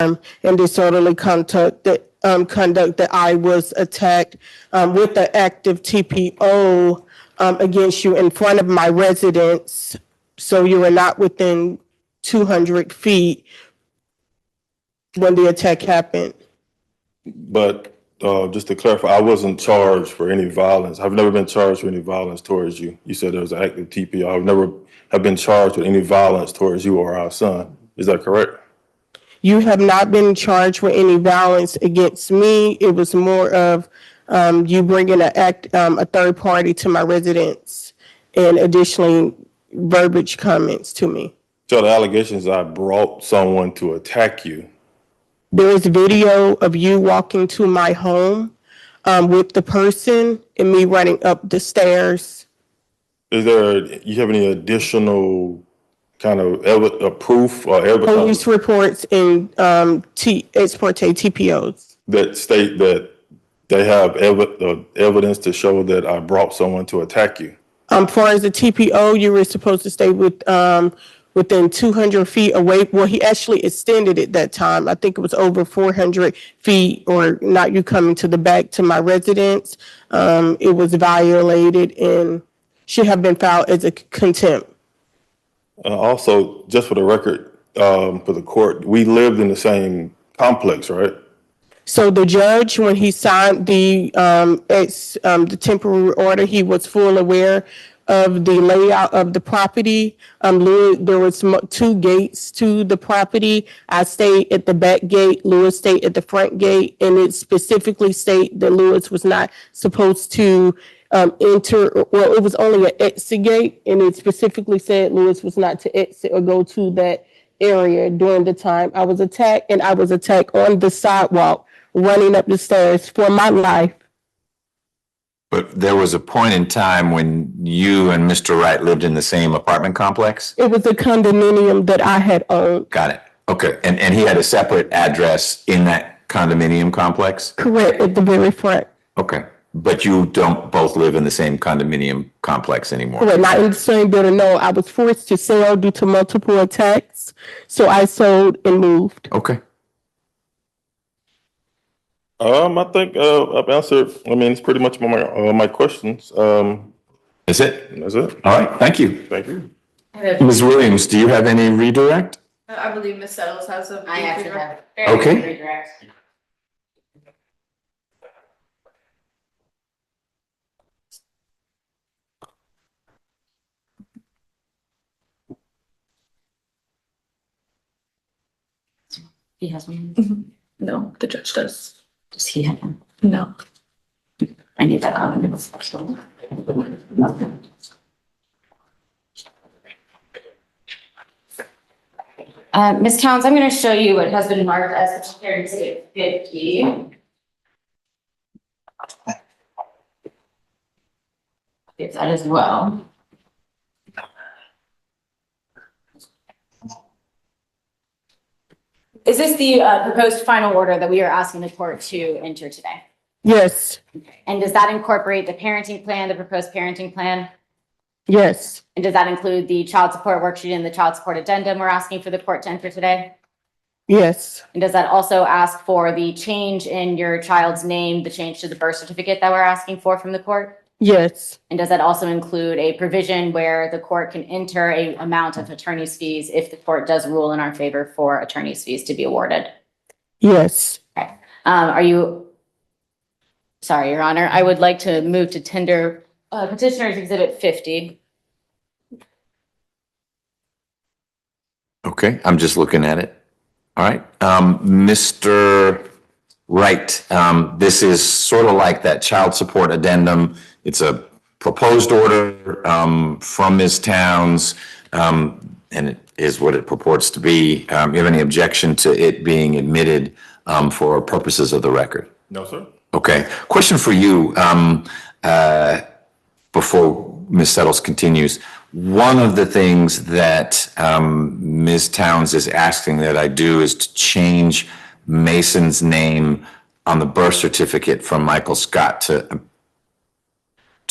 and disorderly conduct that I was attacked with the active TPO against you in front of my residence. So you were not within 200 feet when the attack happened. But just to clarify, I wasn't charged for any violence. I've never been charged for any violence towards you. You said there was an active TPO. I've never have been charged with any violence towards you or our son. Is that correct? You have not been charged with any violence against me. It was more of you bringing a third party to my residence and additionally verbiage comments to me. So the allegations I brought someone to attack you. There is video of you walking to my home with the person and me running up the stairs. You have any additional kind of proof or evidence? Police reports and ex parte TPOs. That state that they have evidence to show that I brought someone to attack you? Far as the TPO, you were supposed to stay within 200 feet away. Well, he actually extended it that time. I think it was over 400 feet or not you coming to the back to my residence. It was violated and should have been filed as a contempt. Also, just for the record, for the court, we lived in the same complex, right? So the judge, when he signed the temporary order, he was full aware of the layout of the property. There was 2 gates to the property. I stayed at the back gate, Lewis stayed at the front gate, and it specifically stated that Lewis was not supposed to enter, well, it was only an exit gate, and it specifically said Lewis was not to exit or go to that area during the time I was attacked, and I was attacked on the sidewalk, running up the stairs for my life. But there was a point in time when you and Mr. Wright lived in the same apartment complex? It was a condominium that I had owned. Got it. Okay. And he had a separate address in that condominium complex? Correct, at the very front. Okay. But you don't both live in the same condominium complex anymore? Correct, not in the same building. No, I was forced to sell due to multiple attacks. So I sold and moved. Okay. I think I've answered. I mean, it's pretty much my questions. That's it? That's it. All right. Thank you. Thank you. Ms. Williams, do you have any redirect? I believe Ms. Settles has some. I actually have. Okay. Redirect. He has one. No, the judge does. Does he have one? No. I need that on. Ms. Towns, I'm going to show you what has been marked as the Secretary of State 50. Get that as well. Is this the proposed final order that we are asking the court to enter today? Yes, Okay. And does that incorporate the parenting plan, the proposed parenting plan? yes, And does that include the child support worksheet and the child support addendum we're asking for the court to enter today? yes, And does that also ask for the change in your child's name, the change to the birth certificate that we're asking for from the court? yes, And does that also include a provision where the court can enter a amount of attorney's fees if the court does rule in our favor for attorney's fees to be awarded? yes. Are you, sorry, Your Honor, I would like to move to tender Petitioner's Exhibit 50. Okay. I'm just looking at it. All right. Mr. Wright, this is sort of like that child support addendum. It's a proposed order from Ms. Towns, and it is what it purports to be. You have any objection to it being admitted for purposes of the record? No, sir. Okay. Question for you before Ms. Settles continues. One of the things that Ms. Towns is asking that I do is to change Mason's name on the birth certificate from Michael Scott to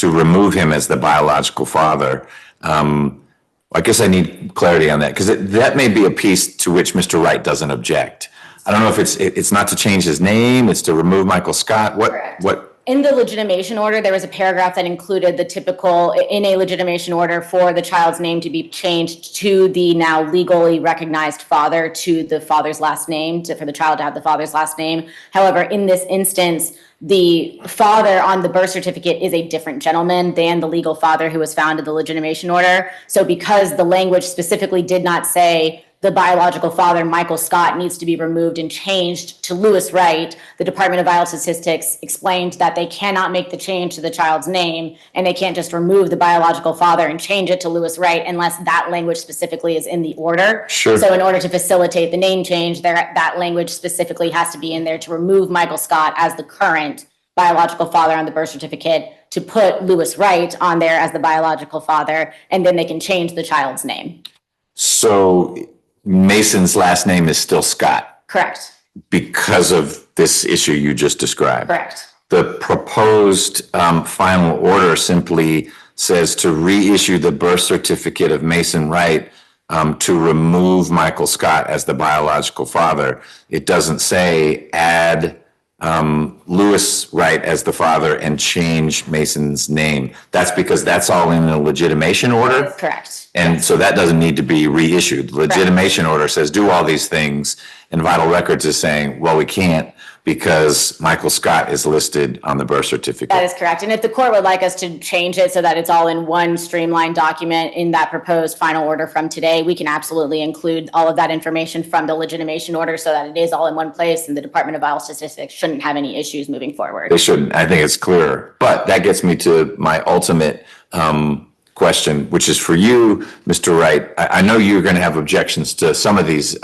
remove him as the biological father. I guess I need clarity on that because that may be a piece to which Mr. Wright doesn't object. I don't know if it's not to change his name, it's to remove Michael Scott. Correct. What? In the legitimation order, there was a paragraph that included the typical, in a legitimation order for the child's name to be changed to the now legally recognized father to the father's last name, for the child to have the father's last name. However, in this instance, the father on the birth certificate is a different gentleman than the legal father who was found in the legitimation order. So because the language specifically did not say the biological father, Michael Scott, needs to be removed and changed to Lewis Wright, the Department of Vital Statistics explained that they cannot make the change to the child's name, and they can't just remove the biological father and change it to Lewis Wright unless that language specifically is in the order. Sure. So in order to facilitate the name change, that language specifically has to be in there to remove Michael Scott as the current biological father on the birth certificate, to put Lewis Wright on there as the biological father, and then they can change the child's name. So Mason's last name is still Scott Correct. because of this issue you just described. Correct. The proposed final order simply says to reissue the birth certificate of Mason Wright to remove Michael Scott as the biological father. It doesn't say add Lewis Wright as the father and change Mason's name. That's because that's all in the legitimation order. That's correct. And so that doesn't need to be reissued. The legitimation order says do all these things, and Vital Records is saying, well, we can't because Michael Scott is listed on the birth certificate. That is correct. And if the court would like us to change it so that it's all in one streamlined document in that proposed final order from today, we can absolutely include all of that information from the legitimation order so that it is all in one place, and the Department of Vital Statistics shouldn't have any issues moving forward. They shouldn't. I think it's clearer. But that gets me to my ultimate question, which is for you, Mr. Wright. I know you're going to have objections to some of these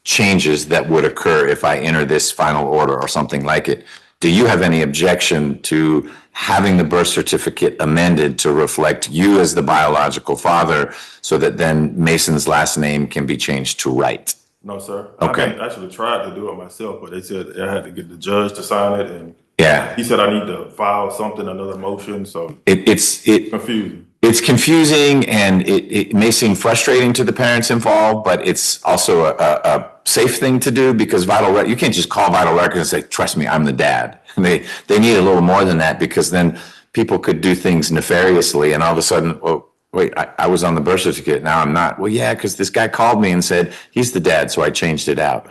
changes that would occur if I enter this final order or something like it. Do you have any objection to having the birth certificate amended to reflect you as the biological father so that then Mason's last name can be changed to Wright? No, sir. Okay. I actually tried to do it myself, but they said I had to get the judge to sign it, and Yeah. he said I need to file something, another motion, so It's confusing. It's confusing, and it may seem frustrating to the parents involved, but it's also a safe thing to do because you can't just call Vital Records and say, trust me, I'm the dad. And they need a little more than that, because then people could do things nefariously and all of a sudden, oh, wait, I was on the birth certificate, now I'm not. Well, yeah, because this guy called me and said he's the dad, so I changed it out.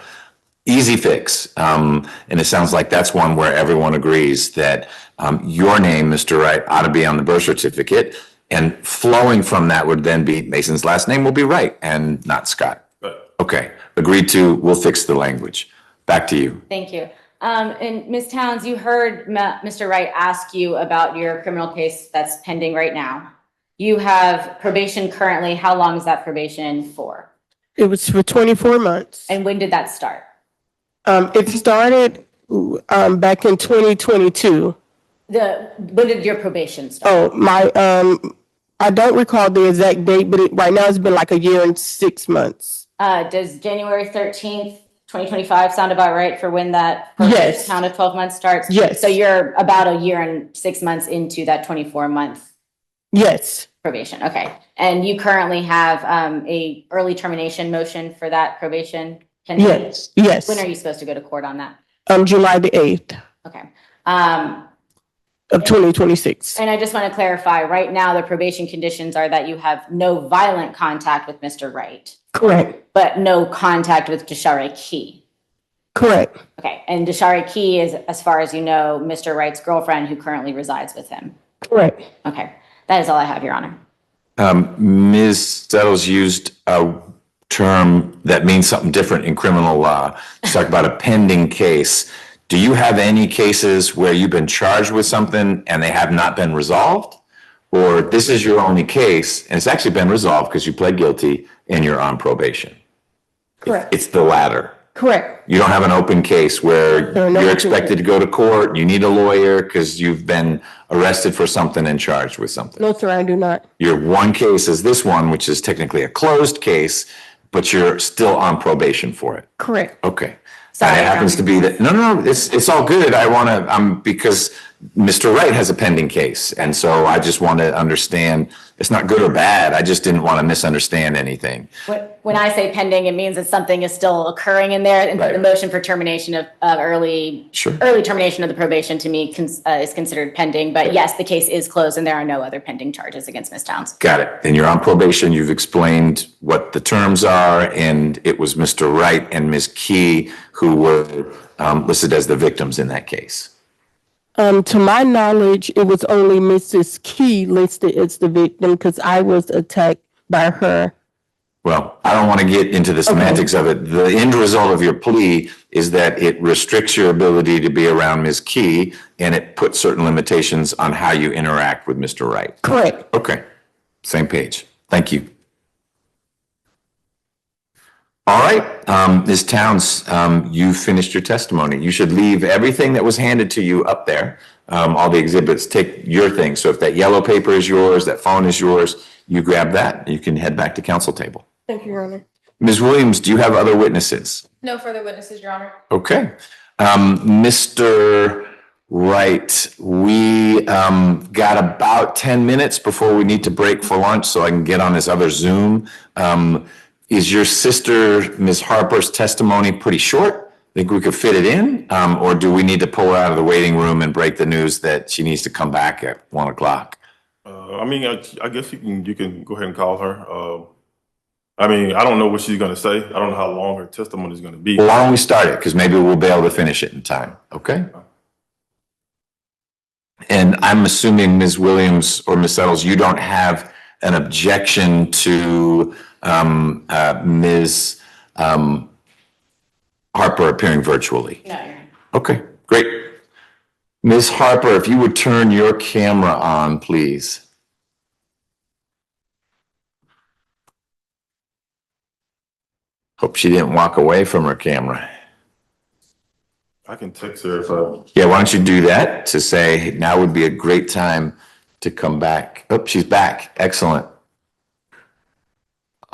Easy fix. And it sounds like that's one where everyone agrees that your name, Mr. Wright, ought to be on the birth certificate. And flowing from that would then be Mason's last name will be Wright and not Scott. Right. Okay, agreed to. We'll fix the language. Back to you. Thank you. And Ms. Towns, you heard Mr. Wright ask you about your criminal case that's pending right now. You have probation currently. How long is that probation for? It was for 24 months. And when did that start? It started back in 2022. When did your probation start? Oh, I don't recall the exact date, but right now it's been like a year and 6 months. Does January 13th, 2025 sound about right for when that Yes. count of 12 months starts? Yes. So you're about a year and 6 months into that 24-month Yes, probation. Okay. And you currently have a early termination motion for that probation? yes, yes. When are you supposed to go to court on that? July the 8th Okay. of 2026. And I just want to clarify, right now, the probation conditions are that you have no violent contact with Mr. Wright, Correct, but no contact with Deshare Key. correct. Okay. And Deshare Key is, as far as you know, Mr. Wright's girlfriend who currently resides with him. Correct. Okay. That is all I have, Your Honor. Ms. Settles used a term that means something different in criminal law. Let's talk about a pending case. Do you have any cases where you've been charged with something and they have not been resolved? Or this is your only case and it's actually been resolved because you pled guilty and you're on probation? Correct. It's the latter. Correct. You don't have an open case where No, no you're open expected to go to court, you need a lawyer because you've been arrested for something and charged with something. No, sir, I do not. Your one case is this one, which is technically a closed case, but you're still on probation for it. Correct. Okay. Sorry, And it happens to be that, no, it's all good. I want to, because Mr. Wright has a pending case. And so I just want to understand, it's not good or bad. I just didn't want to misunderstand anything. When I say pending, it means that something is still occurring in there. And Right. the motion for termination of early termination of the probation to me is considered pending. But yes, the case is closed and there are no other pending charges against Ms. Towns. Got it. And you're on probation. You've explained what the terms are, and it was Mr. Wright and Ms. Key who were listed as the victims in that case. To my knowledge, it was only Mrs. Key listed as the victim because I was attacked by her. Well, I don't want to get into the semantics of it. The end result of your plea is that it restricts your ability to be around Ms. Key, and it puts certain limitations on how you interact with Mr. Wright. Correct. Okay, same page. Thank you. All right, Ms. Towns, you finished your testimony. You should leave everything that was handed to you up there, all the exhibits. Take your thing. So if that yellow paper is yours, that phone is yours, you grab that. You can head back to council table. Thank you, Your Honor. Ms. Williams, do you have other witnesses? No further witnesses, Your Honor. Okay. Mr. Wright, we got about 10 minutes before we need to break for lunch so I can get on this other Zoom. Is your sister, Ms. Harper's testimony pretty short? Think we could fit it in? Or do we need to pull her out of the waiting room and break the news that she needs to come back at 1 o'clock? I mean, I guess you can go ahead and call her. I mean, I don't know what she's going to say. I don't know how long her testimony is going to be. Well, why don't we start it? Because maybe we'll be able to finish it in time, okay? And I'm assuming Ms. Williams or Ms. Settles, you don't have an objection to Ms. Harper appearing virtually? No, Your Honor. Okay, great. Ms. Harper, if you would turn your camera on, please. Hope she didn't walk away from her camera. I can text her if I. Yeah, why don't you do that to say now would be a great time to come back. Oh, she's back. Excellent.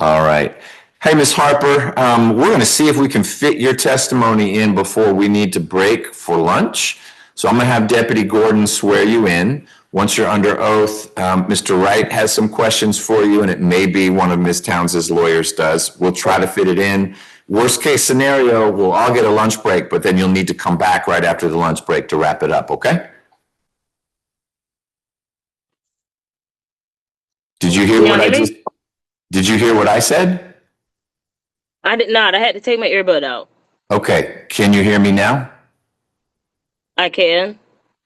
All right. Hey, Ms. Harper, we're going to see if we can fit your testimony in before we need to break for lunch. So I'm going to have Deputy Gordon swear you in. Once you're under oath, Mr. Wright has some questions for you, and it may be one of Ms. Towns' lawyers does. We'll try to fit it in. Worst case scenario, we'll all get a lunch break, but then you'll need to come back right after the lunch break to wrap it up, okay? Did you hear what I just? Did you hear what I said? I did not. I had to take my earbud out. Okay, can you hear me now? I can.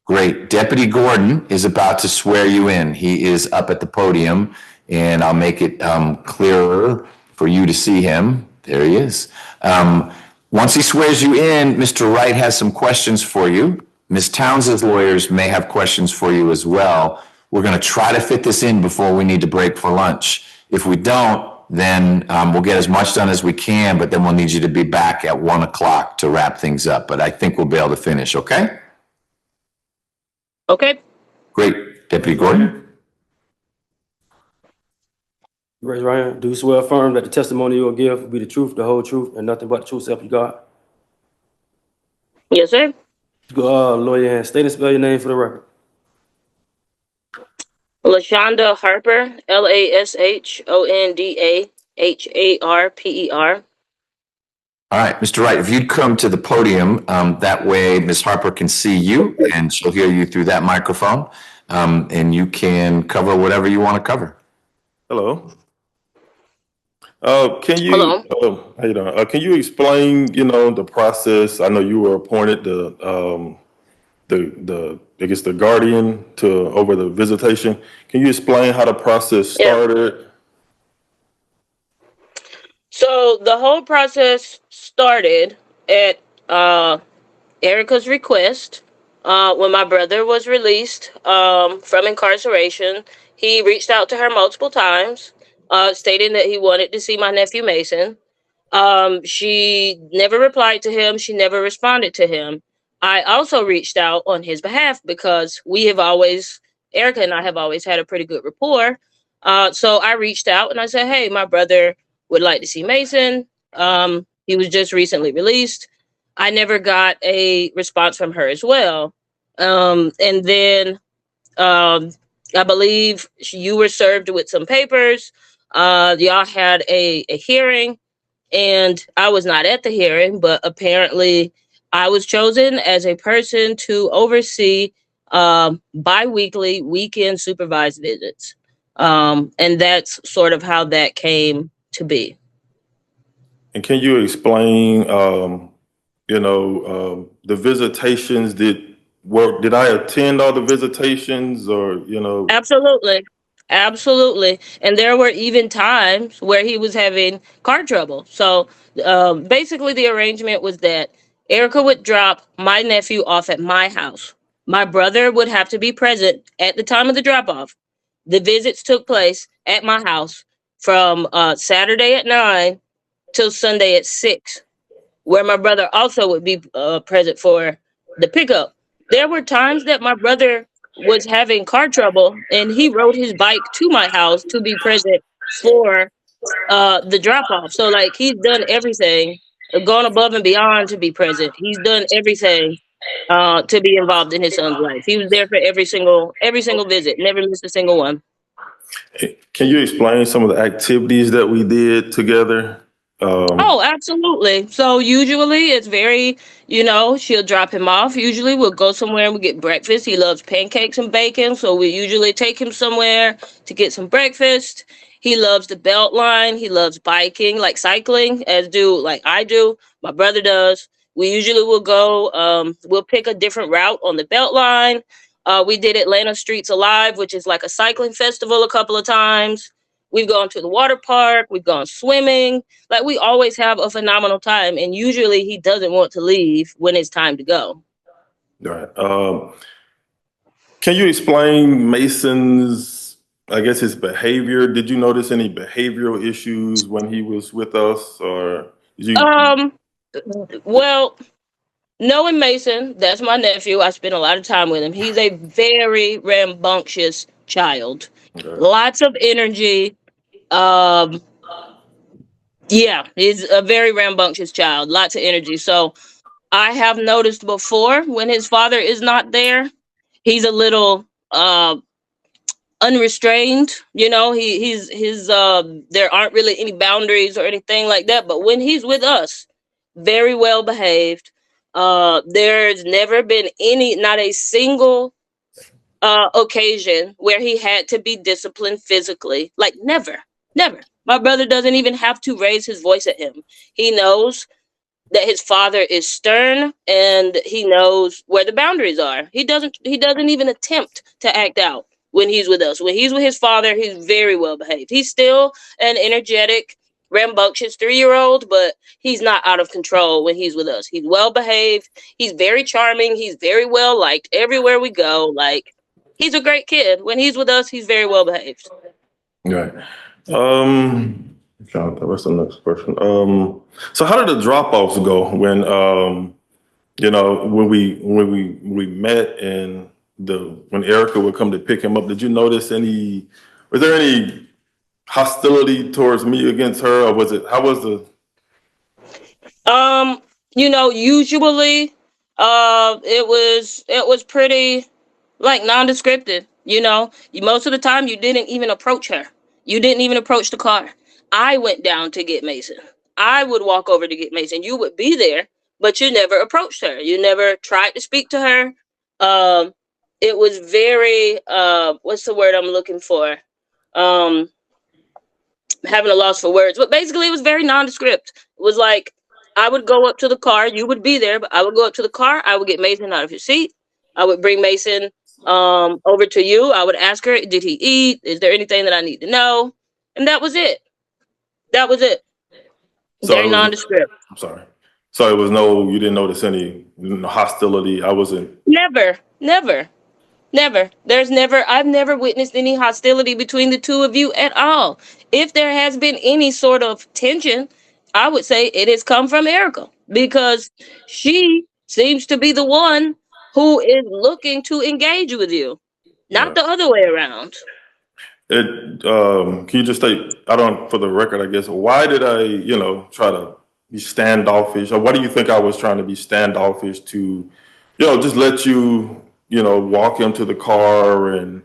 Great. Deputy Gordon is about to swear you in. He is up at the podium, and I'll make it clearer for you to see him. There he is. Once he swears you in, Mr. Wright has some questions for you. Ms. Towns' lawyers may have questions for you as well. We're going to try to fit this in before we need to break for lunch. If we don't, then we'll get as much done as we can, but then we'll need you to be back at 1 o'clock to wrap things up. But I think we'll be able to finish, okay? Okay. Great. Deputy Gordon? Raise your hand. Do you swear affirm that the testimony you will give will be the truth, the whole truth, and nothing but the truth, self you God? Yes, sir. Lawyer hand. State and spell your name for the record. LaShonda Harper, LaShondaHarper. All right, Mr. Wright, if you'd come to the podium, that way Ms. Harper can see you and she'll hear you through that microphone, and you can cover whatever you want to cover. Hello. Can you? Hello. How you doing? Can you explain, the process? I know you were appointed I guess the guardian over the visitation. Can you explain how the process started? So the whole process started at Erica's request. When my brother was released from incarceration, he reached out to her multiple times, stating that he wanted to see my nephew Mason. She never replied to him. She never responded to him. I also reached out on his behalf because Erica and I have always had a pretty good rapport. So I reached out and I said, hey, my brother would like to see Mason. He was just recently released. I never got a response from her as well. And then I believe you were served with some papers. Y'all had a hearing, and I was not at the hearing, but apparently I was chosen as a person to oversee bi-weekly weekend supervised visits. And that's sort of how that came to be. And can you explain, the visitations? Did I attend all the visitations, or Absolutely. Absolutely. And there were even times where he was having car trouble. So basically, the arrangement was that Erica would drop my nephew off at my house. My brother would have to be present at the time of the drop off. The visits took place at my house from Saturday at 9 till Sunday at 6, where my brother also would be present for the pickup. There were times that my brother was having car trouble and he rode his bike to my house to be present for the drop off. So like he's done everything, gone above and beyond to be present. He's done everything to be involved in his son's life. He was there for every single visit, never missed a single one. can you explain some of the activities that we did together? Oh, absolutely. So usually it's very, she'll drop him off. Usually we'll go somewhere and we get breakfast. He loves pancakes and bacon, so we usually take him somewhere to get some breakfast. He loves the belt line. He loves biking, like cycling, as do like I do. My brother does. We usually will go, we'll pick a different route on the belt line. We did Atlanta Streets Alive, which is like a cycling festival, a couple of times. We've gone to the water park. We've gone swimming. Like we always have a phenomenal time, and usually he doesn't want to leave when it's time to go. Right. Can you explain Mason's, I guess, his behavior? Did you notice any behavioral issues when he was with us, or did you? Well, knowing Mason, that's my nephew. I spend a lot of time with him. He's a very rambunctious child. Okay. Lots of energy. Um, yeah, he's a very rambunctious child. Lots of energy. So I have noticed before when his father is not there, he's a little unrestrained. He's there aren't really any boundaries or anything like that. But when he's with us, very well behaved. There's never been not a single occasion where he had to be disciplined physically. Like never, never. My brother doesn't even have to raise his voice at him. He knows that his father is stern and he knows where the boundaries are. He doesn't even attempt to act out when he's with us. When he's with his father, he's very well behaved. He's still an energetic, rambunctious 3-year-old, but he's not out of control when he's with us. He's well behaved. He's very charming. He's very well liked everywhere we go. Like he's a great kid. When he's with us, he's very well behaved. Right. What's the next question? So how did the drop-offs go when we met, and when Erica would come to pick him up? Did you notice was there any hostility towards me against her, or how was the? Usually, it was pretty like nondescriptive. Most of the time you didn't even approach her. You didn't even approach the car. I went down to get Mason. I would walk over to get Mason. You would be there, but you never approached her. You never tried to speak to her. It was very what's the word I'm looking for? Having a loss for words, but basically it was very nondescript. It was like I would go up to the car, you would be there, but I would go up to the car, I would get Mason out of his seat, I would bring Mason over to you, I would ask her, did he eat, is there anything that I need to know, and that was it. So Very nondescript. I'm sorry. So you didn't notice any hostility. I wasn't. Never. I've never witnessed any hostility between the two of you at all. If there has been any sort of tension, I would say it has come from Erica, because she seems to be the one who is looking to engage with you, not the other way around. Can you just state, for the record, I guess, why did I, try to be standoffish, or why do you think I was trying to be standoffish to, just let you, walk him to the car and,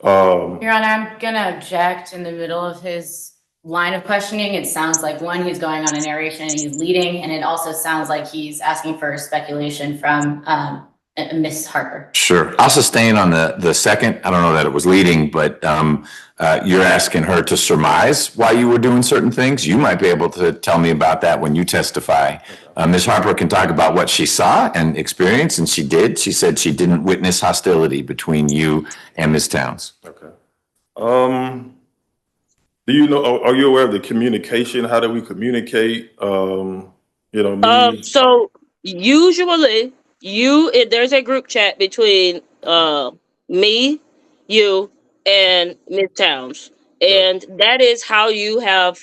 Your Honor, I'm gonna object in the middle of his line of questioning. It sounds like, one, he's going on a narration and he's leading, and it also sounds like he's asking for speculation from Ms. Harper. Sure. I'll sustain on the second. I don't know that it was leading, but you're asking her to surmise why you were doing certain things. You might be able to tell me about that when you testify. Ms. Harper can talk about what she saw and experienced, and she did. She said she didn't witness hostility between you and Ms. Towns. okay. Do you know, are you aware of the communication? How do we communicate? Me. So usually there's a group chat between me, you, and Ms. Towns, and that is how you have,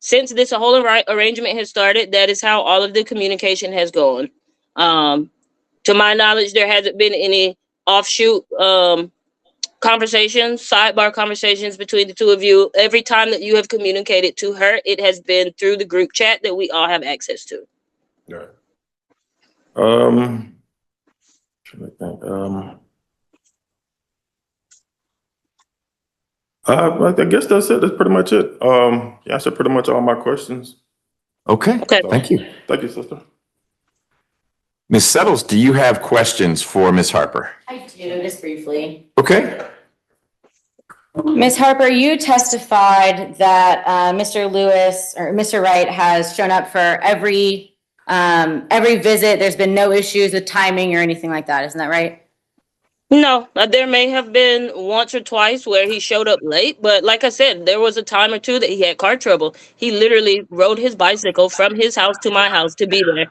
since this whole arrangement has started, that is how all of the communication has gone. To my knowledge, there hasn't been any offshoot conversations, sidebar conversations between the two of you. Every time that you have communicated to her, it has been through the group chat that we all have access to. Right. Trying to think. I guess that's it. That's pretty much it. You answered pretty much all my questions. Okay. Okay. Thank you. Thank you, sister. Ms. Settles, do you have questions for Ms. Harper? I do, just briefly. Okay. Ms. Harper, you testified that Mr. Lewis or Mr. Wright has shown up for every visit. There's been no issues with timing or anything like that. Isn't that right? No, there may have been once or twice where he showed up late, but like I said, there was a time or two that he had car trouble. He literally rode his bicycle from his house to my house to be there.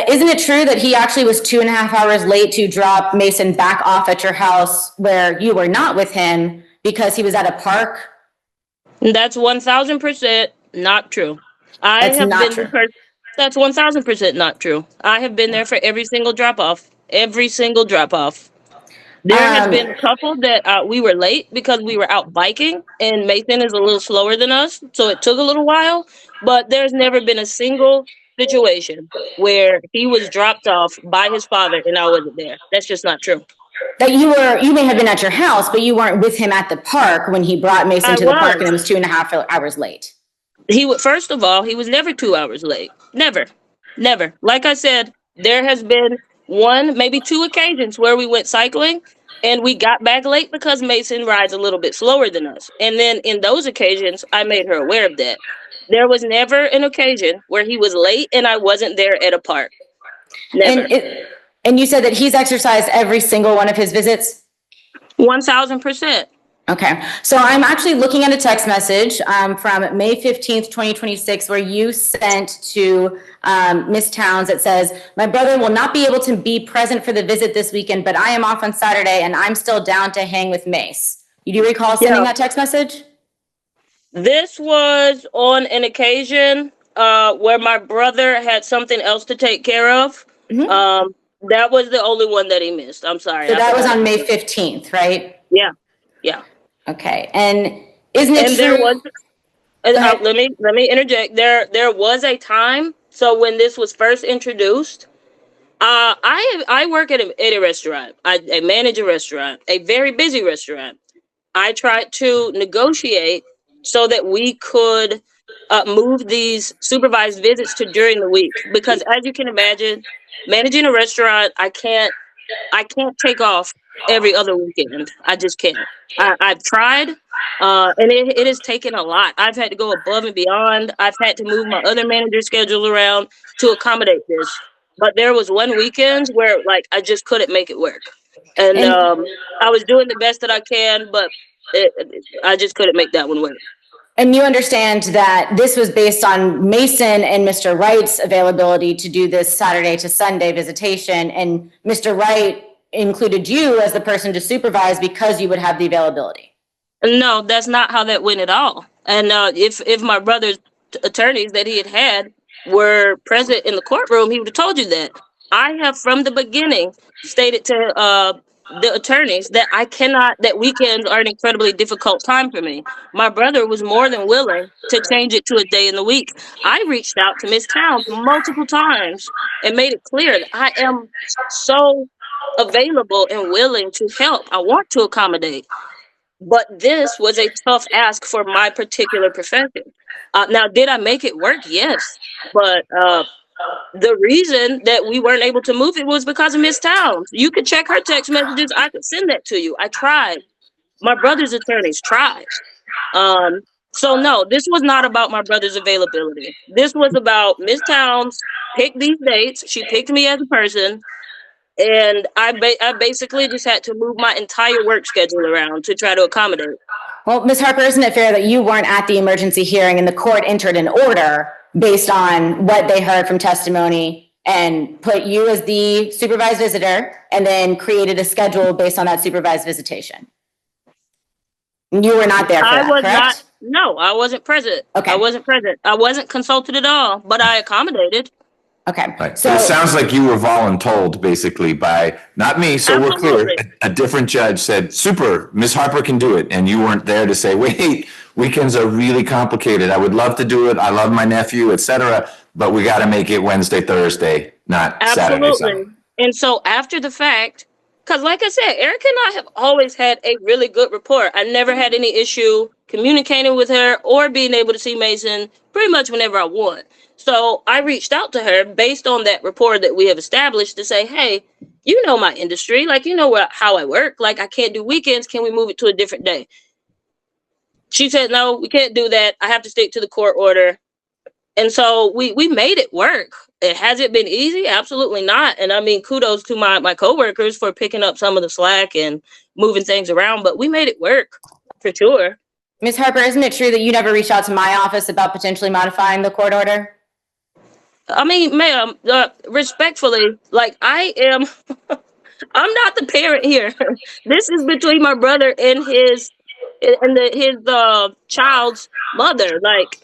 Isn't it true that he actually was 2.5 hours late to drop Mason back off at your house where you were not with him because he was at a park? That's 1,000% not true. That's not true. That's 1,000% not true. I have been there for every single drop off. Every single drop off. There has been a couple that we were late because we were out biking, and Mason is a little slower than us, so it took a little while. But there's never been a single situation where he was dropped off by his father and I wasn't there. That's just not true. That you may have been at your house, but you weren't with him at the park when he brought Mason to the park and it was 2.5 hours late. First of all, he was never 2 hours late. Never. Like I said, there has been one, maybe two occasions where we went cycling and we got back late because Mason rides a little bit slower than us. And then in those occasions, I made her aware of that. There was never an occasion where he was late and I wasn't there at a park. Never. And you said that he's exercised every single one of his visits? 1,000%. Okay, so I'm actually looking at a text message from May 15th, 2026, where you sent to Ms. Towns that says, "My brother will not be able to be present for the visit this weekend, but I am off on Saturday and I'm still down to hang with Mace." You do recall sending that text message? This was on an occasion where my brother had something else to take care of. Mm-hmm. That was the only one that he missed. I'm sorry. So that was on May 15th, right? Yeah. Okay, and isn't it true? There was, let me interject. There was a time. So when this was first introduced, I work at a restaurant. I manage a restaurant, a very busy restaurant. I tried to negotiate so that we could move these supervised visits to during the week, because as you can imagine, managing a restaurant, I can't take off every other weekend. I just can't. I've tried, and it has taken a lot. I've had to go above and beyond. I've had to move my other manager schedule around to accommodate this. But there was one weekend where I just couldn't make it work. And I was doing the best that I can, but I just couldn't make that one work. And you understand that this was based on Mason and Mr. Wright's availability to do this Saturday to Sunday visitation, and Mr. Wright included you as the person to supervise because you would have the availability. No, that's not how that went at all. And if my brother's attorneys that he had were present in the courtroom, he would have told you that. I have from the beginning stated to the attorneys that that weekends are an incredibly difficult time for me. My brother was more than willing to change it to a day in the week. I reached out to Ms. Towns multiple times and made it clear that I am so available and willing to help. I want to accommodate. But this was a tough ask for my particular profession. Now, did I make it work? Yes. But the reason that we weren't able to move it was because of Miss Towns. You could check her text messages. I could send that to you. I tried. My brother's attorneys tried. So no, this was not about my brother's availability. This was about Miss Towns picked these dates. She picked me as a person. And I basically just had to move my entire work schedule around to try to accommodate. Well, Ms. Harper, isn't it fair that you weren't at the emergency hearing and the court entered an order based on what they heard from testimony and put you as the supervised visitor and then created a schedule based on that supervised visitation? You were not there for that, correct? No, I wasn't present. Okay. I wasn't present. I wasn't consulted at all, but I accommodated. Okay. Right. So it sounds like you were voluntold basically by, not me, so we're clear, a different judge said, super, Ms. Harper can do it. And you weren't there to say, wait, weekends are really complicated. I would love to do it. I love my nephew, etc. But we got to make it Wednesday, Thursday, not Saturday, Sunday. And so after the fact, because like I said, Erica and I have always had a really good rapport. I never had any issue communicating with her or being able to see Mason pretty much whenever I want. So I reached out to her based on that rapport that we have established to say, hey, you know my industry, like, you know how I work, like I can't do weekends. Can we move it to a different day? She said, no, we can't do that. I have to stick to the court order. And so we made it work. Has it been easy? Absolutely not. And I mean, kudos to my coworkers for picking up some of the slack and moving things around, but we made it work for sure. Ms. Harper, isn't it true that you never reached out to my office about potentially modifying the court order? I mean, ma'am, respectfully, like I am, I'm not the parent here. This is between my brother and his child's mother. Like,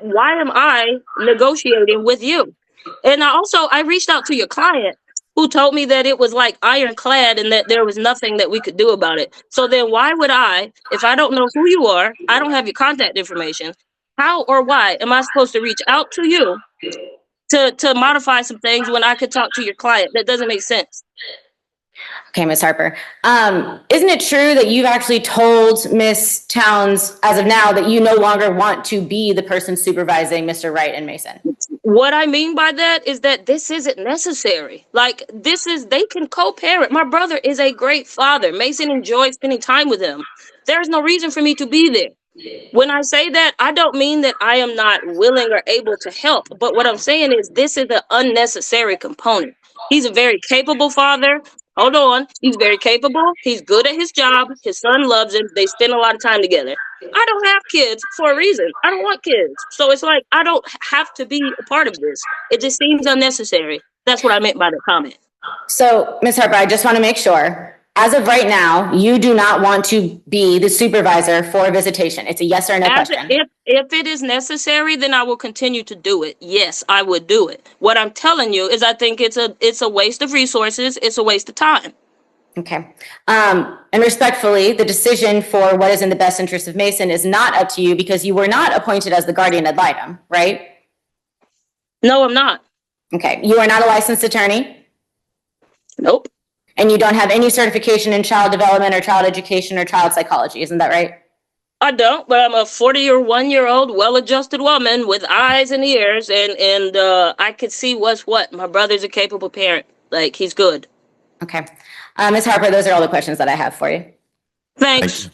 why am I negotiating with you? And I reached out to your client who told me that it was like ironclad and that there was nothing that we could do about it. So then why would I, if I don't know who you are, I don't have your contact information, how or why am I supposed to reach out to you to modify some things when I could talk to your client? That doesn't make sense. Okay, Ms. Harper. Isn't it true that you've actually told Ms. Towns as of now that you no longer want to be the person supervising Mr. Wright and Mason? What I mean by that is that this isn't necessary. Like, they can co-parent. My brother is a great father. Mason enjoys spending time with him. There's no reason for me to be there. When I say that, I don't mean that I am not willing or able to help. But what I'm saying is this is an unnecessary component. He's a very capable father. Hold on. He's very capable. He's good at his job. His son loves him. They spend a lot of time together. I don't have kids for a reason. I don't want kids. So it's like, I don't have to be a part of this. It just seems unnecessary. That's what I meant by the comment. So, Ms. Harper, I just want to make sure, as of right now, you do not want to be the supervisor for Visitation. It's a yes or no question. If it is necessary, then I will continue to do it. Yes, I would do it. What I'm telling you is I think it's a waste of resources. It's a waste of time. Okay. And respectfully, the decision for what is in the best interest of Mason is not up to you because you were not appointed as the guardian ad litem, right? No, I'm not. Okay. You are not a licensed attorney? Nope. And you don't have any certification in child development or child education or child psychology, isn't that right? I don't, but I'm a 41-year-old well-adjusted woman with eyes and ears, and I could see what's what. My brother's a capable parent. Like, he's good. Okay. Ms. Harper, those are all the questions that I have for you. Thanks.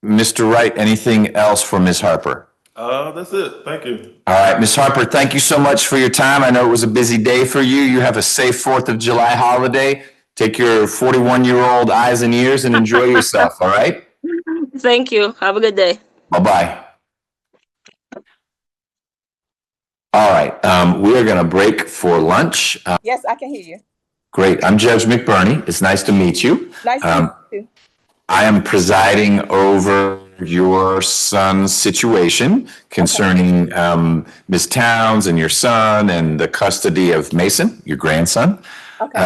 Mr. Wright, anything else for Ms. Harper? That's it. Thank you. All right, Ms. Harper, thank you so much for your time. I know it was a busy day for you. You have a safe 4th of July holiday. Take your 41-year-old eyes and ears and enjoy yourself, all right? Thank you. Have a good day. Bye-bye. All right, we are going to break for lunch. Yes, I can hear you. Great. I'm Judge McBurney. It's nice to meet you. Nice to meet you. I am presiding over your son's situation concerning Ms. Towns and your son and the custody of Mason, your grandson. Okay.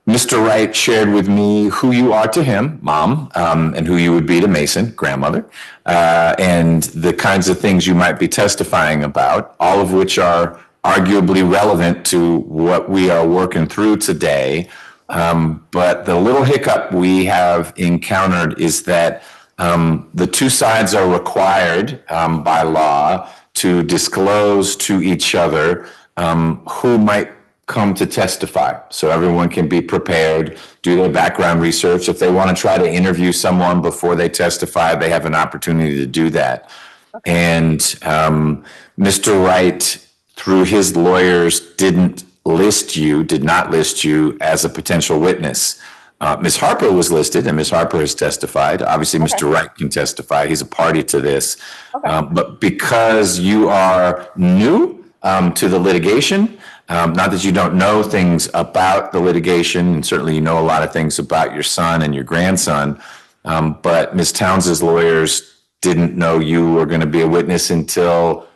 Mr. Wright shared with me who you are to him, Mom, and who you would be to Mason, grandmother, and the kinds of things you might be testifying about, all of which are arguably relevant to what we are working through today. But the little hiccup we have encountered is that the two sides are required by law to disclose to each other who might come to testify. So everyone can be prepared, do their background research. If they want to try to interview someone before they testify, they have an opportunity to do that. And Mr. Wright, through his lawyers, did not list you as a potential witness. Ms. Harper was listed, and Ms. Harper has testified. Obviously, Mr. Wright can testify. He's a party to this. But because you are new to the litigation, not that you don't know things about the litigation, and certainly you know a lot of things about your son and your grandson, but Ms. Townsend's lawyers didn't know you were going to be a witness until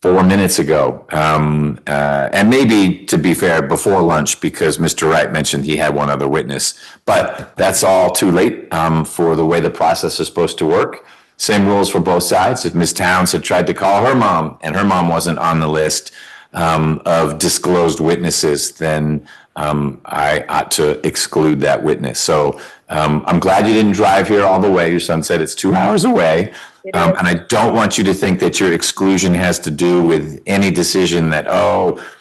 4 minutes ago. And maybe, to be fair, before lunch, because Mr. Wright mentioned he had one other witness. But that's all too late for the way the process is supposed to work. Same rules for both sides. If Ms. Towns had tried to call her mom and her mom wasn't on the list of disclosed witnesses, then I ought to exclude that witness. So I'm glad you didn't drive here all the way. Your son said it's 2 hours away. And I don't want you to think that your exclusion has to do with any decision that,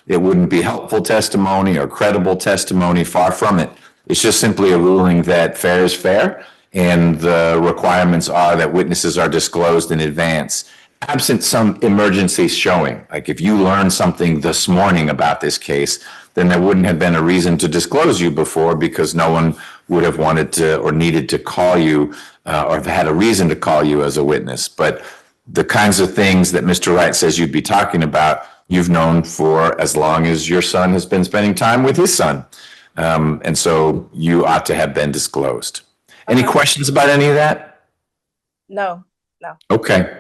it wouldn't be helpful testimony or credible testimony. Far from it. It's just simply a ruling that fair is fair, and the requirements are that witnesses are disclosed in advance, absent some emergency showing. Like if you learned something this morning about this case, then there wouldn't have been a reason to disclose you before, because no one would have wanted to or needed to call you or have had a reason to call you as a witness. But the kinds of things that Mr. Wright says you'd be talking about, you've known for as long as your son has been spending time with his son. And so you ought to have been disclosed. Any questions about any of that? No. Okay.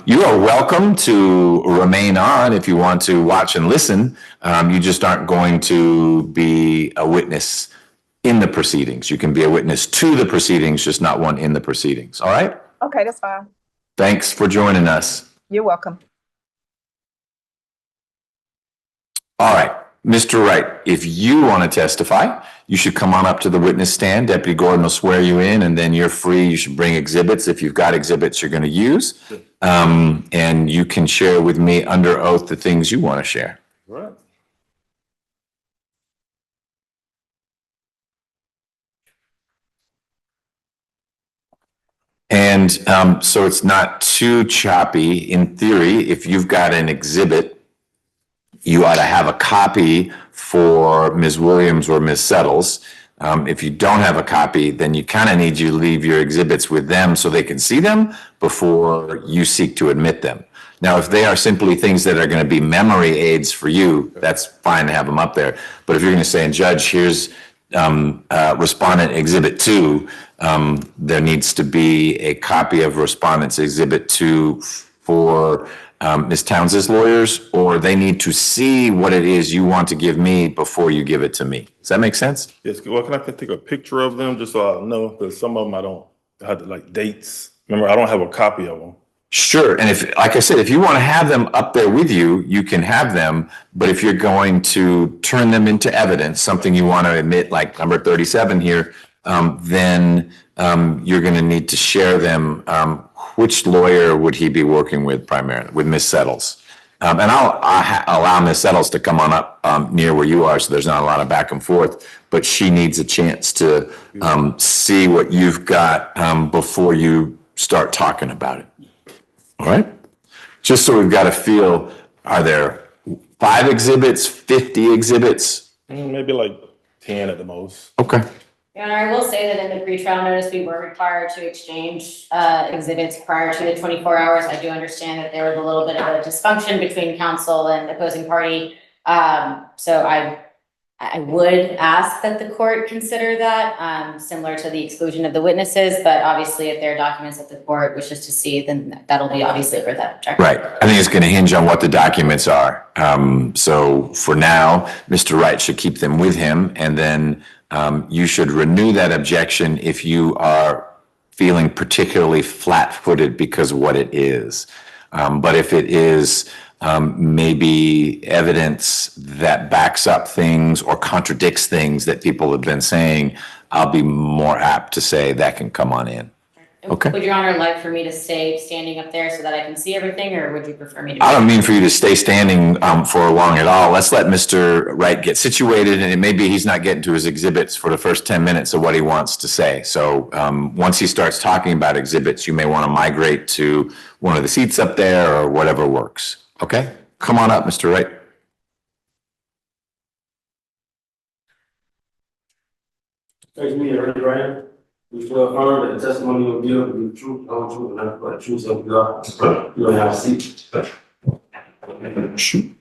You are welcome to remain on if you want to watch and listen. You just aren't going to be a witness in the proceedings. You can be a witness to the proceedings, just not one in the proceedings. All right? Okay, that's fine. Thanks for joining us. You're welcome. All right. Mr. Wright, if you want to testify, you should come on up to the witness stand. Deputy Gordon will swear you in, and then you're free. You should bring exhibits if you've got exhibits you're going to use. And you can share with me under oath the things you want to share. Right. And so it's not too choppy. In theory, if you've got an exhibit, you ought to have a copy for Ms. Williams or Ms. Settles. If you don't have a copy, then you kind of need you to leave your exhibits with them so they can see them before you seek to admit them. Now, if they are simply things that are going to be memory aids for you, that's fine to have them up there. But if you're going to say, Judge, here's Respondent Exhibit 2, there needs to be a copy of Respondent's Exhibit 2 for Ms. Townsend's lawyers, or they need to see what it is you want to give me before you give it to me. Does that make sense? Yes. Well, can I take a picture of them just so I know? Because some of them I don't have to, like, dates. Remember, I don't have a copy of them. Sure. And if, like I said, if you want to have them up there with you, you can have them. But if you're going to turn them into evidence, something you want to admit, like number 37 here, then you're going to need to share them. Which lawyer would he be working with primarily? With Ms. Settles. And I'll allow Ms. Settles to come on up near where you are, so there's not a lot of back and forth. But she needs a chance to see what you've got before you start talking about it. All right? Just so we've got a feel, are there 5 exhibits, 50 exhibits? Maybe like 10 at the most. Okay. Your Honor, I will say that in the pretrial notice, we were required to exchange exhibits prior to the 24 hours. I do understand that there was a little bit of a dysfunction between counsel and opposing party. So I would ask that the court consider that, similar to the exclusion of the witnesses, but obviously if there are documents that the court wishes to see, then that'll be obviously for that objection. Right. I think it's going to hinge on what the documents are. So for now, Mr. Wright should keep them with him, and then you should renew that objection if you are feeling particularly flat-footed because of what it is. But if it is maybe evidence that backs up things or contradicts things that people have been saying, I'll be more apt to say that can come on in. Okay. Would Your Honor like for me to stay standing up there so that I can see everything, or would you prefer me to? I don't mean for you to stay standing for long at all. Let's let Mr. Wright get situated, and maybe he's not getting to his exhibits for the first 10 minutes of what he wants to say. So once he starts talking about exhibits, you may want to migrate to one of the seats up there or whatever works. Okay? Come on up, Mr. Wright. Thanks, me, Raise your hand. We swear affirm that the testimony you will give will be the truth, the whole truth, and nothing but the truth, so you are. You will have a seat. Shoot.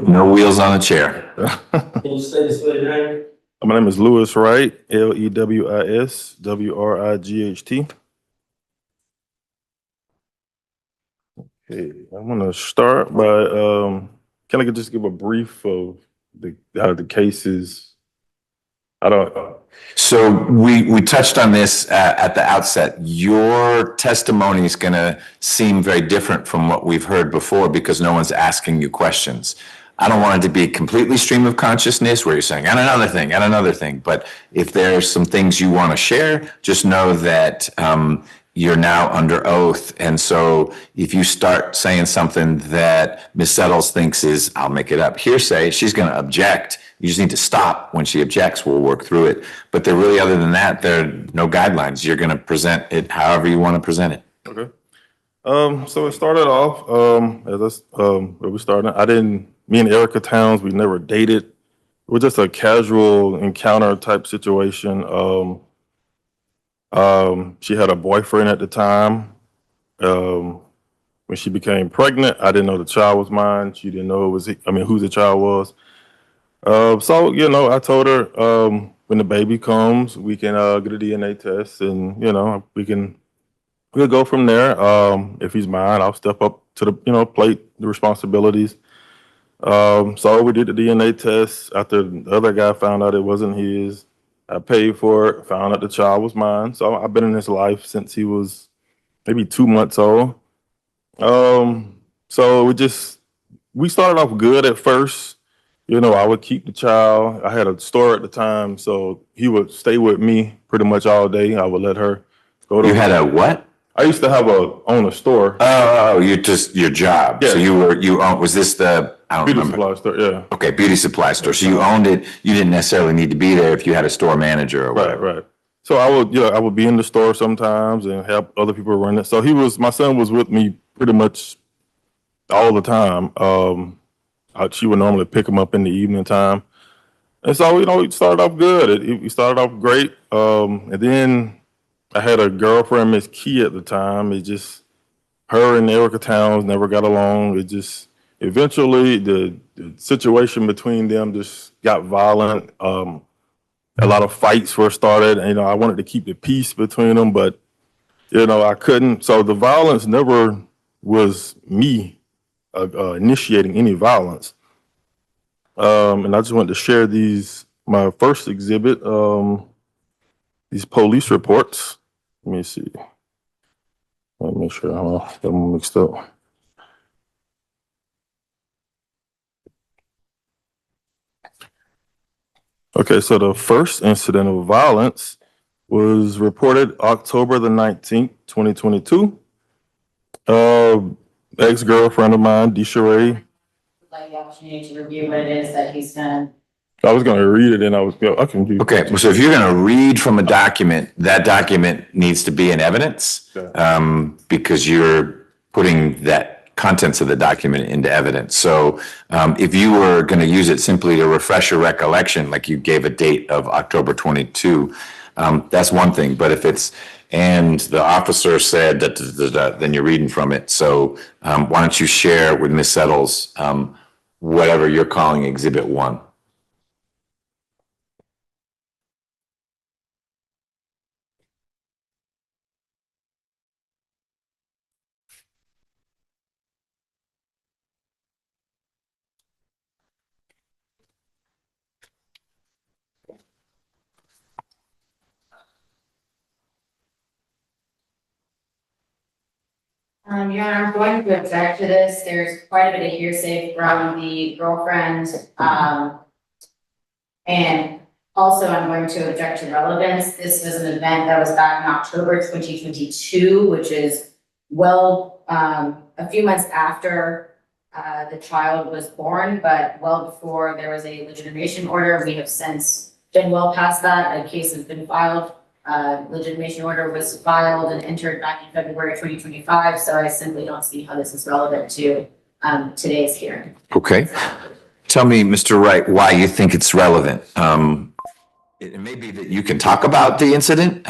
No wheels on the chair. Can you say this for your name? My name is Lewis Wright, Lewis Wright. Okay, I'm gonna start by, can I just give a brief of how the cases? I don't. So we touched on this at the outset. Your testimony is going to seem very different from what we've heard before because no one's asking you questions. I don't want it to be completely stream of consciousness where you're saying, and another thing, and another thing. But if there's some things you want to share, just know that you're now under oath. And so if you start saying something that Ms. Settles thinks is, I'll make it up, hearsay, she's going to object. You just need to stop when she objects. We'll work through it. But there really, other than that, there are no guidelines. You're going to present it however you want to present it. Okay. So it started off, where we started. Me and Erica Towns, we never dated. It was just a casual encounter type situation. She had a boyfriend at the time. When she became pregnant, I didn't know the child was mine. She didn't know who the child was. So, I told her, when the baby comes, we can get a DNA test and, we'll go from there. If he's mine, I'll step up to the, plate, the responsibilities. So we did the DNA test. After the other guy found out it wasn't his, I paid for it, found out the child was mine. So I've been in his life since he was maybe 2 months old. So we started off good at first. I would keep the child. I had a store at the time, so he would stay with me pretty much all day. I would let her go to. You had a what? I used to own a store. Oh, your job. Yeah. So was this the, I don't Beauty remember. supply store, yeah. Okay, beauty supply store. So you owned it. You didn't necessarily need to be there if you had a store manager or whatever. Right. So I would be in the store sometimes and help other people run it. So my son was with me pretty much all the time. She would normally pick him up in the evening time. And so, it started off good. We started off great. And then I had a girlfriend, Miss Key, at the time. Her and Erica Towns never got along. Eventually the situation between them just got violent. A lot of fights were started. And, I wanted to keep the peace between them, but, I couldn't. So the violence never was me initiating any violence. And I just wanted to share my first exhibit, these police reports. Let me see. Let me make sure I don't get them mixed up. Okay, so the first incident of violence was reported October the 19th, 2022. Ex-girlfriend of mine, Desiree. Like the opportunity to review what it is that he's done. I was going to read it and I can do. Okay, so if you're going to read from a document, that document needs to be in evidence, because you're putting that contents of the document into evidence. So if you were going to use it simply to refresh your recollection, like you gave a date of October 22, that's one thing. But if and the officer said that, then you're reading from it. So why don't you share with Ms. Settles whatever you're calling Exhibit 1. Your Honor, I'm going to object to this. There's quite a bit of hearsay from the girlfriend. And also I'm going to object to relevance. This was an event that was back in October 2022, which is a few months after the child was born, but well before there was a legitimation order. We have since been well past that. A case has been filed. Legitimation order was filed and entered back in February 2025. So I simply don't see how this is relevant to today's hearing. Okay. Tell me, Mr. Wright, why you think it's relevant. It may be that you can talk about the incident,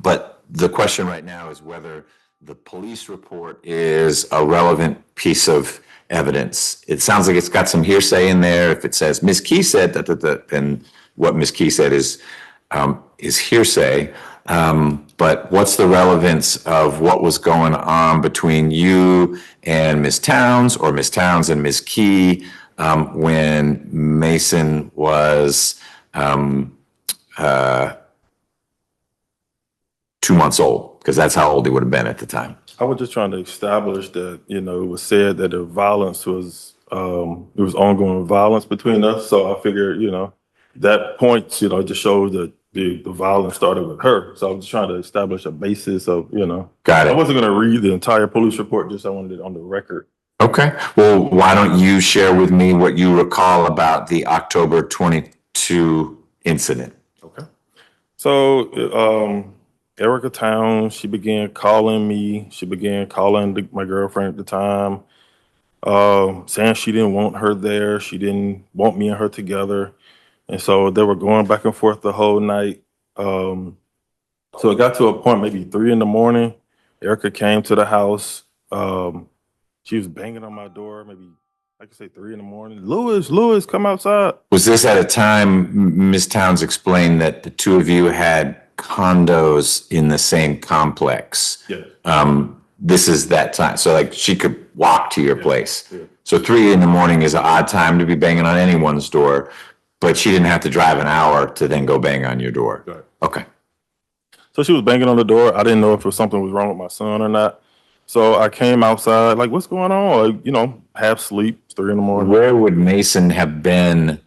but the question right now is whether the police report is a relevant piece of evidence. It sounds like it's got some hearsay in there. If it says Ms. Key said that, then what Ms. Key said is hearsay. But what's the relevance of what was going on between you and Ms. Towns, or Ms. Towns and Ms. Key, when Mason was 2 months old? Because that's how old he would have been at the time. I was just trying to establish that, it was said that the violence was, it was ongoing violence between us. So I figured, that point, just shows that the violence started with her. So I was just trying to establish a basis of, Got I it. wasn't going to read the entire police report, just I wanted it on the record. Okay. Well, why don't you share with me what you recall about the October 22 incident? Okay. So, Erica Towns, she began calling me. She began calling my girlfriend at the time, saying she didn't want her there. She didn't want me and her together. And so they were going back and forth the whole night. So it got to a point, maybe 3 a.m. Erica came to the house. She was banging on my door, maybe I could say 3 a.m. Lewis, come outside. Was this at a time Ms. Towns explained that the two of you had condos in the same complex? Yeah. This is that time. So like she could walk to your place. Yeah. So 3 a.m. is an odd time to be banging on anyone's door, but she didn't have to drive an hour to then go bang on your door. Right. Okay. So she was banging on the door. I didn't know if something was wrong with my son or not. So I came outside, like, what's going on? Like, half sleep, 3 a.m. Where would Mason have been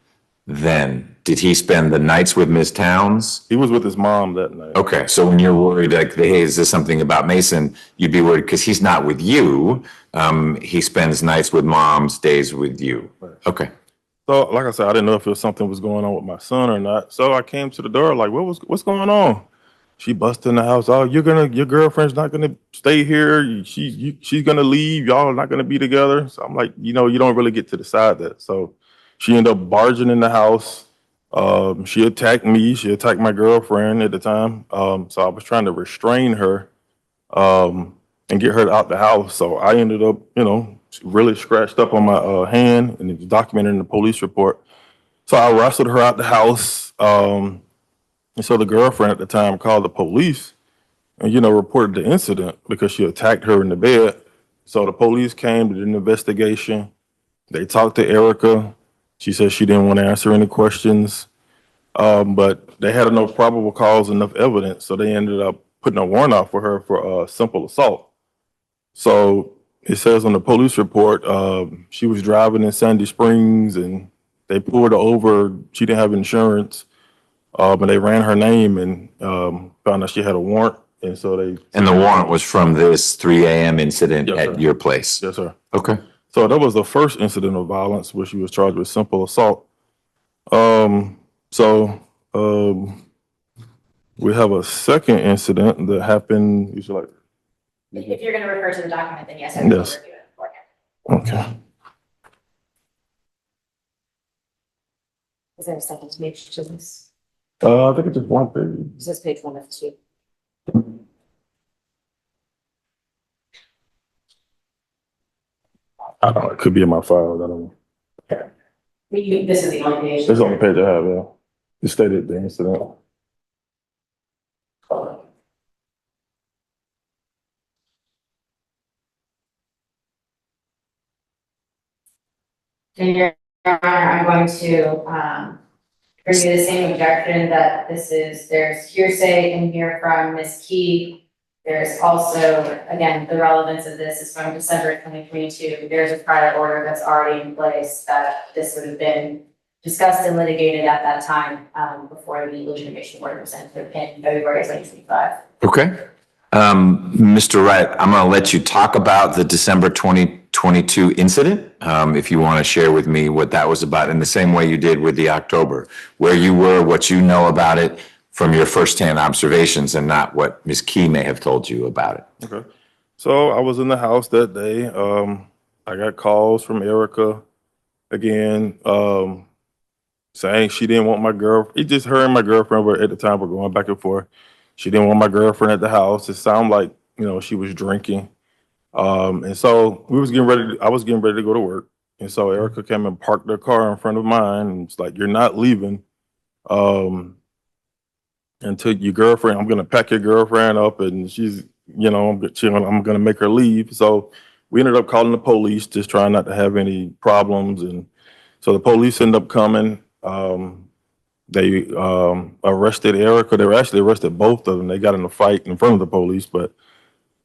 then? Did he spend the nights with Ms. Towns? He was with his mom that night. Okay, so when you're worried, like, hey, is this something about Mason? You'd be worried because he's not with you. He spends nights with moms, days with you. Right. Okay. So, like I said, I didn't know if something was going on with my son or not. So I came to the door, like, what's going on? She busted in the house. Oh, your girlfriend's not gonna stay here. She's gonna leave. Y'all are not gonna be together. So I'm like, you don't really get to decide that. So she ended up barging in the house. She attacked me. She attacked my girlfriend at the time. So I was trying to restrain her, and get her out the house. So I ended up, really scratched up on my hand, and it was documented in the police report. So I wrestled her out the house. And so the girlfriend at the time called the police and, reported the incident because she attacked her in the bed. So the police came, did an investigation. They talked to Erica. She said she didn't want to answer any questions. But they had enough probable cause, enough evidence. So they ended up putting a warrant out for her for simple assault. So it says on the police report, she was driving in Sandy Springs and they pulled her over. She didn't have insurance. And they ran her name and found out she had a warrant. And so And the warrant was from this 3 a.m. incident Yes, at sir. your place? Yes, sir. Okay. So that was the first incident of violence where she was charged with simple assault. We have a second incident that happened, If you're going to refer to the document, then yes, I will Yes. review it beforehand. okay. Is there a second page to this? I think it's just one page. This is page 1 of 2. I don't know, it could be in my files, I don't know. This is the only page. It's on the page I have, yeah. It stated the incident. And Your Honor, I'm going to bring you the same objection that there's hearsay in here from Ms. Key There's also, again, the relevance of this is from December 2022. There's a prior order that's already in place that this would have been discussed and litigated at that time, before the legitimation order was entered in February 2025. Okay. Mr. Wright, I'm going to let you talk about the December 2022 incident. If you want to share with me what that was about in the same way you did with the October, where you were, what you know about it from your firsthand observations and not what Ms. Key may have told you about it. Okay. So I was in the house that day. I got calls from Erica again, saying she didn't want my girlfriend. It just her and my girlfriend were at the time were going back and forth. She didn't want my girlfriend at the house. It sounded like, she was drinking. And so I was getting ready to go to work. And so Erica came and parked her car in front of mine and it's like, you're not leaving. Until your girlfriend, I'm gonna pack your girlfriend up and she's, I'm gonna make her leave. So we ended up calling the police, just trying not to have any problems. And so the police ended up coming. They arrested Erica. They were actually arrested both of them. They got in a fight in front of the police, but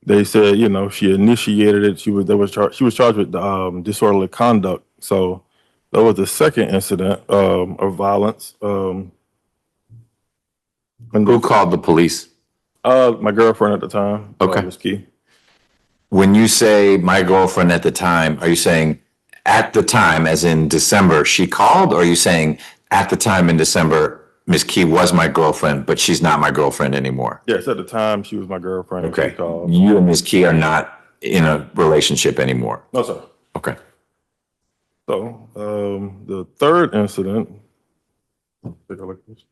they said, she initiated it. She was charged with disorderly conduct. So that was the second incident of violence. Who called the police? My girlfriend at the time. Okay. Was Key. When you say my girlfriend at the time, are you saying at the time, as in December, she called? Or are you saying at the time in December, Ms. Key was my girlfriend, but she's not my girlfriend anymore? Yes, at the time she was my girlfriend. And Okay. she called. You and Ms. Key are not in a relationship anymore. No, sir. Okay. So the third incident. Take a look at this.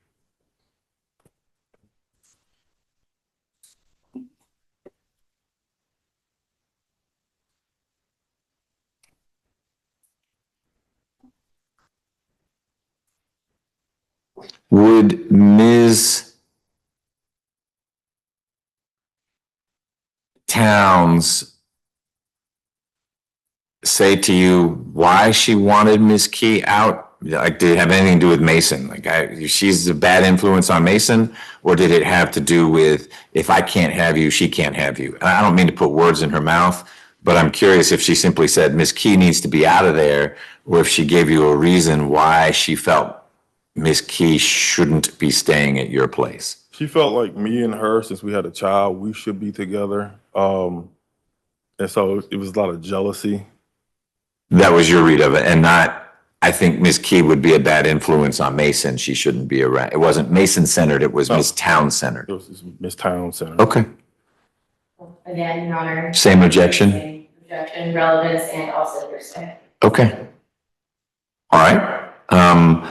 Would Ms. Towns say to you why she wanted Ms. Key out? Like, did it have anything to do with Mason? Like, she's a bad influence on Mason, or did it have to do with if I can't have you, she can't have you? And I don't mean to put words in her mouth, but I'm curious if she simply said Ms. Key needs to be out of there, or if she gave you a reason why she felt Ms. Key shouldn't be staying at your place. She felt like me and her, since we had a child, we should be together. And so it was a lot of jealousy. That was your read of it, and not, I think Ms. Key would be a bad influence on Mason. She shouldn't be around. It wasn't Mason-centered, it was Ms. Town-centered. It was Miss Townsend. Okay. Again, Your Honor. Same objection? Same objection, relevance, and also hearsay. Okay. All right.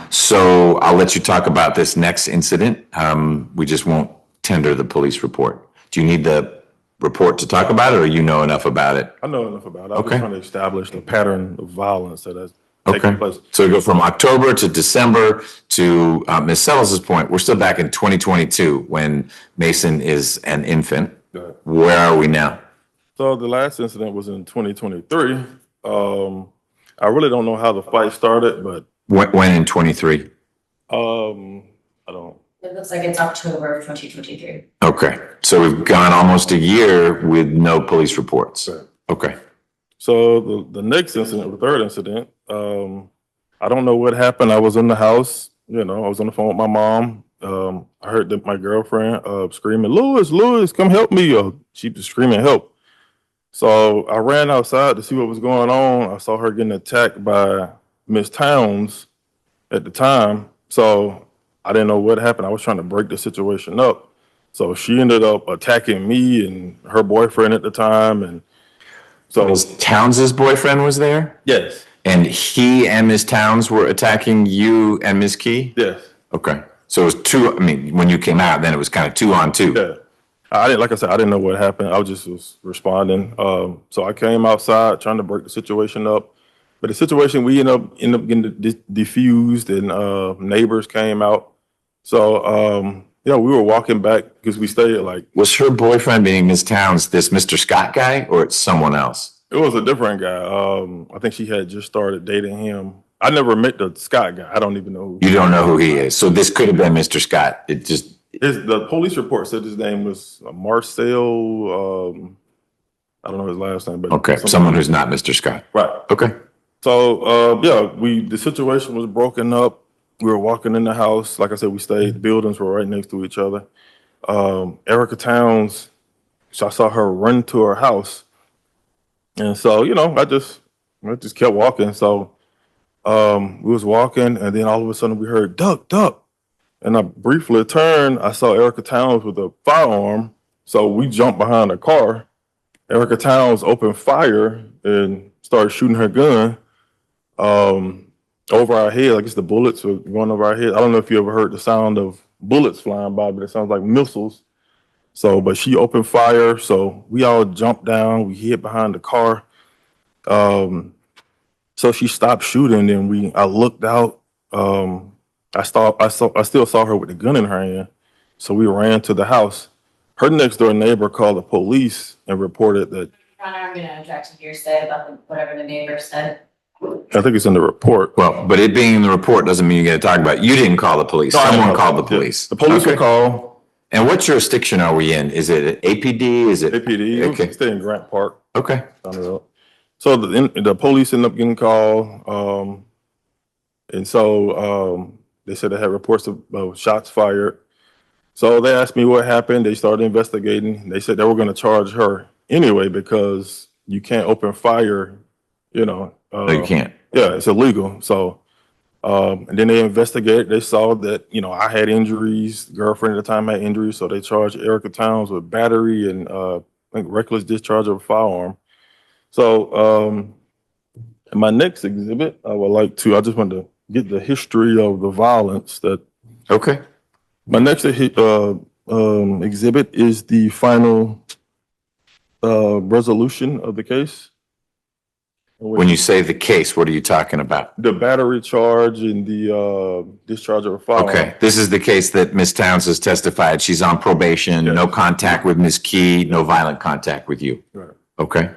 So I'll let you talk about this next incident. We just won't tender the police report. Do you need the report to talk about it, or you know enough about it? I know enough about it. I was Okay. trying to establish the pattern of violence that has Okay. taken place. So we go from October to December to Ms. Settles' point. We're still back in 2022 when Mason is an infant. Right. Where are we now? So the last incident was in 2023. I really don't know how the fight started, but When in 23? I don't. It looks like it's October of 2023. Okay. So we've gone almost a year with no police reports. Right. Okay. So the next incident, the third incident, I don't know what happened. I was in the house, I was on the phone with my mom. I heard my girlfriend screaming, Louis, come help me. She was screaming help. So I ran outside to see what was going on. I saw her getting attacked by Miss Towns at the time. So I didn't know what happened. I was trying to break the situation up. So she ended up attacking me and her boyfriend at the time. And so Ms. Towns' boyfriend was there? yes, And he and Ms. Towns were attacking you and Ms. Key? yes. Okay. So it was two, when you came out, then it was kind of 2-on-2. Yeah. Like I said, I didn't know what happened. I was responding. So I came outside trying to break the situation up. But the situation, we ended up getting diffused and neighbors came out. So, we were walking back because we stayed Was her boyfriend, being Ms. Towns, this Mr. Scott guy, or it's someone else? it was a different guy. I think she had just started dating him. I never met the Scott guy. I don't even know who. You don't know who he is. So this could have been Mr. Scott. The police report said his name was Marcel, I don't know his last name, but. Okay, someone who's not Mr. Scott. Right. Okay. So, yeah, the situation was broken up. We were walking in the house. Like I said, we stayed, buildings were right next to each other. Erica Towns, so I saw her run to her house. And so, I just kept walking. So, we was walking and then all of a sudden we heard duck, duck. And I briefly turned, I saw Erica Towns with a firearm. So we jumped behind a car. Erica Towns opened fire and started shooting her gun over our head. I guess the bullets were going over our head. I don't know if you ever heard the sound of bullets flying by, but it sounds like missiles. So, but she opened fire. So we all jumped down. We hid behind the car. So she stopped shooting, and I looked out. I still saw her with the gun in her hand. So we ran to the house. Her next door neighbor called the police and reported that. Your Honor, I'm going to object to hearsay about whatever the neighbor said. I think it's in the report. Well, but it being in the report doesn't mean you get to talk about it. You didn't call the police. No, I didn't Someone call called the yeah. police. The police Okay. will call. And what jurisdiction are we in? Is it APD? Is it? APD. Okay. We stay in Grant Park. Okay. Down the road. So the police ended up getting called. And so they said they had reports of shots fired. So they asked me what happened. They started investigating. They said they were going to charge her anyway because you can't open fire, No, you can't. Yeah, it's illegal. So, and then they investigated. They saw that, I had injuries. The girlfriend at the time had injuries. So they charged Erica Towns with battery and I think reckless discharge of a firearm. So in my next exhibit, I just want to get the history of the violence that. Okay. My next exhibit is the final resolution of the case. When you say the case, what are you talking about? The battery charge and the discharge of a firearm. Okay, this is the case that Ms. Towns has testified. She's on probation, no Yes. contact with Ms. Key, no violent contact with you. Right. Okay.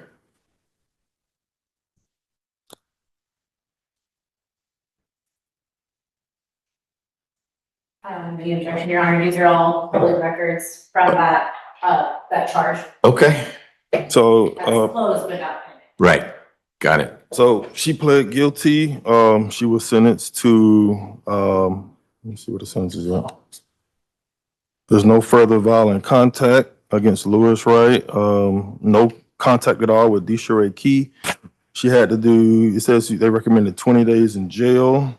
The objection, Your Honor, these are all public records from that charge. Okay. So, That's closed but not pending. Right. Got it. so she pled guilty. She was sentenced to, let me see what the sentence is at. There's no further violent contact against Lewis Wright. No contact at all with Desiree Key. She had to do, it says they recommended 20 days in jail.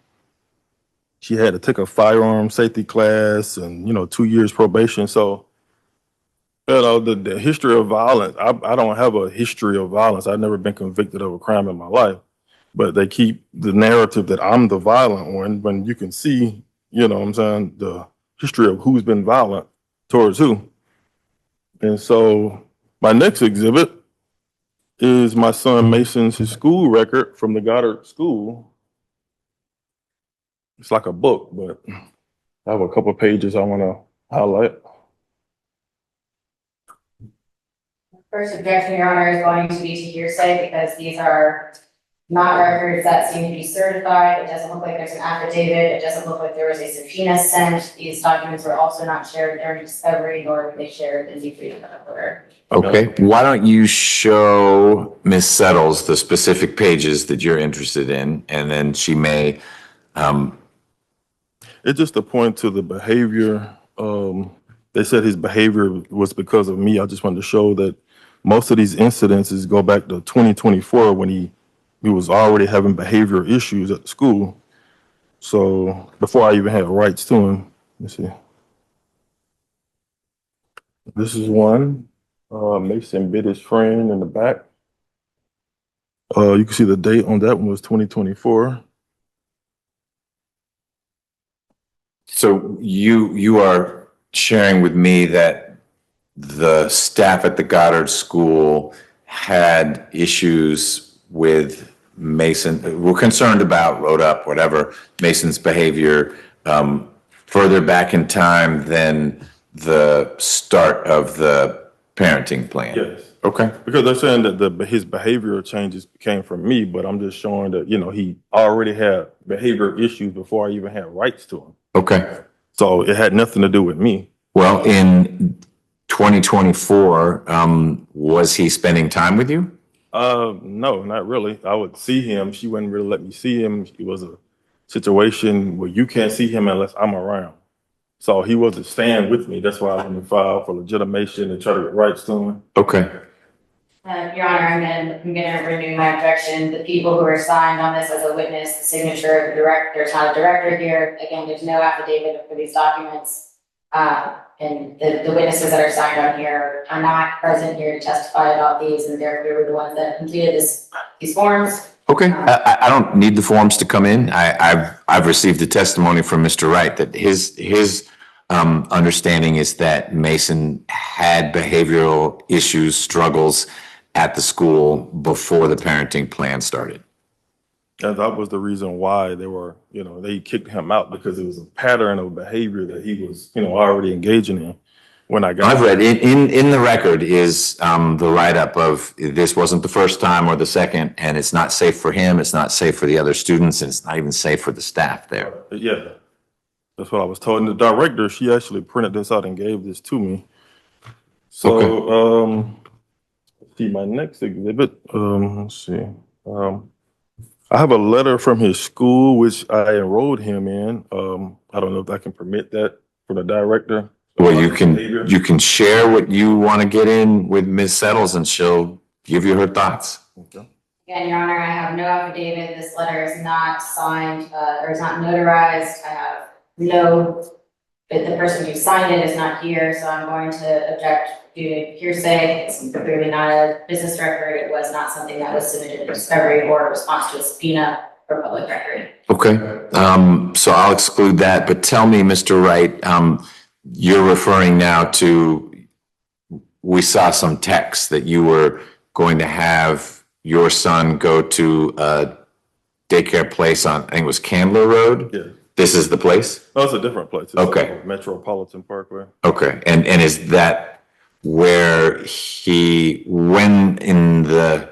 She had to take a firearm safety class and, 2 years probation. So, the history of violence, I don't have a history of violence. I've never been convicted of a crime in my life. But they keep the narrative that I'm the violent one when you can see, the history of who's been violent towards who. And so my next exhibit is my son Mason's his school record from the Goddard School. It's like a book, but I have a couple of pages I want to highlight. First objection, Your Honor, is going to be to hearsay because these are not records that seem to be certified. It doesn't look like there's an affidavit. It doesn't look like there was a subpoena sent. These documents were also not shared during discovery, nor were they shared in the freedom of order. Okay. Why don't you show Ms. Settles the specific pages that you're interested in, and then she may, It's just a point to the behavior. They said his behavior was because of me. I just wanted to show that most of these incidences go back to 2024 when he was already having behavior issues at the school. So before I even had rights to him, let me see. This is one. Mason bit his friend in the back. You can see the date on that one was 2024. so you are sharing with me that the staff at the Goddard School had issues with Mason, were concerned about, wrote up, whatever, Mason's behavior further back in time than the start of the parenting plan? Yes. Okay. Because they're saying that his behavioral changes came from me, but I'm just showing that, he already had behavior issues before I even had rights to him. Okay. So it had nothing to do with me. Well, in 2024, was he spending time with you? No, not really. I would see him. She wouldn't really let me see him. It was a situation where you can't see him unless I'm around. So he wasn't staying with me. That's why I went to file for legitimation and try to get rights to him. Okay. Your Honor, I'm gonna renew my objection. The people who are signed on this as a witness, the signature of the director, there's not a director here. Again, there's no affidavit for these documents. And the witnesses that are signed on here are not present here to testify about these, and they're the ones that completed these forms. Okay. I don't need the forms to come in. I've received the testimony from Mr. Wright that his understanding is that Mason had behavioral issues, struggles at the school before the parenting plan started. And that was the reason why they kicked him out, because it was a pattern of behavior that he was, already engaging in when I got. I've read in the record is the write-up of this wasn't the first time or the second, and it's not safe for him, it's not safe for the other students, and it's not even safe for the staff there. Yeah, that's what I was told. And the director, she actually printed this out and gave this to me. So, let's see my next exhibit. Let's see. I have a letter from his school, which I enrolled him in. I don't know if I can permit that from the director. Well, you can share what you want to get in with Ms. Settles, and she'll give you her thoughts. Okay. Again, Your Honor, I have no affidavit. This letter is not signed, or is not notarized. I have the person who signed it is not here, so I'm going to object due to hearsay. It's clearly not a business record. It was not something that was submitted to discovery or a response to a subpoena for public record. Okay. So I'll exclude that, but tell me, Mr. Wright, you're referring now to, we saw some text that you were going to have your son go to a daycare place on, I think it was Candler Road? Yeah. This is the place? Oh, it's a different place. It's Okay. Metropolitan Parkway. Okay. And is that where when in the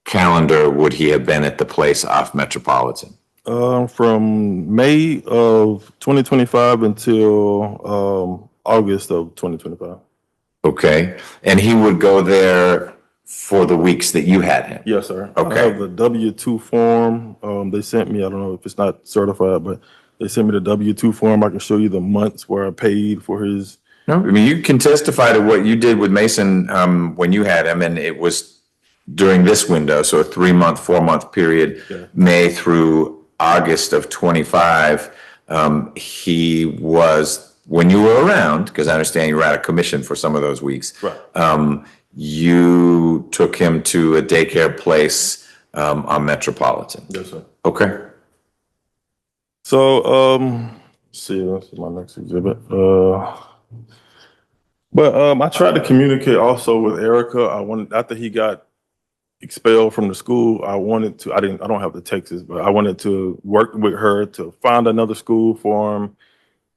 calendar would he have been at the place off Metropolitan? From May of 2025 until August of 2025. Okay. And he would go there for the weeks that you had him? Yes, sir. Okay. I have the W-2 form. They sent me, I don't know if it's not certified, but they sent me the W-2 form. I can show you the months where I paid for his. No, I mean, you can testify to what you did with Mason when you had him, and it was during this window, so a 3-month, 4-month period, Yeah. May through August of 25. He was, when you were around, because I understand you were out of commission for some of those weeks. Right. You took him to a daycare place on Metropolitan. Yes, sir. Okay. So, let's see, this is my next exhibit. But I tried to communicate also with Erica. After he got expelled from the school, I don't have the Texas, but I wanted to work with her to find another school for him.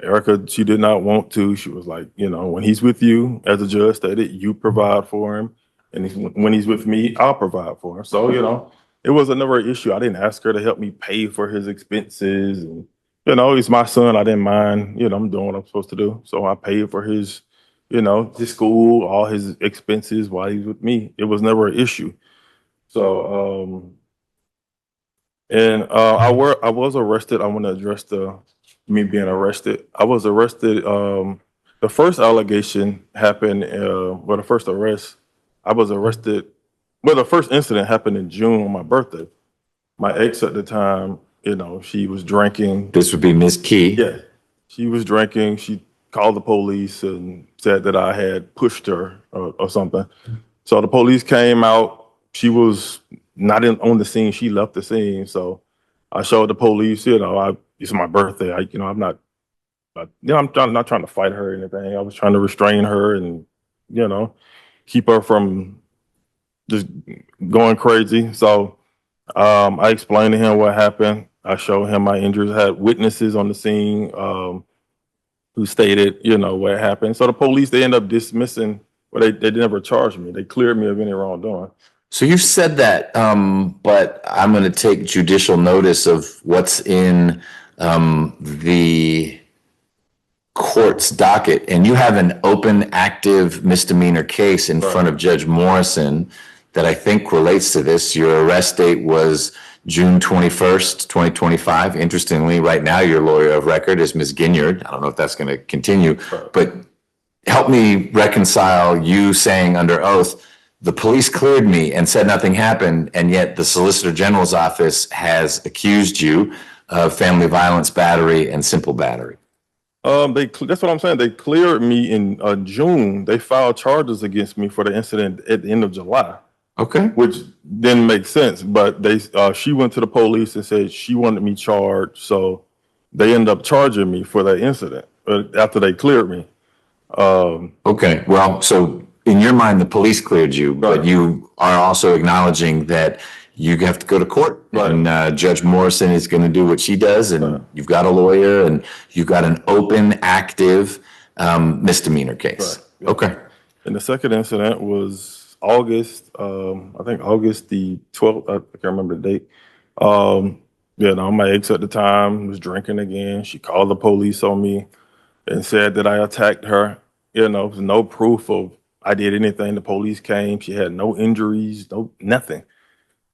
Erica, she did not want to. She was like, when he's with you, as the judge stated, you provide for him. And when he's with me, I'll provide for him. So, it was never an issue. I didn't ask her to help me pay for his expenses. And, he's my son. I didn't mind, I'm doing what I'm supposed to do. So I paid for his, his school, all his expenses while he's with me. It was never an issue. So, I was arrested. I want to address me being arrested. I was arrested. The first allegation happened, the first arrest, I was arrested. Well, the first incident happened in June on my birthday. My ex at the time, she was drinking. This would be Ms. Key. Yeah, she was drinking. She called the police and said that I had pushed her or something. So the police came out. She was not on the scene. She left the scene. So I showed the police, it's my birthday. I'm not trying to fight her or anything. I was trying to restrain her and, keep her from just going crazy. So I explained to him what happened. I showed him my injuries. I had witnesses on the scene who stated, what happened. So the police, they ended up dismissing, they never charged me. They cleared me of any wrongdoing. So you've said that, but I'm going to take judicial notice of what's in the court's docket, and you have an open, active misdemeanor case in front of Judge Morrison that I think relates to this. Your arrest date was June 21st, 2025. Interestingly, right now, your lawyer of record is Ms. Ginyard. I don't know if that's going to continue, but help me reconcile you saying under oath, the police cleared me and said nothing happened, and yet the Solicitor General's office has accused you of family violence, battery, and simple battery. That's what I'm saying. They cleared me in June. They filed charges against me for the incident at the end of July. Okay. Which didn't make sense, but she went to the police and said she wanted me charged, so they ended up charging me for that incident after they cleared me. Okay, well, so in your mind, the police cleared you, but Right. you are also acknowledging that you have to go to court. Right. And Judge Morrison is going to do what she does, and you've got a lawyer, and you've got an open, active misdemeanor case. Right. Okay. And the second incident was August, I think August the 12th, I can't remember the date. My ex at the time was drinking again. She called the police on me and said that I attacked her. There's no proof of I did anything. The police came. She had no injuries, nothing.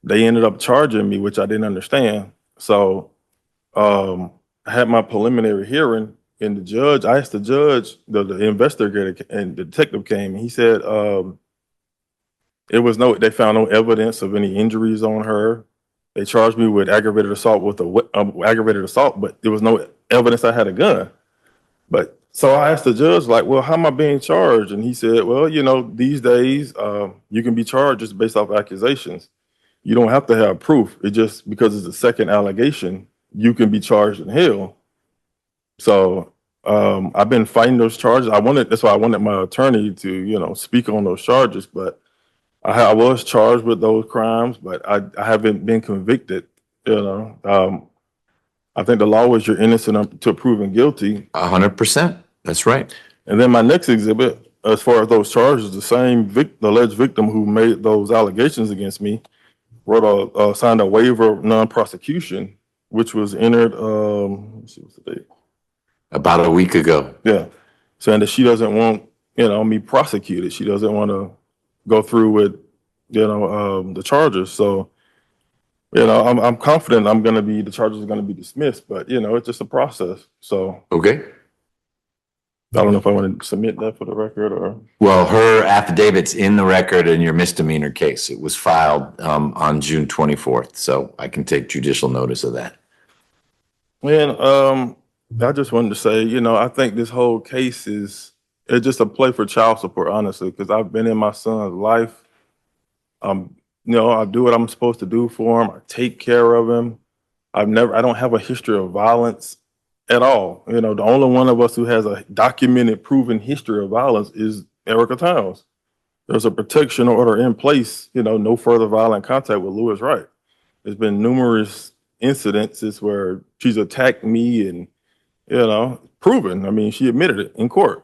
They ended up charging me, which I didn't understand. So I had my preliminary hearing, and I asked the judge, the investigator and the detective came, and he said they found no evidence of any injuries on her. They charged me with aggravated assault but there was no evidence I had a gun. But so I asked the judge, like, well, how am I being charged? And he said, well, these days you can be charged just based off accusations. You don't have to have proof. It just because it's a second allegation, you can be charged in hell. So I've been fighting those charges. That's why I wanted my attorney to, speak on those charges. But I was charged with those crimes, but I haven't been convicted. I think the law is you're innocent until proven guilty. 100%. That's right. And then my next exhibit, as far as those charges, the alleged victim who made those allegations against me signed a waiver of non-prosecution, which was entered, let's see what's the date. About a week ago. Yeah, saying that she doesn't want, me prosecuted. She doesn't want to go through with, the charges. So, I'm confident the charges are going to be dismissed, but it's just a process. So, Okay. I don't know if I want to submit that for the record or. Well, her affidavit's in the record in your misdemeanor case. It was filed on June 24th, so I can take judicial notice of that. Man, I just wanted to say, I think this whole case it's just a play for child support, honestly, because I've been in my son's life. I do what I'm supposed to do for him. I take care of him. I don't have a history of violence at all. The only one of us who has a documented, proven history of violence is Erica Towns. There's a protection order in place, no further violent contact with Lewis Wright. There's been numerous incidences where she's attacked me and, proven. I mean, she admitted it in court.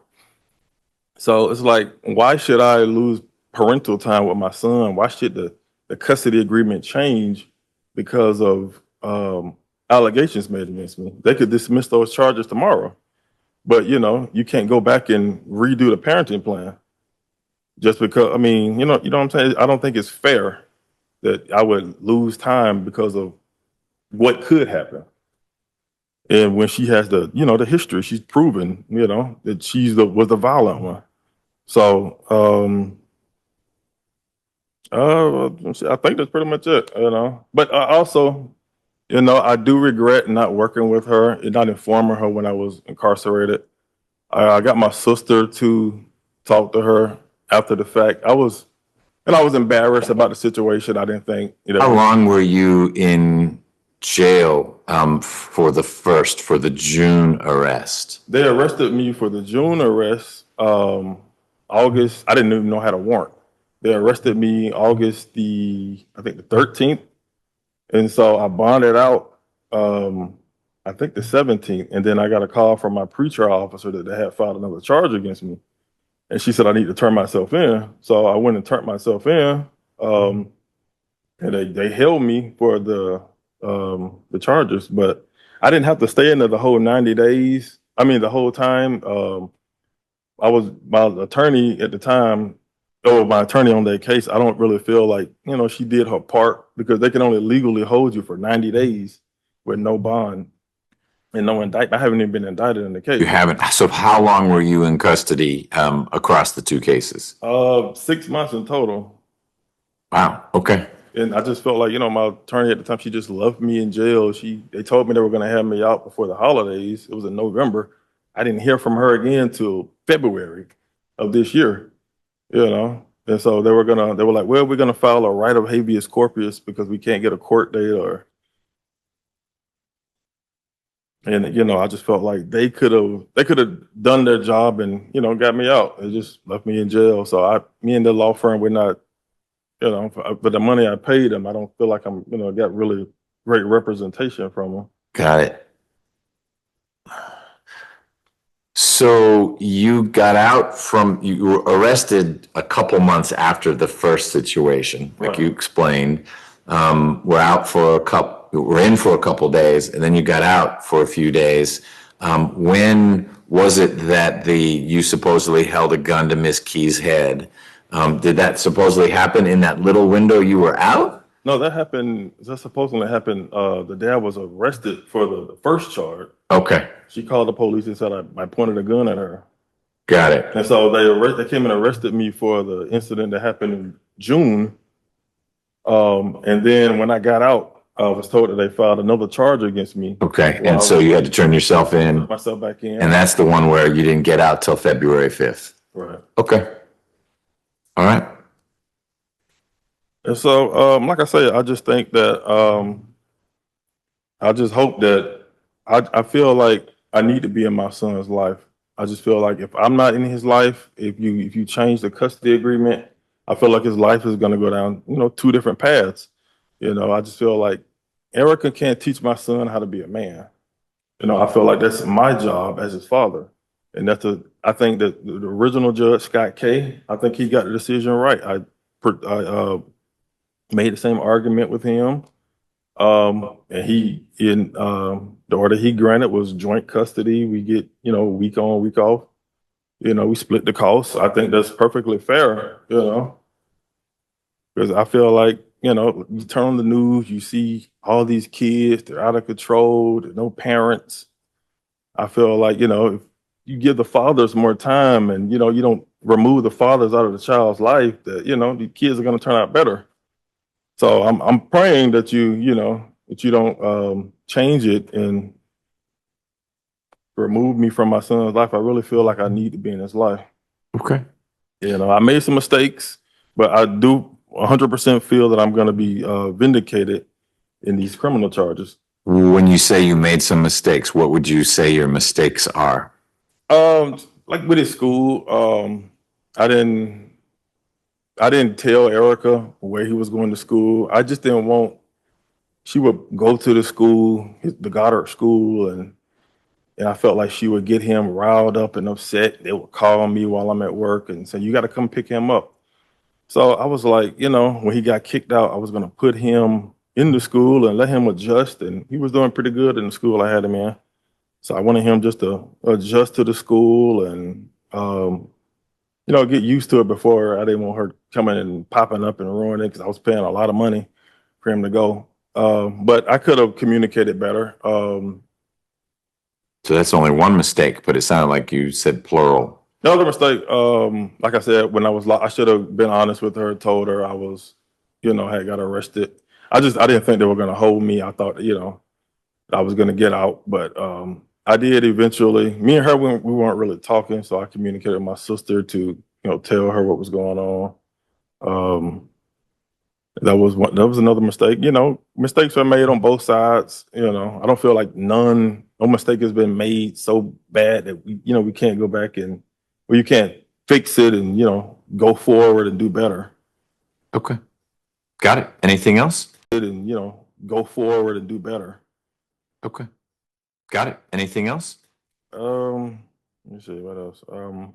So it's like, why should I lose parental time with my son? Why should the custody agreement change because of allegations made against me? They could dismiss those charges tomorrow, but you can't go back and redo the parenting plan just because. I mean, you know what I'm saying? I don't think it's fair that I would lose time because of what could happen. And when she has the history, she's proven, that was the violent one. So, I think that's pretty much it, But also, I do regret not working with her and not informing her when I was incarcerated. I got my sister to talk to her after the fact. I was embarrassed about the situation. I didn't think, How long were you in jail for the June arrest? They arrested me for the June arrest. August, I didn't even know I had a warrant. They arrested me August the 13th. And so I bonded out, I think the 17th. And then I got a call from my pretrial officer that they had filed another charge against me. And she said, I need to turn myself in. So I went and turned myself in. And they held me for the charges, but I didn't have to stay in there the whole 90 days. I mean, the whole time, my attorney at the time, or my attorney on that case, I don't really feel like, she did her part because they can only legally hold you for 90 days with no bond and no indictment. I haven't even been indicted in the case. You haven't. So how long were you in custody across the two cases? 6 months in total. Wow. Okay. And I just felt like, my attorney at the time, she just left me in jail. They told me they were going to have me out before the holidays. It was in November. I didn't hear from her again till February of this year, And so they were like, well, we're gonna file a right of habeas corpus because we can't get a court date and I just felt like they could have done their job and, got me out. They just left me in jail. So me and the law firm, we're not, for the money I paid them, I don't feel like I'm, got really great representation from them. Got it. So you got out you were arrested a couple months after the first situation, like Right. you explained. We're in for a couple days, and then you got out for a few days. When was it that you supposedly held a gun to Miss Key's head? Did that supposedly happen in that little window you were out? No, that supposedly happened, the dad was arrested for the first charge. Okay, She called the police and said I pointed a gun at her. got it. And so they came and arrested me for the incident that happened in June. And then when I got out, I was told that they filed another charge against me. Okay, Well, and so you had to turn yourself in, put myself back in. and that's the one where you didn't get out till February 5th. Right. Okay. All right. And so, like I say, I just think that I just hope that I feel like I need to be in my son's life. I just feel like if I'm not in his life, if you change the custody agreement, I feel like his life is going to go down, two different paths. I just feel like Erica can't teach my son how to be a man. I feel like that's my job as his father. And I think that the original judge, Scott K, I think he got the decision right. I made the same argument with him. And the order he granted was joint custody. We get, week on, week off. We split the costs. I think that's perfectly fair, because I feel like, you turn on the news, you see all these kids, they're out of control, there's no parents. I feel like, if you give the fathers more time and, you don't remove the fathers out of the child's life, that, the kids are going to turn out better. So I'm praying that that you don't change it and remove me from my son's life. I really feel like I need to be in his life. Okay. I made some mistakes, but I do 100% feel that I'm going to be vindicated in these criminal charges. When you say you made some mistakes, what would you say your mistakes are? Like with his school, I didn't tell Erica where he was going to school. I just didn't want. She would go to the school, the Goddard school, and I felt like she would get him riled up and upset. They would call me while I'm at work and say, "You got to come pick him up." So I was like, when he got kicked out, I was going to put him in the school and let him adjust. And he was doing pretty good in the school I had him in. So I wanted him just to adjust to the school and, get used to it before I didn't want her coming and popping up and ruining it because I was paying a lot of money for him to go. But I could have communicated better. So that's only one mistake, but it sounded like you said plural. The other mistake, like I said, when I should have been honest with her, told her I was, had got arrested. I didn't think they were going to hold me. I thought, I was going to get out, but I did eventually. Me and her, we weren't really talking, so I communicated with my sister to, tell her what was going on. That was another mistake. Mistakes are made on both sides. I don't feel like no mistake has been made so bad that we can't go back you can't fix it and, go forward and do better. Okay. Got it. Anything else? And, go forward and do better. Okay. Got it. Anything else? Let me see what else. There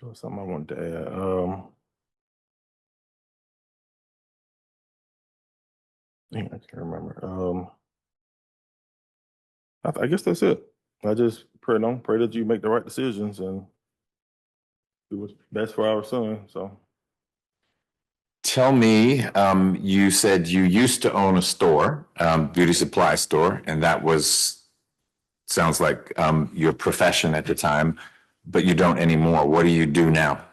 was something I wanted to add. I can't remember. I guess that's it. I just pray that you make the right decisions and do what's best for our son. So Tell me, you said you used to own a store, beauty supply store, and that sounds like your profession at the time, but you don't anymore. What do you do now?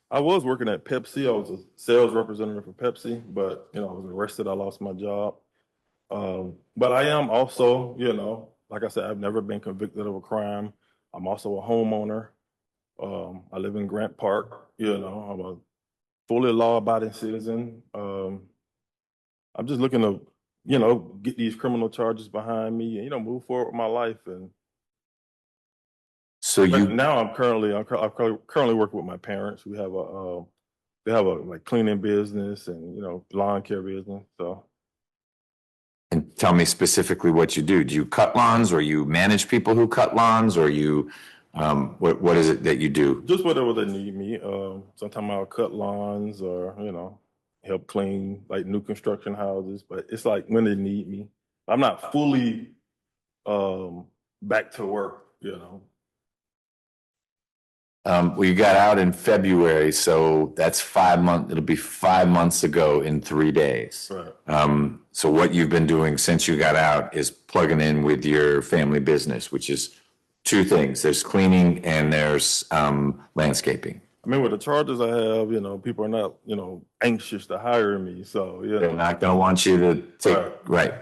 I was working at Pepsi. I was a sales representative for Pepsi, but I was arrested. I lost my job. But I am also, like I said, I've never been convicted of a crime. I'm also a homeowner. I live in Grant Park. I'm a fully law-abiding citizen. I'm just looking to, get these criminal charges behind me and, move forward with my life. And So but you, now I'm currently working with my parents. They have a like cleaning business and, lawn care business. So and tell me specifically what you do. Do you cut lawns, or you manage people who cut lawns, or what is it that you do? just whatever they need me. Sometimes I'll cut lawns or, help clean like new construction houses, but it's like when they need me. I'm not fully back to work. Well, you got out in February, so that's 5 months. It'll be 5 months ago in 3 days. Right. So what you've been doing since you got out is plugging in with your family business, which is two things. There's cleaning and there's landscaping. I mean, with the charges I have, people are not, anxious to hire me. So, They're not going to want you to take, right.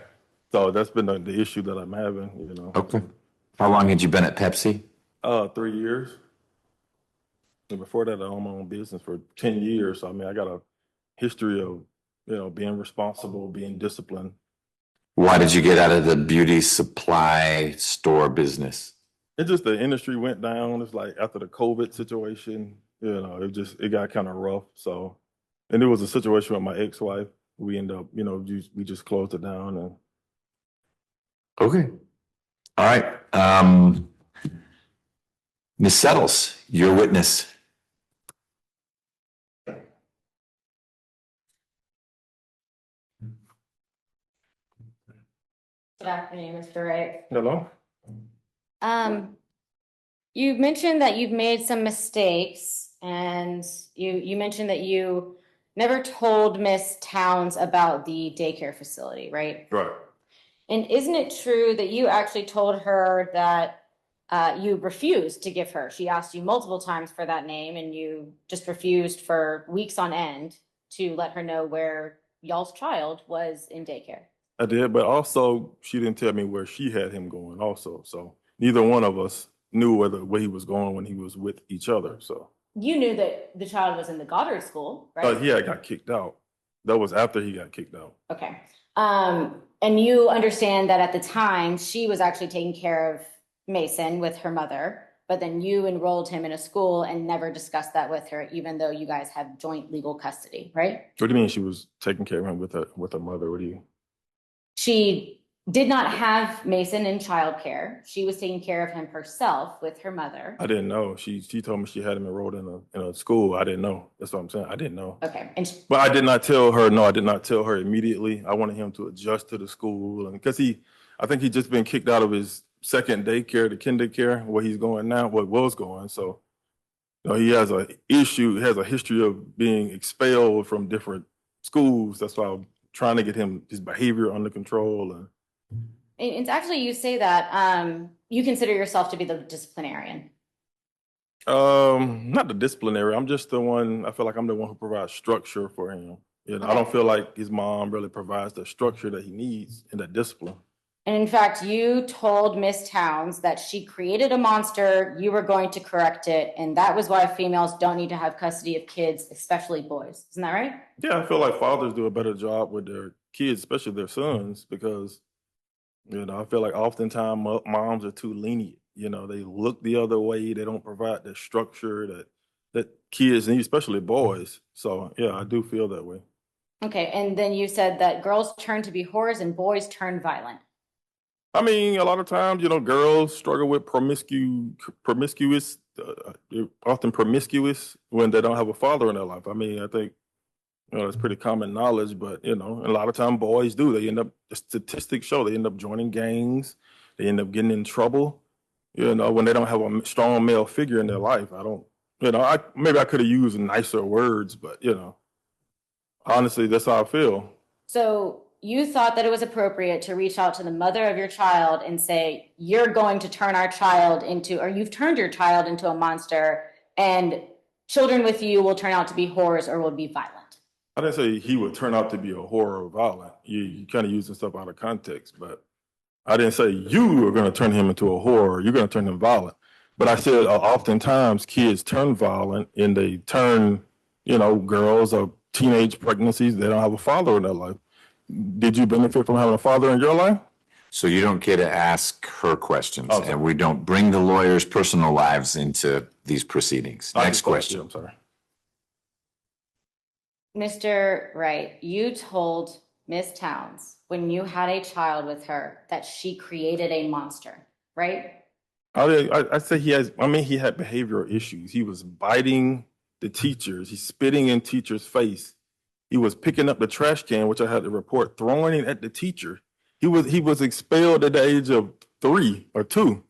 So that's been the issue that I'm having. Okay. How long had you been at Pepsi? 3 years. And before that, I owned my own business for 10 years. So, I mean, I got a history of, being responsible, being disciplined. Why did you get out of the beauty supply store business? It just, the industry went down. It's like after the COVID situation, it got kind of rough. So, and it was a situation with my ex-wife. We ended up, we just closed it down. And Okay. All right. Ms. Settles, your witness. Good afternoon, Mr. Wright. hello? You mentioned that you've made some mistakes, and you mentioned that you never told Miss Towns about the daycare facility, right? Right. And isn't it true that you actually told her that you refused to give her? She asked you multiple times for that name, and you just refused for weeks on end to let her know where y'all's child was in daycare. I did, but also she didn't tell me where she had him going also. So neither one of us knew where he was going when he was with each other. So You knew that the child was in the Goddard school, right? he had got kicked out. That was after he got kicked out. Okay. And you understand that at the time she was actually taking care of Mason with her mother, but then you enrolled him in a school and never discussed that with her, even though you guys have joint legal custody, right? What do you mean she was taking care of him with her mother? What do you? She did not have Mason in childcare. She was taking care of him herself with her mother. I didn't know. She told me she had him enrolled in a school. I didn't know. That's what I'm saying. I didn't know. Okay. But I did not tell her. No, I did not tell her immediately. I wanted him to adjust to the school, and because I think he just been kicked out of his second daycare, the kindergarten, where he's going now, where was going. So, he has a history of being expelled from different schools. That's why I'm trying to get his behavior under control. And it's actually, you say that you consider yourself to be the disciplinarian. not the disciplinary. I'm just the one. I feel like I'm the one who provides structure for him. I don't feel like his mom really provides the structure that he needs and the discipline. And in fact, you told Miss Towns that she created a monster, you were going to correct it, and that was why females don't need to have custody of kids, especially boys. Isn't that right? Yeah, I feel like fathers do a better job with their kids, especially their sons, because, I feel like oftentimes moms are too lenient. They look the other way. They don't provide the structure that kids need, especially boys. So, yeah, I do feel that way. Okay, and then you said that girls turn to be whores and boys turn violent. I mean, a lot of times, girls struggle with promiscuous, they're often promiscuous when they don't have a father in their life. I mean, I think, that's pretty common knowledge, but, a lot of times boys do. The statistics show they end up joining gangs. They end up getting in trouble, you know, when they don't have a strong male figure in their life. I don't, you know, maybe I could have used nicer words, but, you know, honestly, that's how I feel. So you thought that it was appropriate to reach out to the mother of your child and say, you're going to turn our child into, or you've turned your child into a monster, and children with you will turn out to be whores or will be violent. I didn't say he would turn out to be a horror or violent. You kind of using stuff out of context, but I didn't say you are going to turn him into a horror. You're going to turn him violent. But I said oftentimes kids turn violent and they turn, you know, girls or teenage pregnancies. They don't have a father in their life. Did you benefit from having a father in your life? So you don't get to ask her questions, Okay. and we don't bring the lawyers' personal lives into these proceedings. Next question. I'm sorry. Mr. Wright, you told Ms. Towns when you had a child with her that she created a monster, right? I say he has, I mean, he had behavioral issues. He was biting the teachers. He's spitting in teachers' face. He was picking up the trash can, which I had to report, throwing it at the teacher. He was expelled at the age of 3 or 2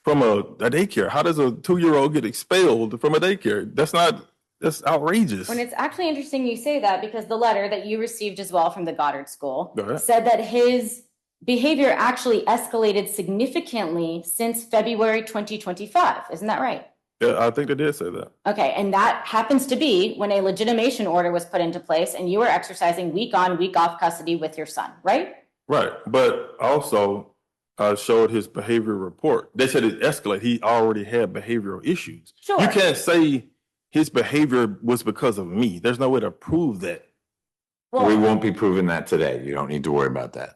from a daycare. How does a 2-year-old get expelled from a daycare? That's outrageous. When it's actually interesting you say that, because the letter that you received as well from the Goddard School Go ahead. said that his behavior actually escalated significantly since February 2025. Isn't that right? Yeah, I think they did say that. Okay, and that happens to be when a legitimation order was put into place and you were exercising week on, week off custody with your son, right? Right. But also, I showed his behavior report. They said it escalated. He already had behavioral issues. Sure. You can't say his behavior was because of me. There's no way to prove that. We won't be proving that today. You don't need to worry about that.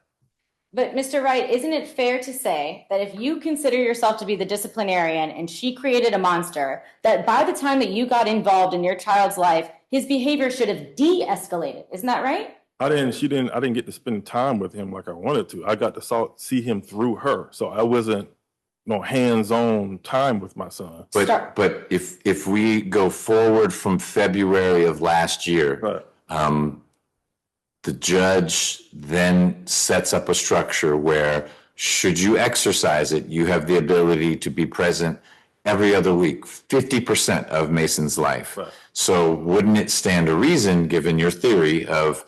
But Mr. Wright, isn't it fair to say that if you consider yourself to be the disciplinarian and she created a monster, that by the time that you got involved in your child's life, his behavior should have de-escalated? Isn't that right? I didn't get to spend time with him like I wanted to. I got to see him through her. So I wasn't hands-on time with my son. But if we go forward from February of last year, Right. the judge then sets up a structure where, should you exercise it, you have the ability to be present every other week, 50% of Mason's life. Right. So wouldn't it stand to reason, given your theory of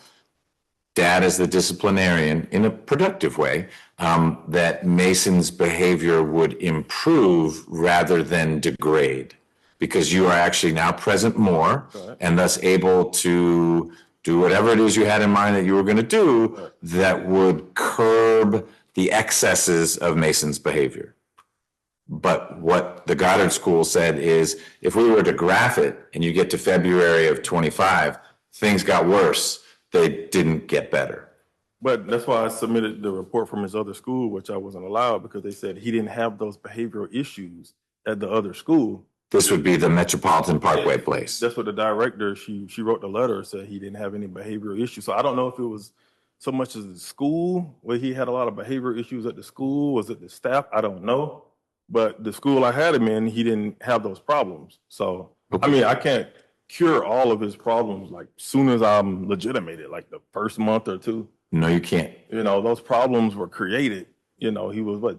dad as the disciplinarian in a productive way, that Mason's behavior would improve rather than degrade? Because you are actually now present more, Right. and thus able to do whatever it is you had in mind that you were going to do that would curb the excesses of Mason's behavior. But what the Goddard School said is, if we were to graph it and you get to February of 25, things got worse. They didn't get better. But that's why I submitted the report from his other school, which I wasn't allowed because they said he didn't have those behavioral issues at the other school. This would be the Metropolitan Parkway place. That's what the director, she wrote the letter, said he didn't have any behavioral issues. So I don't know if it was so much as the school, where he had a lot of behavioral issues at the school. Was it the staff? I don't know. But the school I had him in, he didn't have those problems. So, I mean, I can't cure all of his problems like soon as I'm legitimated, like the first month or 2. No, you can't. You know, those problems were created. You know, he was what,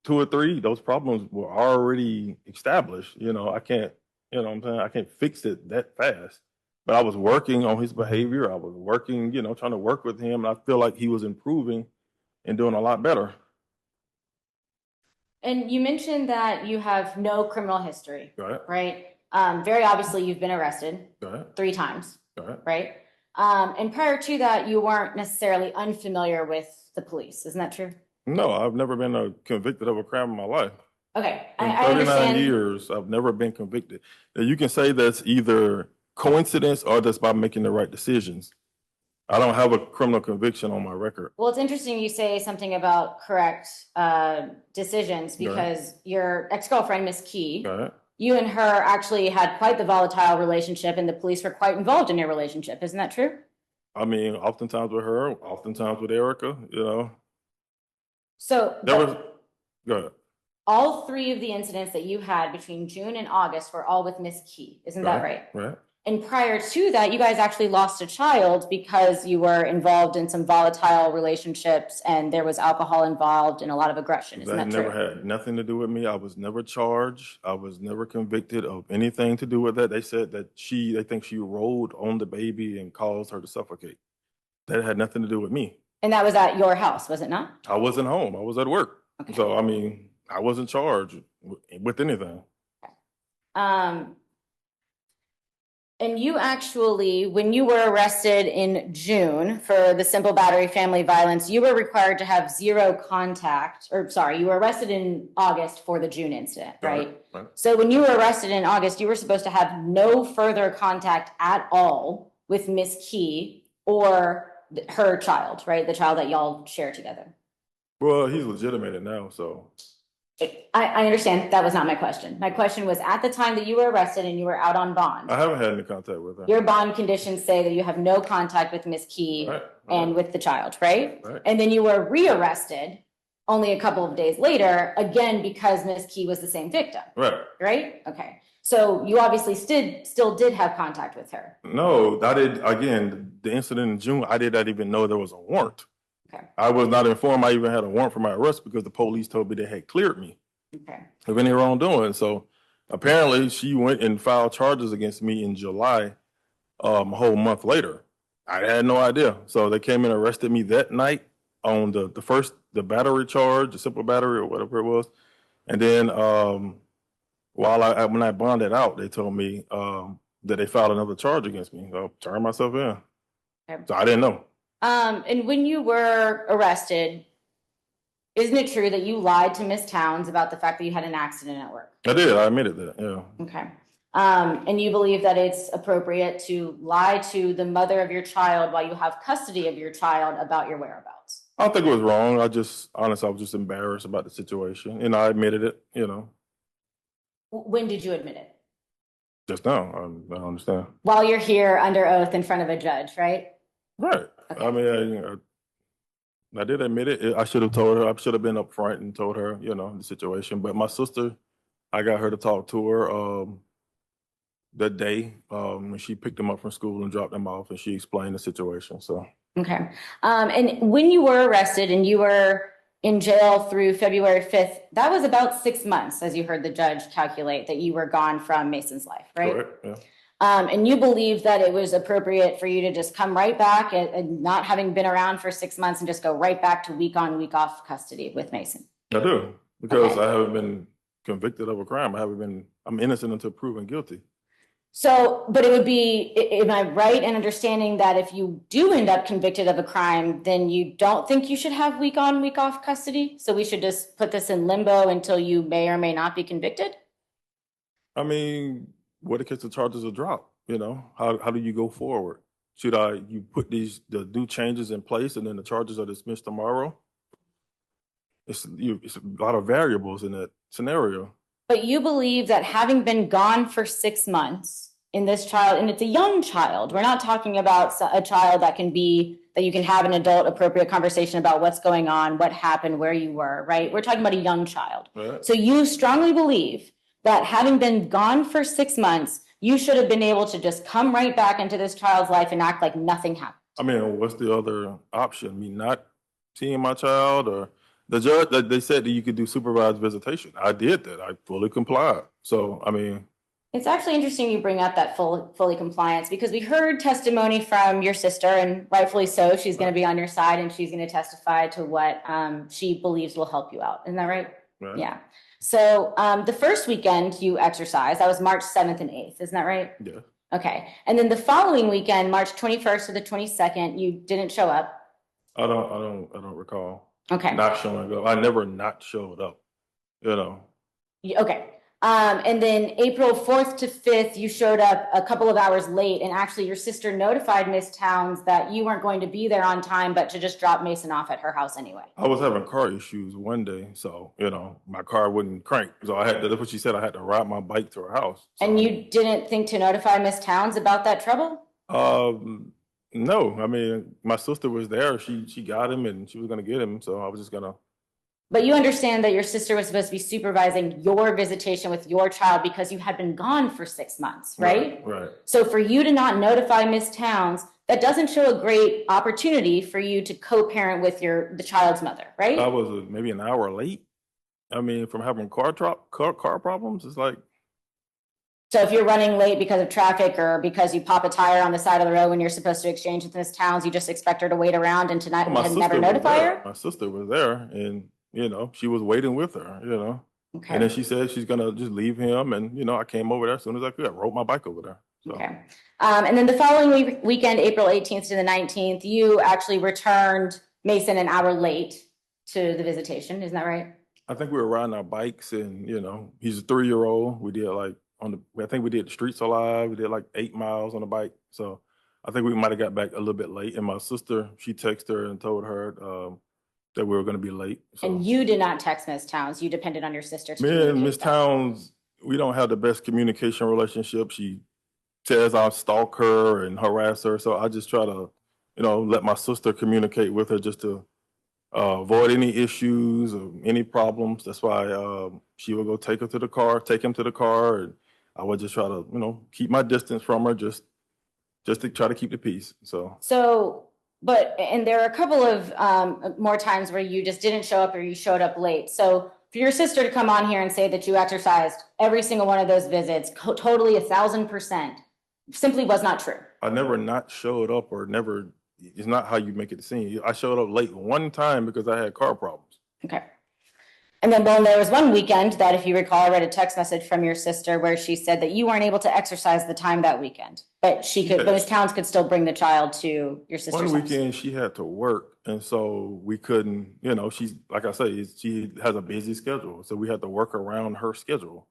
2 or 3? Those problems were already established. You know, I can't, you know what I'm saying? I can't fix it that fast. But I was working on his behavior. I was working, you know, trying to work with him. And I feel like he was improving and doing a lot better. And you mentioned that you have no criminal history, Right. right? Very obviously, you've been arrested Right. 3 times, Right. right? And prior to that, you weren't necessarily unfamiliar with the police. Isn't that true? No, I've never been convicted of a crime in my life. Okay, In I 39 understand. years, I've never been convicted. Now, you can say that's either coincidence or that's by making the right decisions. I don't have a criminal conviction on my record. Well, it's interesting you say something about correct decisions, because your ex-girlfriend, Miss Key, Right. you and her actually had quite the volatile relationship, and the police were quite involved in your relationship. Isn't that true? I mean, oftentimes with her, oftentimes with Erica, you know. So Go ahead. all 3 of the incidents that you had between June and August were all with Miss Key. Isn't that right? Right. And prior to that, you guys actually lost a child because you were involved in some volatile relationships and there was alcohol involved and a lot of aggression. Isn't That that never true? had nothing to do with me. I was never charged. I was never convicted of anything to do with that. They said that they think she rolled on the baby and caused her to suffocate. That had nothing to do with me. And that was at your house, was it not? I wasn't home. I was at work. Okay. So, I mean, I wasn't charged with anything. And you actually, when you were arrested in June for the simple battery family violence, you were required to have zero contact, or sorry, you were arrested in August for the June incident, right? Right. So when you were arrested in August, you were supposed to have no further contact at all with Miss Key or her child, right? The child that y'all share together. Well, he's legitimated now, so. I understand. That was not my question. My question was at the time that you were arrested and you were out on bond. I haven't had any contact with her. Your bond conditions say that you have no contact with Miss Key Right. and with the child, right? Right. And then you were rearrested only a couple of days later, again, because Miss Key was the same victim, Right. right? Okay. So you obviously still did have contact with her. No, I did. Again, the incident in June, I did not even know there was a warrant. Okay. I was not informed I even had a warrant for my arrest because the police told me they had cleared me Okay. of any wrongdoing. So apparently she went and filed charges against me in July, a whole month later. I had no idea. So they came and arrested me that night on the battery charge, the simple battery or whatever it was. And then when I bonded out, they told me that they filed another charge against me. So I turned myself in. Okay. So I didn't know. And when you were arrested, isn't it true that you lied to Miss Towns about the fact that you had an accident at work? I did. I admitted that. Yeah. Okay. And you believe that it's appropriate to lie to the mother of your child while you have custody of your child about your whereabouts? I don't think it was wrong. I was just embarrassed about the situation. And I admitted it, When did you admit it? just now. I don't understand. While you're here under oath in front of a judge, right? Right. Okay. I mean, I did admit it. I should have told her. I should have been upfront and told her, the situation. But my sister, I got her to talk to her that day when she picked him up from school and dropped him off, and she explained the situation. So. Okay. And when you were arrested and you were in jail through February 5th, that was about 6 months, as you heard the judge calculate, that you were gone from Mason's life, right? Correct. Yeah. And you believe that it was appropriate for you to just come right back and not having been around for 6 months and just go right back to week on, week off custody with Mason. I do, because Okay. I haven't been convicted of a crime. I'm innocent until proven guilty. So, but it would be, am I right in understanding that if you do end up convicted of a crime, then you don't think you should have week on, week off custody? So we should just put this in limbo until you may or may not be convicted? I mean, what if the charges are dropped? How do you go forward? Should you put the due changes in place and then the charges are dismissed tomorrow? It's a lot of variables in that scenario. But you believe that having been gone for 6 months in this child, and it's a young child, we're not talking about a child that you can have an adult appropriate conversation about what's going on, what happened, where you were, right? We're talking about a young child. Right. So you strongly believe that having been gone for 6 months, you should have been able to just come right back into this child's life and act like nothing happened. I mean, what's the other option? Me not seeing my child, or the judge that they said that you could do supervised visitation. I did that. I fully complied. So, I mean, It's actually interesting you bring up that fully compliance, because we heard testimony from your sister, and rightfully so. She's going to be on your side and she's going to testify to what she believes will help you out. Isn't that right? right. Yeah. So the first weekend you exercised, that was March 7th and 8th. Isn't that right? Yeah. Okay. And then the following weekend, March 21st to the 22nd, you didn't show up. I don't recall. Okay. Not showing up. I never not showed up. Okay. And then April 4th to 5th, you showed up a couple of hours late, and actually your sister notified Miss Towns that you weren't going to be there on time, but to just drop Mason off at her house anyway. I was having car issues one day, so my car wouldn't crank. So that's what she said. I had to ride my bike to her house. So, And you didn't think to notify Miss Towns about that trouble? No. I mean, my sister was there. She got him and she was gonna get him. So I was just gonna But you understand that your sister was supposed to be supervising your visitation with your child because you had been gone for 6 months, right? Right. So for you to not notify Ms. Towns, that doesn't show a great opportunity for you to co-parent with the child's mother, right? I was maybe an hour late. I mean, from having car problems, it's like, So if you're running late because of traffic or because you pop a tire on the side of the road when you're supposed to exchange with Ms. Towns, you just expect her to wait around and tonight my and sister never was notify there. her? My sister was there, and she was waiting with her. Okay. And then she said she's gonna just leave him, and I came over there as soon as I could. I rode my bike over there. So. Okay. And then the following weekend, April 18th to the 19th, you actually returned Mason an hour late to the visitation. Isn't that right? I think we were riding our bikes, and he's a 3-year-old. We did I think we did the Streets Alive. We did like 8 miles on the bike. So I think we might have got back a little bit late. And my sister, she texted her and told her that we were going to be late. So. And you did not text Ms. Towns. You depended on your sister to Me and communicate Miss that. Towns, we don't have the best communication relationship. She says I stalk her and harass her. So I just try to, let my sister communicate with her just to avoid any issues or any problems. That's why she would go take him to the car, and I would just try to, keep my distance from her, just to try to keep the peace. And there are a couple of more times where you just didn't show up or you showed up late. So for your sister to come on here and say that you exercised every single one of those visits, totally 1,000%, simply was not true. I never not showed up or never. It's not how you make it seem. I showed up late one time because I had car problems. Okay. And then, there was one weekend that, if you recall, I read a text message from your sister where she said that you weren't able to exercise the time that weekend, but but Ms. Towns could still bring the child to your sister's One house. weekend she had to work, and so we couldn't. She's like I say, she has a busy schedule, so we had to work around her schedule.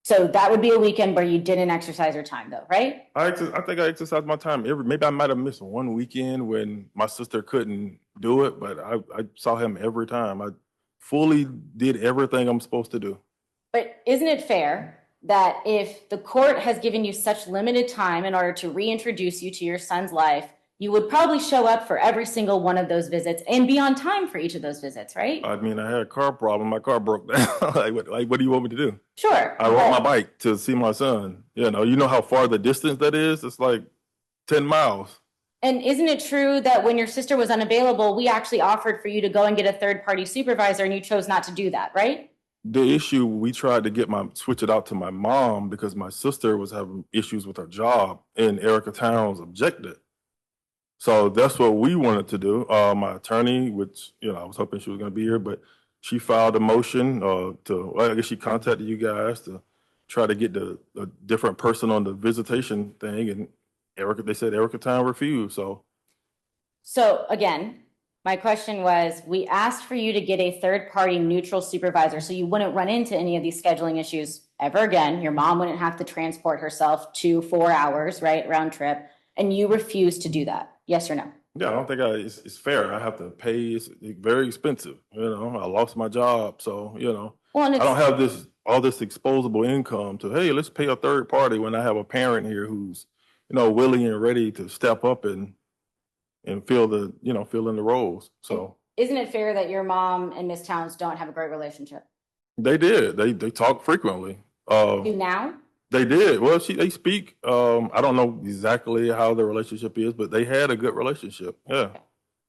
So that would be a weekend where you didn't exercise your time, though, right? I think I exercised my time maybe I might have missed one weekend when my sister couldn't do it, but I saw him every time. I fully did everything I'm supposed to do. But isn't it fair that if the court has given you such limited time in order to reintroduce you to your son's life, you would probably show up for every single one of those visits and be on time for each of those visits, right? I mean, I had a car problem. My car broke down. What do you want me to do? Sure. I rode my bike to see my son. You know how far the distance that is? It's like 10 miles. And isn't it true that when your sister was unavailable, we actually offered for you to go and get a third-party supervisor and you chose not to do that, right? The issue, we tried to switch it out to my mom because my sister was having issues with her job and Erica Towns objected. So that's what we wanted to do. My attorney, which, I was hoping she was going to be here, but she filed a motion I guess she contacted you guys to try to get a different person on the visitation thing. And they said Erica Town refused. So again, my question was, we asked for you to get a third-party neutral supervisor so you wouldn't run into any of these scheduling issues ever again. Your mom wouldn't have to transport herself 4 hours, right, round trip, and you refused to do that. Yes or no? Yeah, I don't think it's fair. I have to pay. It's very expensive. I lost my job. So, Well, I don't have all this exposable income to, hey, let's pay a third party when I have a parent here who's, willing and ready to step up and fill in the roles. So isn't it fair that your mom and Miss Towns don't have a great relationship? they did. They talk frequently. Do now? They did. Well, they speak. I don't know exactly how the relationship is, but they had a good relationship. Yeah. Okay.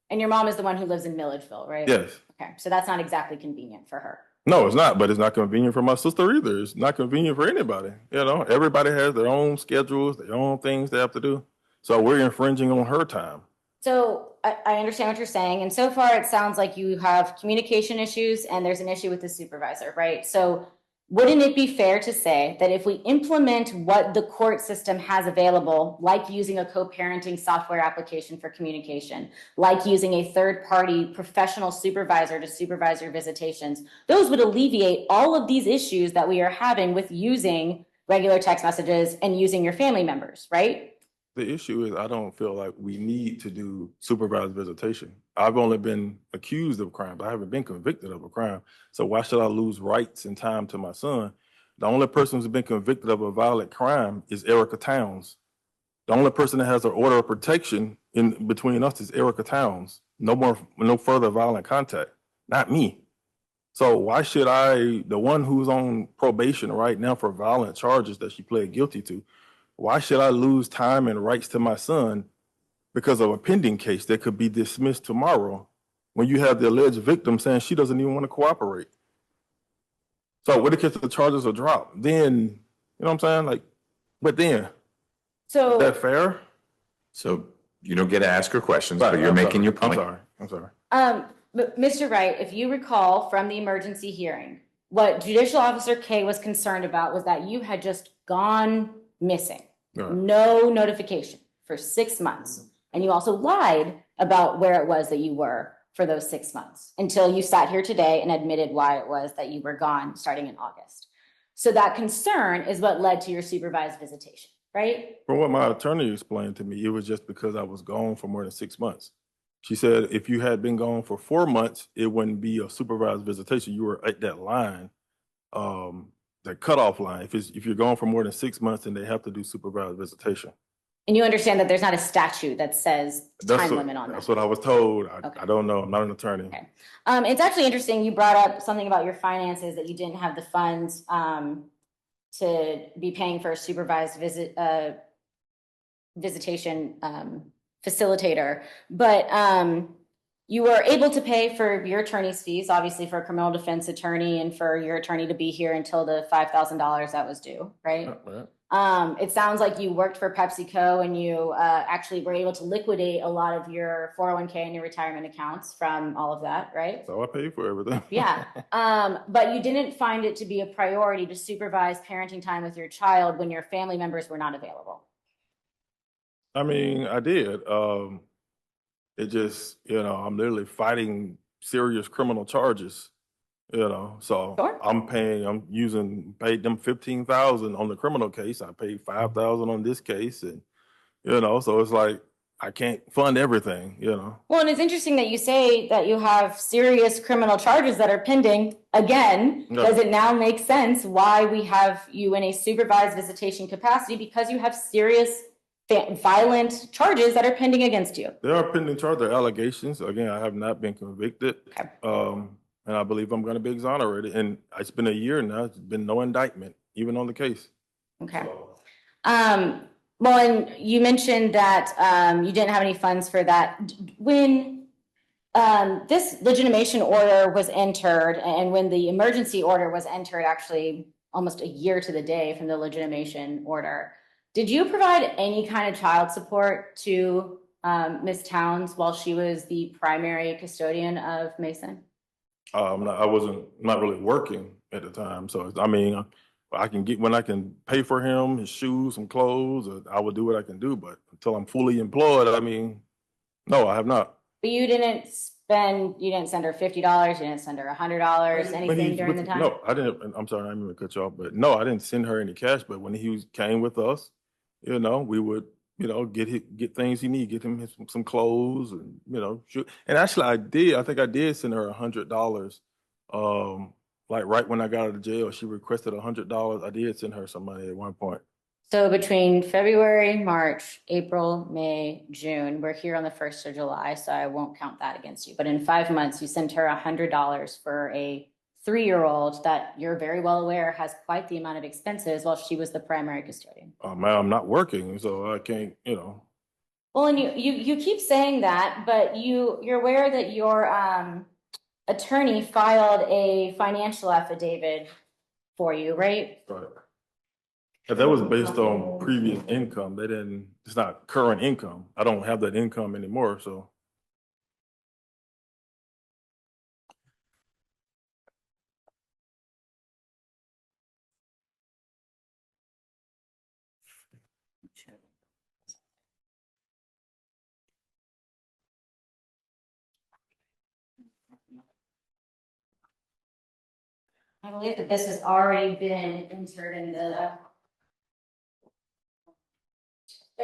And your mom is the one who lives in Milledgeville, right? Yes. Okay. So that's not exactly convenient for her. No, it's not, but it's not convenient for my sister either. It's not convenient for anybody. Everybody has their own schedules, their own things they have to do. So we're infringing on her time. So I understand what you're saying. And so far, it sounds like you have communication issues and there's an issue with the supervisor, right? So wouldn't it be fair to say that if we implement what the court system has available, like using a co-parenting software application for communication, like using a third-party professional supervisor to supervise your visitations, those would alleviate all of these issues that we are having with using regular text messages and using your family members, right? The issue is I don't feel like we need to do supervised visitation. I've only been accused of crime, but I haven't been convicted of a crime. So why should I lose rights and time to my son? The only person who's been convicted of a violent crime is Erica Towns. The only person that has an order of protection in between us is Erica Towns. No further violent contact. Not me. So why should the one who's on probation right now for violent charges that she pled guilty to, why should I lose time and rights to my son because of a pending case that could be dismissed tomorrow when you have the alleged victim saying she doesn't even want to cooperate? So what if the charges are dropped? Then, you know what I'm saying? Like, but then, is So, that fair? So you don't get to ask her questions, but Right, you're I'm making sorry. your point. I'm sorry. but Mr. Wright, if you recall from the emergency hearing, what Judicial Officer K was concerned about was that you had just gone missing. Right. No notification for 6 months. And you also lied about where it was that you were for those 6 months until you sat here today and admitted why it was that you were gone starting in August. So that concern is what led to your supervised visitation, right? From what my attorney explained to me, it was just because I was gone for more than 6 months. She said if you had been gone for 4 months, it wouldn't be a supervised visitation. You were at that line, that cutoff line. If you're gone for more than 6 months, then they have to do supervised visitation. And you understand that there's not a statute that says time limit on That's that. what I was told. Okay. I don't know. I'm not an attorney. Okay. It's actually interesting. You brought up something about your finances that you didn't have the funds to be paying for a supervised visitation facilitator, but you were able to pay for your attorney's fees, obviously for a criminal defense attorney and for your attorney to be here until the $5,000 that was due, right? Right. It sounds like you worked for PepsiCo and you actually were able to liquidate a lot of your 401k and your retirement accounts from all of that, right? So I pay for everything. Yeah. But you didn't find it to be a priority to supervise parenting time with your child when your family members were not available. I mean, I did. It just, I'm literally fighting serious criminal charges, so Sure. paid them 15,000 on the criminal case. I paid 5,000 on this case. And, so it's like, I can't fund everything, Well, and it's interesting that you say that you have serious criminal charges that are pending. Again, No. does it now make sense why we have you in a supervised visitation capacity? Because you have serious violent charges that are pending against you. There are pending charges, there are allegations. Again, I have not been convicted. Okay. And I believe I'm going to be exonerated. And it's been a year now. It's been no indictment, even on the case. Okay. So, Well, and you mentioned that you didn't have any funds for that. When this legitimation order was entered and when the emergency order was entered, actually almost a year to the day from the legitimation order, did you provide any kind of child support to Ms. Towns while she was the primary custodian of Mason? I wasn't not really working at the time. So, I mean, when I can pay for him, his shoes, some clothes, I will do what I can do. But until I'm fully employed, I mean, no, I have not. But you didn't send her $50, you didn't send her $100, anything during the time? No, I didn't. I'm sorry, I didn't mean to cut you off, but no, I didn't send her any cash. But when came with us, we would, get things he need, get him some clothes and, shoot. And actually I think I did send her $100. Like right when I got out of jail, she requested $100. I did send her some money at one point. So between February, March, April, May, June, we're here on the 1st of July, so I won't count that against you. But in 5 months, you sent her $100 for a 3-year-old that you're very well aware has quite the amount of expenses while she was the primary custodian. Man, I'm not working, so I can't, Well, and you keep saying that, but you're aware that your attorney filed a financial affidavit for you, right? Right. If that was based on previous income, it's not current income. I don't have that income anymore, so. I believe that this has already been entered in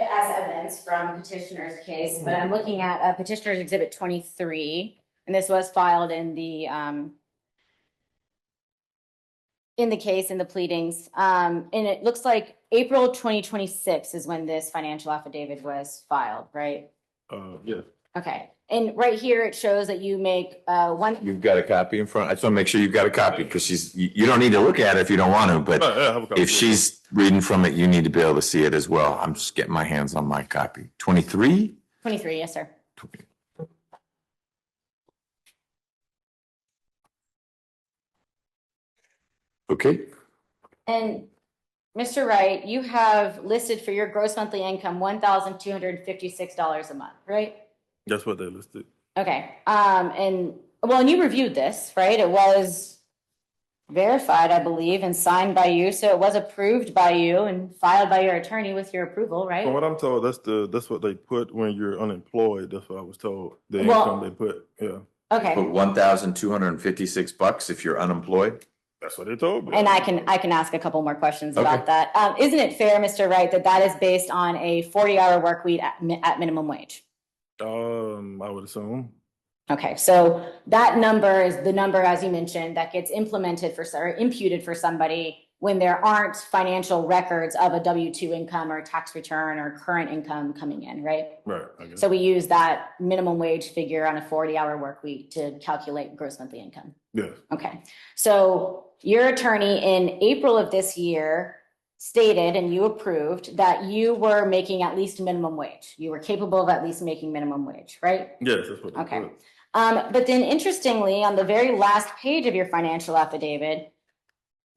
as evidence from petitioner's case, but I'm looking at petitioner's exhibit 23, and this was filed in the case, in the pleadings. And it looks like April 2026 is when this financial affidavit was filed, right? Yeah. Okay. And right here, it shows that you make one. You've got a copy in front. I just want to make sure you've got a copy because you don't need to look at it if you don't want to, but Yeah, I have a copy. if she's reading from it, you need to be able to see it as well. I'm just getting my hands on my copy. 23? 23, yes, sir. Okay. And Mr. Wright, you have listed for your gross monthly income $1,256 a month, right? That's what they listed. Okay. And you reviewed this, right? It was verified, I believe, and signed by you. So it was approved by you and filed by your attorney with your approval, From right? what I'm told, that's what they put when you're unemployed. That's what I was told. The Well- income they put. Yeah, Okay. But $1,256 if you're unemployed? that's what they told me. And I can ask a couple more questions Okay. about that. Isn't it fair, Mr. Wright, that is based on a 40-hour work week at minimum wage? I would assume. Okay, so that number is the number, as you mentioned, that gets implemented or imputed for somebody when there aren't financial records of a W-2 income or tax return or current income coming in, right? Right. I guess. So we use that minimum wage figure on a 40-hour work week to calculate gross monthly income. Yes. Okay, so your attorney in April of this year stated and you approved that you were making at least minimum wage. You were capable of at least making minimum wage, right? Yes, that's what they Okay. put. But then interestingly, on the very last page of your financial affidavit,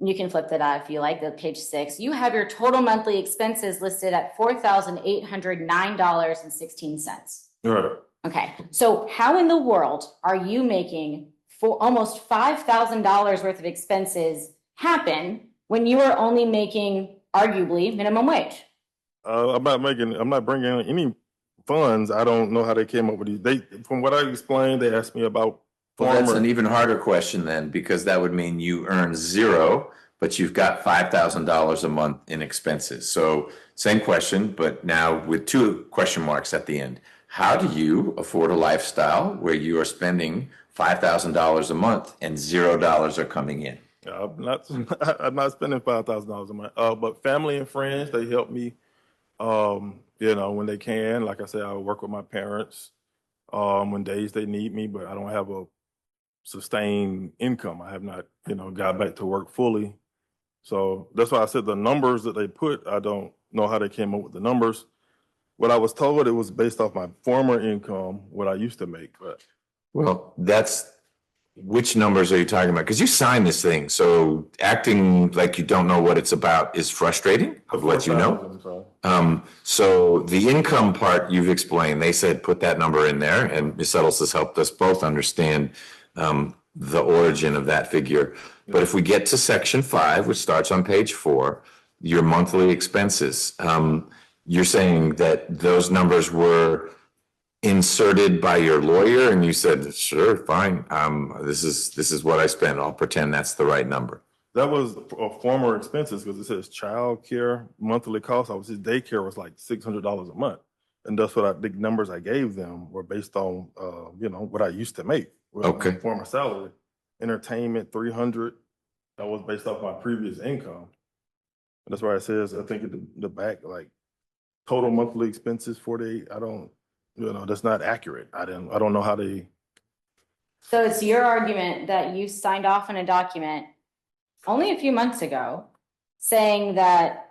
you can flip that out if you like, the page 6, you have your total monthly expenses listed at $4,809.16. Right. Okay, so how in the world are you making almost $5,000 worth of expenses happen when you are only making arguably minimum wage? I'm not bringing in any funds. I don't know how they came up with these. From what I explained, they asked me about Well, that's an former. even harder question then, because that would mean you earn zero, but you've got $5,000 a month in expenses. So same question, but now with 2 question marks at the end. How do you afford a lifestyle where you are spending $5,000 a month and $0 are coming in? I'm not spending $5,000 a month. But family and friends, they help me. When they can. Like I said, I work with my parents. When days they need me, but I don't have a sustained income. I have not, got back to work fully. So that's why I said the numbers that they put, I don't know how they came up with the numbers. What I was told, it was based off my former income, what I used to make. But Well, which numbers are you talking about? Because you signed this thing, so acting like you don't know what it's about is frustrating. I've let you know. I'm sorry. So the income part you've explained, they said put that number in there, and Ms. Settles has helped us both understand the origin of that figure. But if we get to section 5, which starts on page 4, your monthly expenses, you're saying that those numbers were inserted by your lawyer, and you said, sure, fine. This is what I spent. I'll pretend that's the right number. That was former expenses because it says child care monthly cost. His daycare was like $600 a month. And that's what the numbers I gave them were based on, what I used to make. With Okay. my former salary. Entertainment, $300. That was based off my previous income. And that's why it says, I think at the back, like total monthly expenses, 48. I don't, that's not accurate. I don't know how they. So it's your argument that you signed off on a document only a few months ago saying that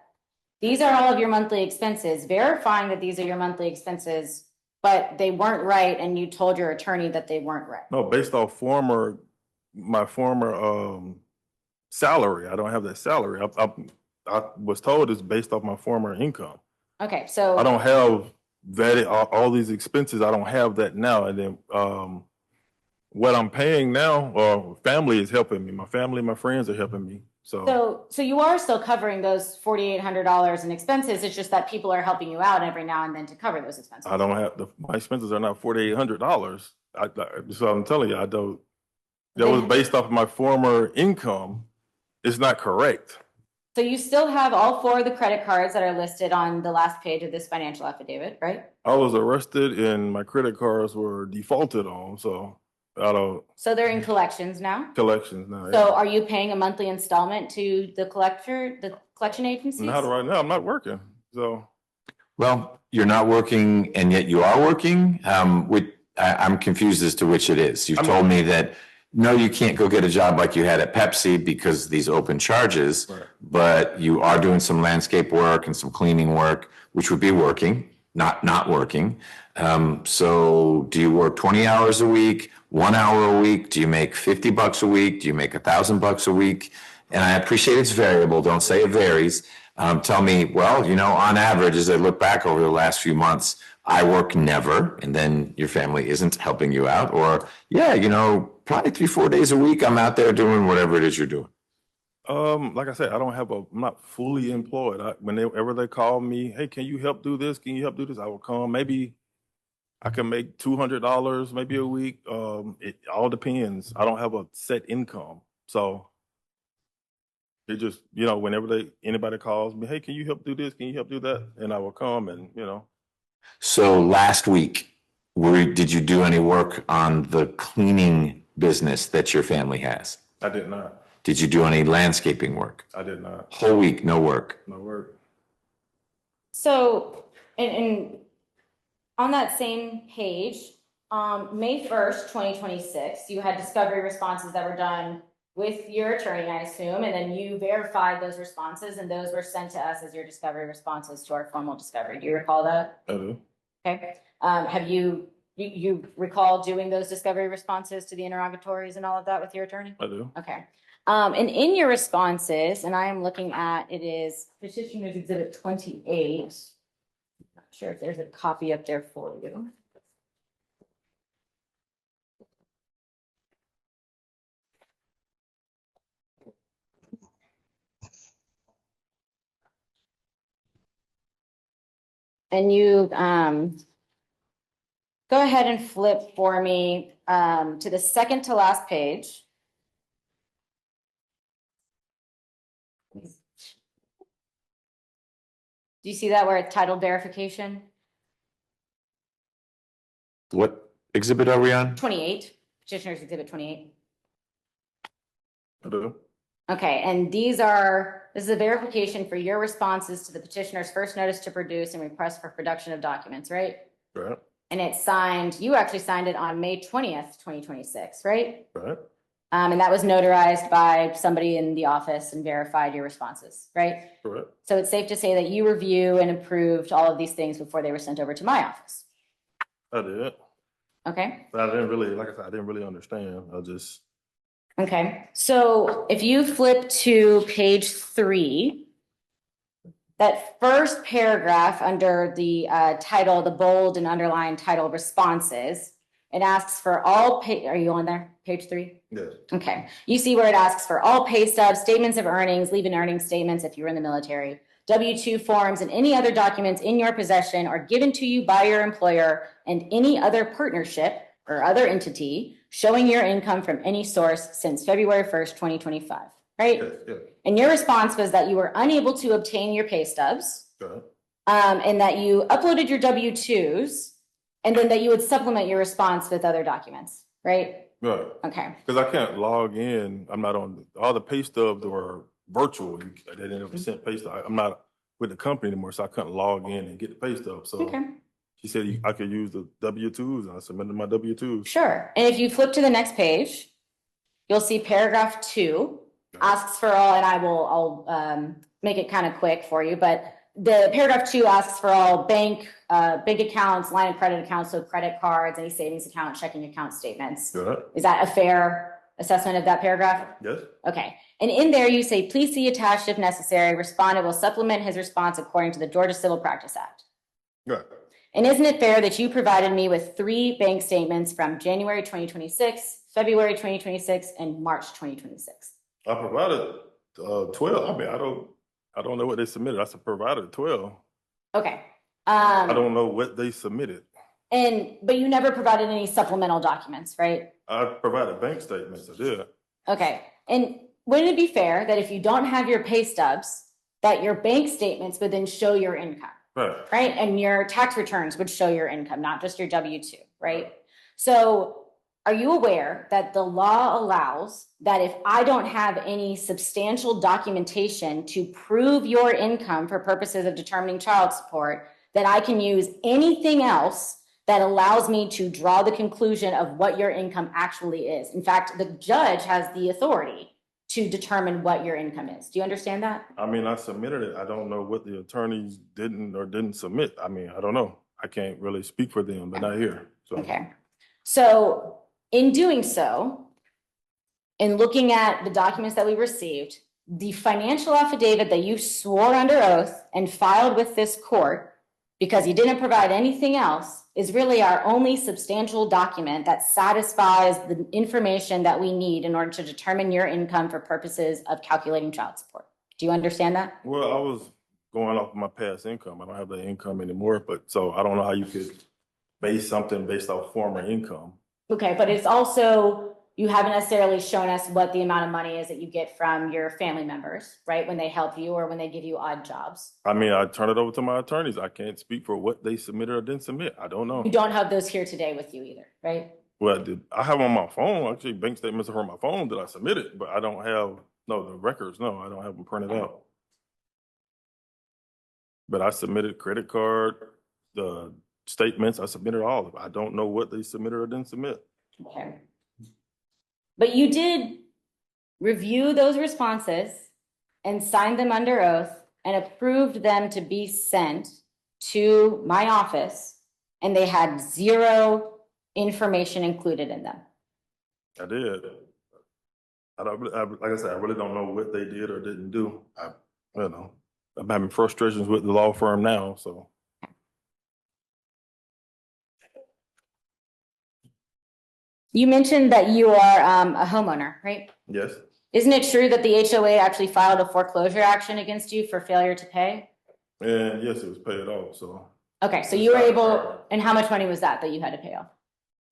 these are all of your monthly expenses, verifying that these are your monthly expenses, but they weren't right, and you told your attorney that they weren't right. No, based off my former salary. I don't have that salary. I was told it's based off my former income. Okay, so I don't have that, all these expenses. I don't have that now. And then what I'm paying now, family is helping me. My family, my friends are helping me. So you are still covering those $4,800 in expenses. It's just that people are helping you out every now and then to cover those expenses. I don't have my expenses are not $4,800. So I'm telling you, I don't. That was based off of my former income. It's not correct. So you still have all 4 of the credit cards that are listed on the last page of this financial affidavit, right? I was arrested and my credit cards were defaulted on. So I don't. So they're in collections now? Collections now. So are you paying a monthly installment to the collection agency? Not right now. I'm not working. So Well, you're not working and yet you are working. I'm confused as to which it is. You've told me that, no, you can't go get a job like you had at Pepsi because of these open charges, Right. but you are doing some landscape work and some cleaning work, which would be working, not working. So do you work 20 hours a week, 1 hour a week? Do you make $50 a week? Do you make $1,000 a week? And I appreciate it's variable. Don't say it varies. Tell me, well, on average, as I look back over the last few months, I work never, and then your family isn't helping you out. Or, yeah, probably 3-4 days a week, I'm out there doing whatever it is you're doing. Like I said, I'm not fully employed. Whenever they call me, hey, can you help do this? Can you help do this? I will come. Maybe I can make $200 maybe a week. It all depends. I don't have a set income. So it just, whenever anybody calls me, hey, can you help do this? Can you help do that? And I will come and. So last week, did you do any work on the cleaning business that your family has? I did not. Did you do any landscaping work? I did not. Whole week, no work. No work. So, and on that same page, May 1st, 2026, you had discovery responses that were done with your attorney, I assume, and then you verified those responses, and those were sent to us as your discovery responses to our formal discovery. Do you recall that? I do. Okay. Have you recall doing those discovery responses to the interrogatories and all of that with your attorney? I do. Okay. And in your responses, and I am looking at, it is Petitioner's Exhibit 28. Not sure if there's a copy up there for you. And you go ahead and flip for me to the second to last page. Do you see that where it's titled verification? What exhibit are we on? 28, Petitioner's Exhibit 28. I do. Okay, and this is a verification for your responses to the petitioner's first notice to produce and request for production of documents, right? Right. And it's signed, you actually signed it on May 20th, 2026, right? Right. And that was notarized by somebody in the office and verified your responses, right? Correct. So it's safe to say that you review and approved all of these things before they were sent over to my office. I did. Okay. But I didn't really, like I said, I didn't really understand. Okay. So if you flip to page 3, that first paragraph under the title, the bold and underlined title responses, it asks for all are you on there? Page 3? Yes. Okay. You see where it asks for all pay stubs, statements of earnings, leave-in earnings statements if you were in the military, W-2 forms, and any other documents in your possession or given to you by your employer and any other partnership or other entity showing your income from any source since February 1st, 2025, right? Yes. Yes. And your response was that you were unable to obtain your pay stubs, Right. and that you uploaded your W-2s, and then that you would supplement your response with other documents, right? Right. Okay. Because I can't log in. I'm not on all the pay stubs were virtual. They didn't send pay stub. I'm not with the company anymore, so I couldn't log in and get the pay stub. So Okay. she said I could use the W-2s, and I submitted my W-2s. Sure. And if you flip to the next page, you'll see paragraph 2 asks for all, and I'll make it kind of quick for you, but the paragraph 2 asks for all bank accounts, line of credit accounts, so credit cards, any savings account, checking account statements. Right. Is that a fair assessment of that paragraph? Yes. Okay. And in there you say, please see attached if necessary. Respondent will supplement his response according to the Georgia Civil Practice Act. Right. And isn't it fair that you provided me with 3 bank statements from January 2026, February 2026, and March 2026? I provided 12. I mean, I don't know what they submitted. I provided 12. Okay. I don't know what they submitted. But you never provided any supplemental documents, right? I provided bank statements. I did. Okay. And wouldn't it be fair that if you don't have your pay stubs, that your bank statements would then show your income? Right. Right? And your tax returns would show your income, not just your W-2, right? So are you aware that the law allows that if I don't have any substantial documentation to prove your income for purposes of determining child support, that I can use anything else that allows me to draw the conclusion of what your income actually is. In fact, the judge has the authority to determine what your income is. Do you understand that? I mean, I submitted it. I don't know what the attorneys didn't or didn't submit. I mean, I don't know. I can't really speak for them. They're not here. So. Okay. So in doing so, in looking at the documents that we received, the financial affidavit that you swore under oath and filed with this court, because you didn't provide anything else, is really our only substantial document that satisfies the information that we need in order to determine your income for purposes of calculating child support. Do you understand that? Well, I was going off my past income. I don't have that income anymore, but so I don't know how you could base something based off former income. Okay, but it's also, you haven't necessarily shown us what the amount of money is that you get from your family members, right? When they help you or when they give you odd jobs. I mean, I turn it over to my attorneys. I can't speak for what they submitted or didn't submit. I don't know. You don't have those here today with you either, right? Well, I have on my phone, actually, bank statements are on my phone that I submitted, but I don't have, no, the records, no, I don't have them printed out. But I submitted credit card, the statements, I submitted all of it. I don't know what they submitted or didn't submit. Okay. But you did review those responses and sign them under oath and approved them to be sent to my office, and they had zero information included in them. I did. Like I said, I really don't know what they did or didn't do. You know, I'm having frustrations with the law firm now, so. You mentioned that you are a homeowner, right? Yes, Isn't it true that the HOA actually filed a foreclosure action against you for failure to pay? and yes, it was paid off, so Okay, so you were able, and how much money was that you had to pay off?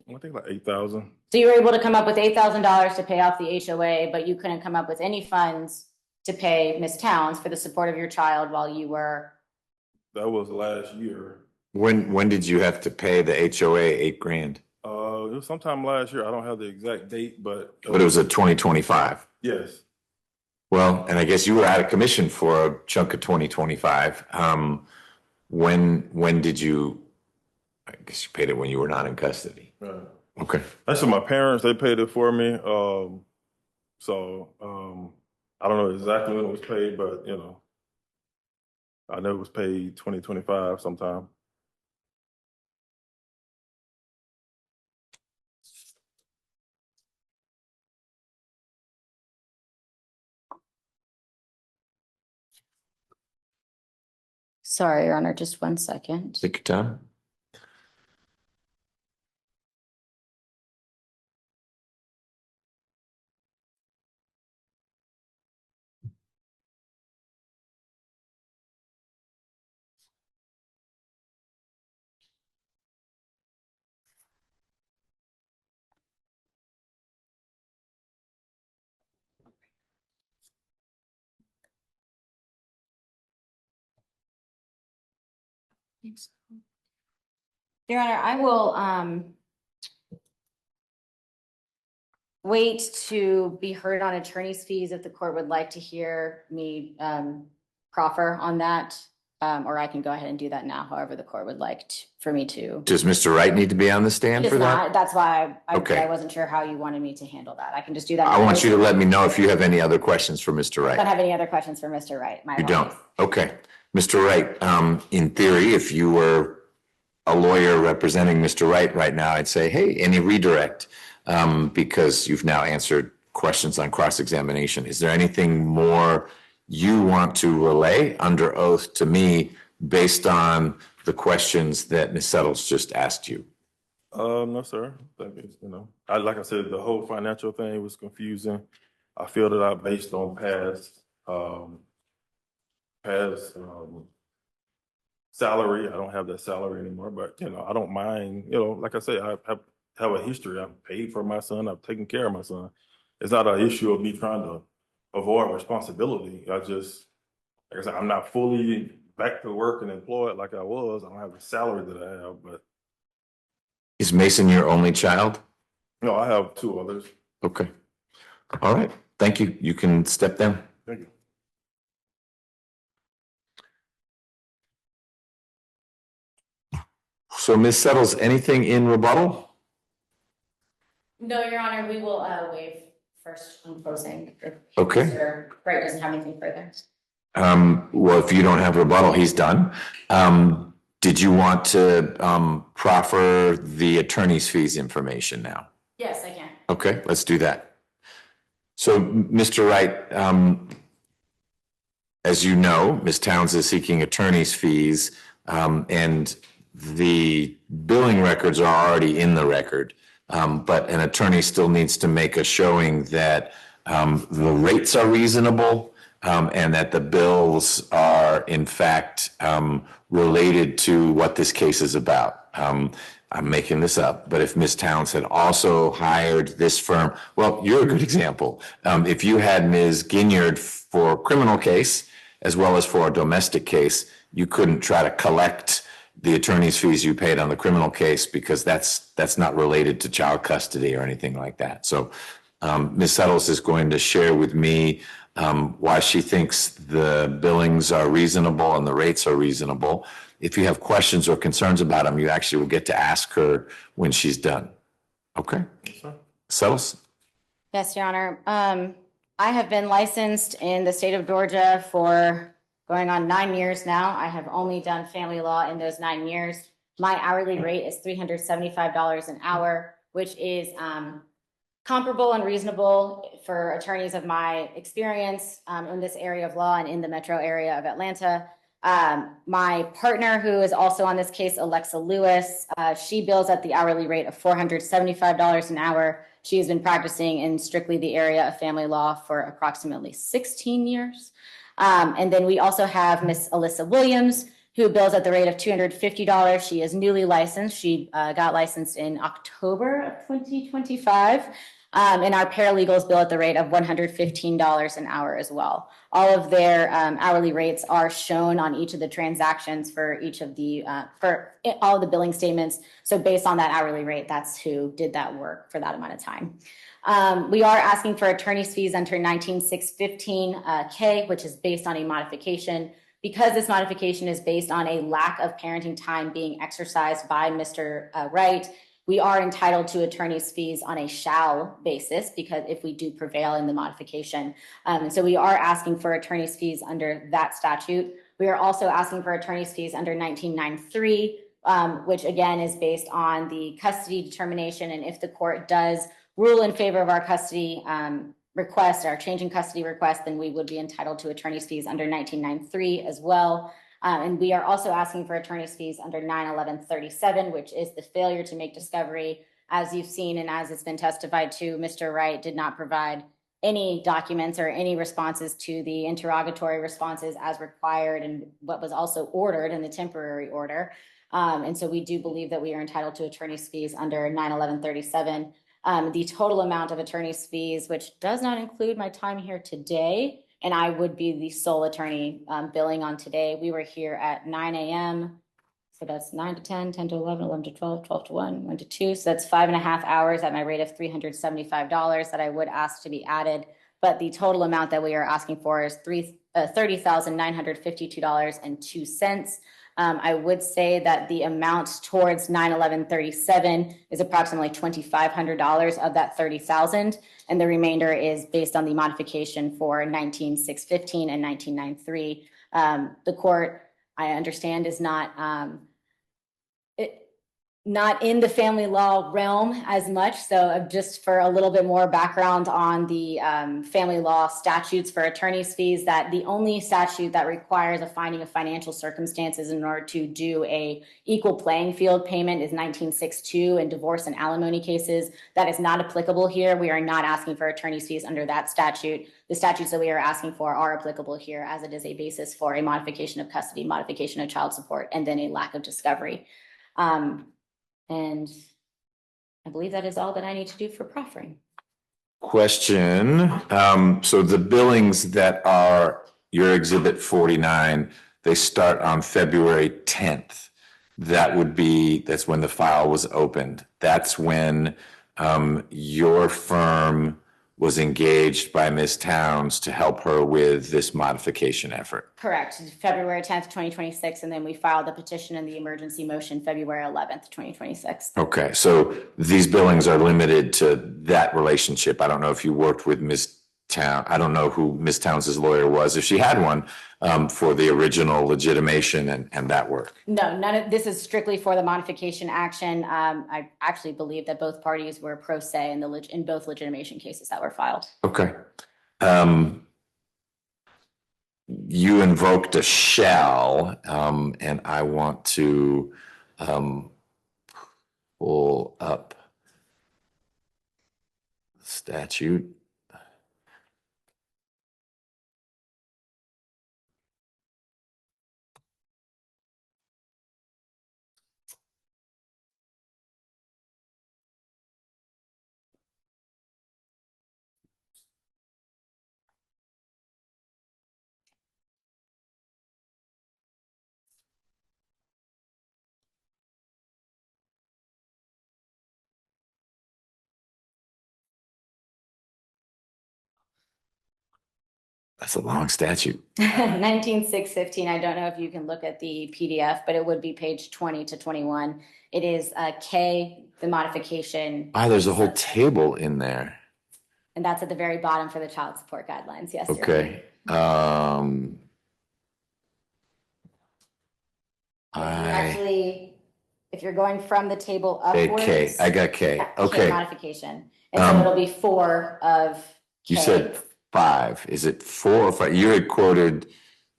I think like 8,000. So you were able to come up with $8,000 to pay off the HOA, but you couldn't come up with any funds to pay Ms. Towns for the support of your child while you were. That was last year. When did you have to pay the HOA $8,000? It was sometime last year. I don't have the exact date, but. But it was a 2025. Yes. Well, and I guess you were out of commission for a chunk of 2025. When did you, I guess you paid it when you were not in custody. Right. Okay. Actually, my parents, they paid it for me. I don't know exactly when it was paid, but you know, I know it was paid 2025 sometime. Sorry, Your Honor, just 1 second. Take your time. Your Honor, I will wait to be heard on attorney's fees if the court would like to hear me proffer on that. Or I can go ahead and do that now, however the court would like for me to. Does Mr. Wright need to be on the stand It's for that? not, that's why Okay. I wasn't sure how you wanted me to handle that. I can just do that. I now. want you to let me know if you have any other questions for Mr. I Wright. don't have any other questions for Mr. Wright. My You don't? apologies. Okay. Mr. Wright, in theory, if you were a lawyer representing Mr. Wright right now, I'd say, hey, any redirect, because you've now answered questions on cross-examination. Is there anything more you want to relay under oath to me based on the questions that Ms. Settles just asked you? No, sir. That is, you know, like I said, the whole financial thing was confusing. I feel that I based on past salary. I don't have that salary anymore, but you know, I don't mind, you know, like I say, I have a history. I've paid for my son. I've taken care of my son. It's not an issue of me trying to avoid responsibility. I just, like I said, I'm not fully back to work and employed like I was. I don't have the salary that I have, but. Is Mason your only child? No, I have 2 others. Okay. All right. Thank you. You can step down. Thank you. So Ms. Settles, anything in rebuttal? No, Your Honor, we will waive first on closing. If Okay. Mr. Bright doesn't have anything further. Well, if you don't have rebuttal, he's done. Did you want to proffer the attorney's fees information now? Yes, I can. Okay, let's do that. So, Mr. Wright, as you know, Ms. Towns is seeking attorney's fees, and the billing records are already in the record. But an attorney still needs to make a showing that the rates are reasonable, and that the bills are in fact related to what this case is about. I'm making this up, but if Ms. Towns had also hired this firm, well, you're a good example. If you had Ms. Ginyard for a criminal case as well as for a domestic case, you couldn't try to collect the attorney's fees you paid on the criminal case because that's not related to child custody or anything like that. So Ms. Settles is going to share with me why she thinks the billings are reasonable and the rates are reasonable. If you have questions or concerns about them, you actually will get to ask her when she's done. Okay? Settles? Yes, Your Honor. I have been licensed in the state of Georgia for going on 9 years now. I have only done family law in those 9 years. My hourly rate is $375 an hour, which is comparable and reasonable for attorneys of my experience in this area of law and in the metro area of Atlanta. My partner, who is also on this case, Alexa Lewis, she bills at the hourly rate of $475 an hour. She has been practicing in strictly the area of family law for approximately 16 years. And then we also have Miss Alyssa Williams, who bills at the rate of $250. She is newly licensed. She got licensed in October of 2025. And our paralegals bill at the rate of $115 an hour as well. All of their hourly rates are shown on each of the transactions for each of the, for all of the billing statements. So based on that hourly rate, that's who did that work for that amount of time. We are asking for attorney's fees under 19615K, which is based on a modification. Because this modification is based on a lack of parenting time being exercised by Mr. Wright, we are entitled to attorney's fees on a shall basis because if we do prevail in the modification. And so we are asking for attorney's fees under that statute. We are also asking for attorney's fees under 1993, which again is based on the custody determination. And if the court does rule in favor of our custody request, our change in custody request, then we would be entitled to attorney's fees under 1993 as well. And we are also asking for attorney's fees under 91137, which is the failure to make discovery. As you've seen and as it's been testified to, Mr. Wright did not provide any documents or any responses to the interrogatory responses as required and what was also ordered in the temporary order. And so we do believe that we are entitled to attorney's fees under 91137. The total amount of attorney's fees, which does not include my time here today, and I would be the sole attorney billing on today. We were here at 9 a.m. So that's 9 to 10, 10 to 11, 11 to 12, 12 to 1, 1 to 2. So that's 5.5 hours at my rate of $375 that I would ask to be added. But the total amount that we are asking for is $30,952.02. I would say that the amount towards 91137 is approximately $2,500 of that $30,000, and the remainder is based on the modification for 19615 and 1993. The court, I understand, is not in the family law realm as much. So just for a little bit more background on the family law statutes for attorney's fees, that the only statute that requires a finding of financial circumstances in order to do a equal playing field payment is 1962 in divorce and alimony cases. That is not applicable here. We are not asking for attorney's fees under that statute. The statutes that we are asking for are applicable here as it is a basis for a modification of custody, modification of child support, and then a lack of discovery. And I believe that is all that I need to do for proffering. Question. So the billings that are your Exhibit 49, they start on February 10th. That's when the file was opened. That's when your firm was engaged by Ms. Towns to help her with this modification effort. Correct, February 10th, 2026, and then we filed the petition and the emergency motion February 11th, 2026. Okay, so these billings are limited to that relationship. I don't know if you worked with Ms. Town. I don't know who Ms. Towns' lawyer was, if she had one, for the original legitimation and that work. No, none of this is strictly for the modification action. I actually believe that both parties were pro se in both legitimation cases that were filed. Okay. You invoked a shall, and I want to pull up statute. That's a long statute. 19.6.15. I don't know if you can look at the PDF, but it would be page 20 to 21. It is K, the modification. Ah, there's a whole table in there. And that's at the very bottom for the child support guidelines. Yes. Your Okay. Actually, if you're going from the table upwards. K. I got K. Okay. K modification. And so it'll be 4 of K. You said 5. Is it 4 or 5? You had quoted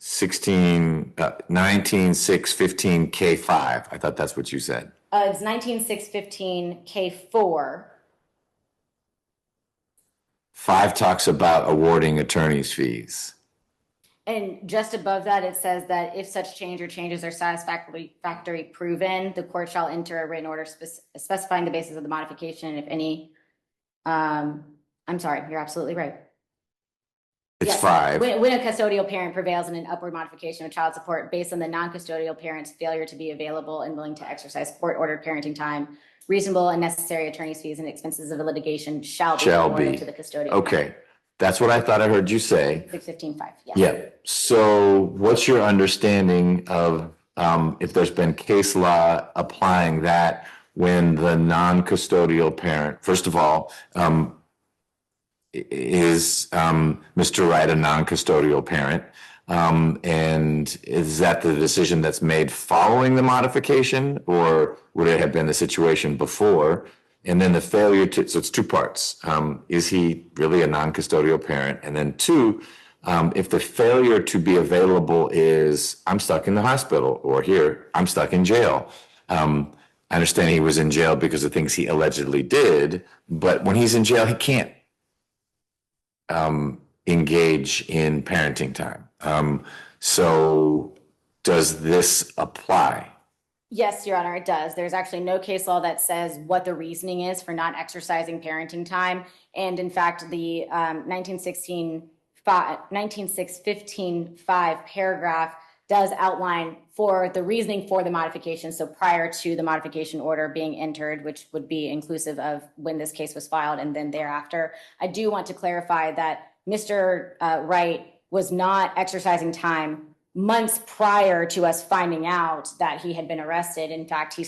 19.6.15 K5. I thought that's what you said. It's 19.6.15 K4. 5 talks about awarding attorney's fees. And just above that, it says that if such change or changes are satisfactorily proven, the court shall enter a written order specifying the basis of the modification. If any, I'm sorry, you're absolutely right. It's Yes. 5. When a custodial parent prevails in an upward modification of child support based on the non-custodial parent's failure to be available and willing to exercise court-ordered parenting time, reasonable and necessary attorney's fees and expenses of litigation shall be awarded to the custodial. Okay. That's what I thought I heard you say. 615.5. Yes. Yeah. So what's your understanding of if there's been case law applying that when the non-custodial parent, first of all, is Mr. Wright a non-custodial parent? And is that the decision that's made following the modification, or would it have been the situation before? And then the failure to, so it's 2 parts. Is he really a non-custodial parent? And then 2, if the failure to be available is, I'm stuck in the hospital, or here, I'm stuck in jail. I understand he was in jail because of things he allegedly did, but when he's in jail, he can't engage in parenting time. So does this apply? Yes, Your Honor, it does. There's actually no case law that says what the reasoning is for not exercising parenting time. And in fact, the 19.6.15.5 paragraph does outline for the reasoning for the modification. So prior to the modification order being entered, which would be inclusive of when this case was filed and then thereafter. I do want to clarify that Mr. Wright was not exercising time months prior to us finding out that he had been arrested. In fact, he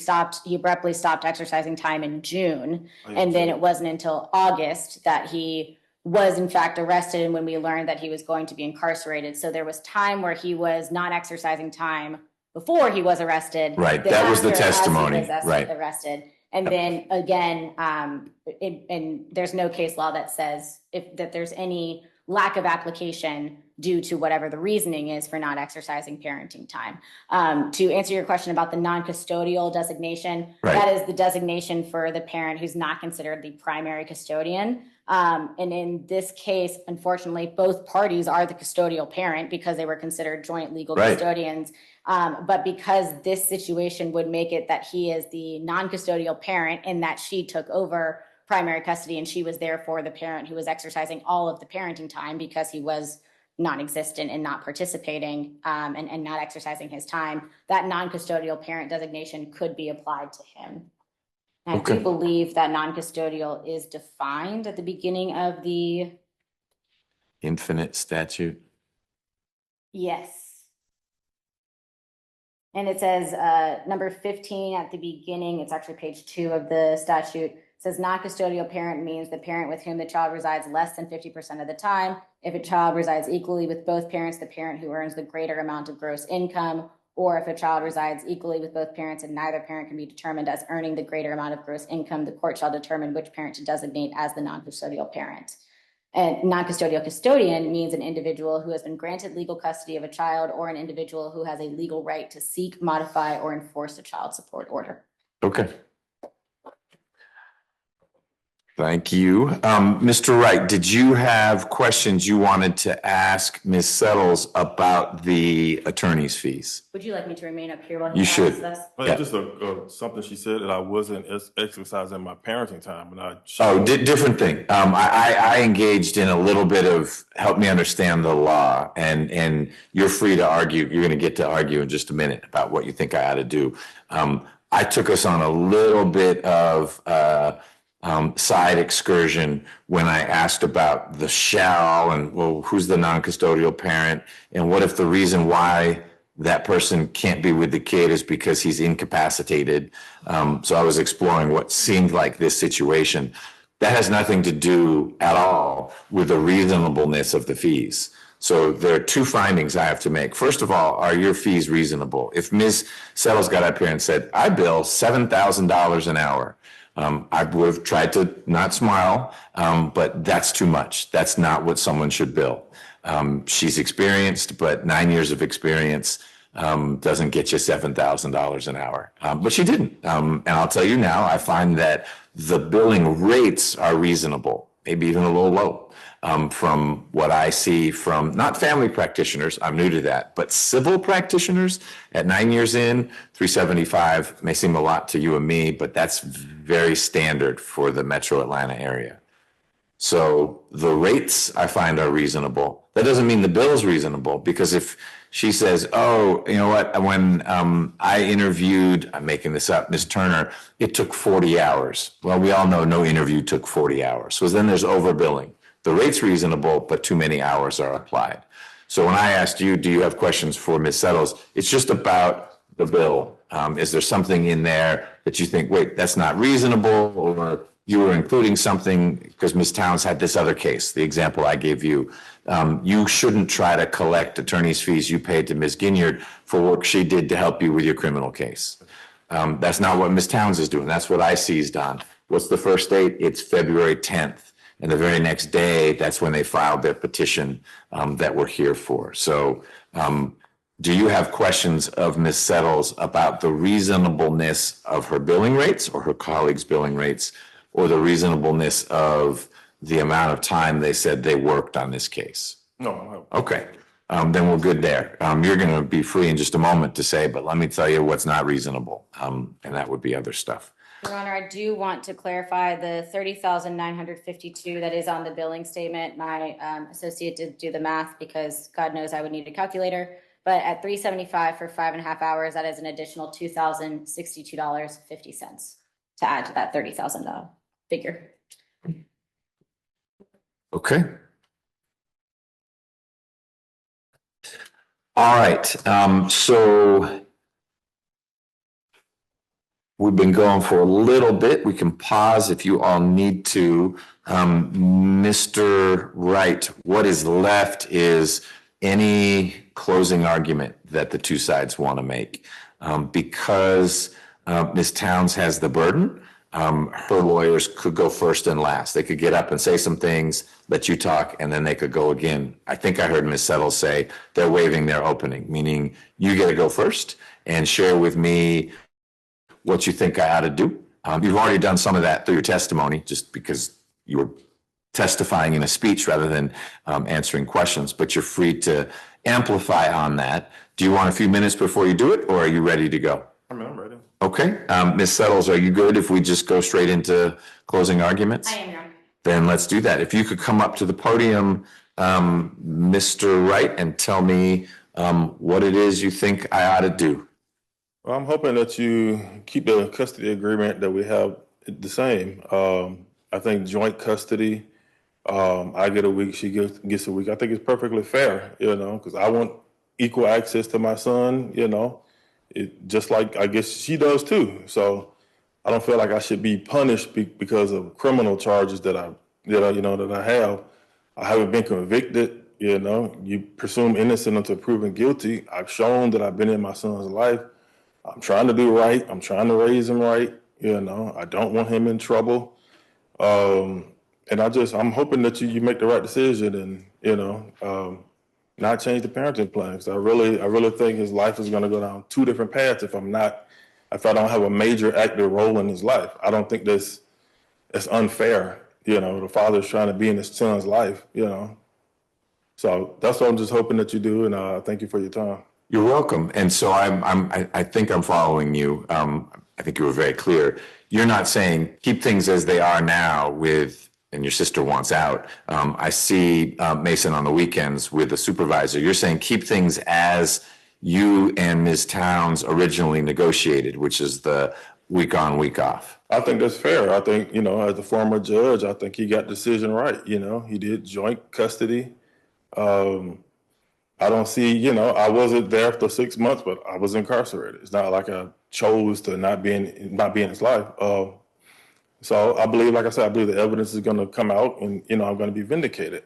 abruptly stopped exercising time in June. And then it wasn't until August that he was in fact arrested, and when we learned that he was going to be incarcerated. So there was time where he was not exercising time before he was arrested. Right, that was the After, as he testimony, was right. Arrested. And then again, and there's no case law that says that there's any lack of application due to whatever the reasoning is for not exercising parenting time. To answer your question about the non-custodial designation, Right. That is the designation for the parent who's not considered the primary custodian. And in this case, unfortunately, both parties are the custodial parent because they were considered joint legal Right. custodians. But because this situation would make it that he is the non-custodial parent and that she took over primary custody and she was therefore the parent who was exercising all of the parenting time because he was non-existent and not participating and not exercising his time, that non-custodial parent designation could be applied to him. I Okay. do believe that non-custodial is defined at the beginning of the, Infinite statute. yes. And it says, number 15 at the beginning, it's actually page 2 of the statute, says non-custodial parent means the parent with whom the child resides less than 50% of the time. If a child resides equally with both parents, the parent who earns the greater amount of gross income, or if a child resides equally with both parents and neither parent can be determined as earning the greater amount of gross income, the court shall determine which parent to designate as the non-custodial parent. And non-custodial custodian means an individual who has been granted legal custody of a child or an individual who has a legal right to seek, modify, or enforce a child support order. Okay. Thank you. Mr. Wright, did you have questions you wanted to ask Ms. Settles about the attorney's fees? Would you like me to remain up here while You he should. asks this? Yeah. Just something she said that I wasn't exercising my parenting time, and I. Oh, different thing. I engaged in a little bit of help me understand the law, and you're free to argue. You're going to get to argue in just a minute about what you think I ought to do. I took us on a little bit of side excursion when I asked about the shall and, well, who's the non-custodial parent, and what if the reason why that person can't be with the kid is because he's incapacitated. So I was exploring what seemed like this situation. That has nothing to do at all with the reasonableness of the fees. So there are two findings I have to make. First of all, are your fees reasonable? If Ms. Settles got up here and said, I bill $7,000 an hour, I would have tried to not smile, but that's too much. That's not what someone should bill. She's experienced, but 9 years of experience doesn't get you $7,000 an hour. But she didn't. And I'll tell you now, I find that the billing rates are reasonable, maybe even a little low. From what I see from not family practitioners, I'm new to that, but civil practitioners at 9 years in, $375 may seem a lot to you and me, but that's very standard for the Metro Atlanta area. So the rates I find are reasonable. That doesn't mean the bill is reasonable, because if she says, oh, you know what, when I interviewed, I'm making this up, Ms. Turner, it took 40 hours. Well, we all know no interview took 40 hours. So then there's overbilling. The rate's reasonable, but too many hours are applied. So when I asked you, do you have questions for Ms. Settles? It's just about the bill. Is there something in there that you think, wait, that's not reasonable, or you were including something because Ms. Towns had this other case, the example I gave you. You shouldn't try to collect attorney's fees you paid to Ms. Ginyard for work she did to help you with your criminal case. That's not what Ms. Towns is doing. That's what I seized on. What's the first date? It's February 10th. And the very next day, that's when they filed their petition that we're here for. So do you have questions of Ms. Settles about the reasonableness of her billing rates or her colleagues' billing rates, or the reasonableness of the amount of time they said they worked on this case? No. Okay, then we're good there. You're going to be free in just a moment to say, but let me tell you what's not reasonable, and that would be other stuff. Your Honor, I do want to clarify the $30,952 that is on the billing statement. My associate did do the math because God knows I would need a calculator. But at $375 for 5.5 hours, that is an additional $2,062.50 to add to that $30,000 figure. Okay. All right. So we've been going for a little bit. We can pause if you all need to. Mr. Wright, what is left is any closing argument that the two sides want to make. Because Ms. Towns has the burden, her lawyers could go first and last. They could get up and say some things, let you talk, and then they could go again. I think I heard Ms. Settles say they're waiving their opening, meaning you get to go first and share with me what you think I ought to do. You've already done some of that through your testimony, just because you were testifying in a speech rather than answering questions, but you're free to amplify on that. Do you want a few minutes before you do it, or are you ready to go? I'm ready. Okay. Ms. Settles, are you good if we just go straight into closing arguments? I am, Your Honor. Then let's do that. If you could come up to the podium, Mr. Wright, and tell me what it is you think I ought to do. Well, I'm hoping that you keep the custody agreement that we have the same. I think joint custody. I get a week, she gets a week. I think it's perfectly fair, because I want equal access to my son, just like I guess she does too. So I don't feel like I should be punished because of criminal charges that I have. I haven't been convicted. You presume innocent until proven guilty. I've shown that I've been in my son's life. I'm trying to do right. I'm trying to raise him right. I don't want him in trouble. And I'm hoping that you make the right decision and, not change the parenting plan. 'Cause I really think his life is going to go down two different paths if I don't have a major active role in his life. I don't think that's unfair. The father's trying to be in his son's life. So that's what I'm just hoping that you do. And thank you for your time. You're welcome. And so I think I'm following you. I think you were very clear. You're not saying keep things as they are now and your sister wants out. I see Mason on the weekends with the supervisor. You're saying keep things as you and Ms. Towns originally negotiated, which is the week on, week off. I think that's fair. I think, as a former judge, I think he got the decision right. He did joint custody. I don't see, I wasn't there for 6 months, but I was incarcerated. It's not like I chose to not be in his life. So I believe, like I said, I believe the evidence is going to come out and, I'm going to be vindicated.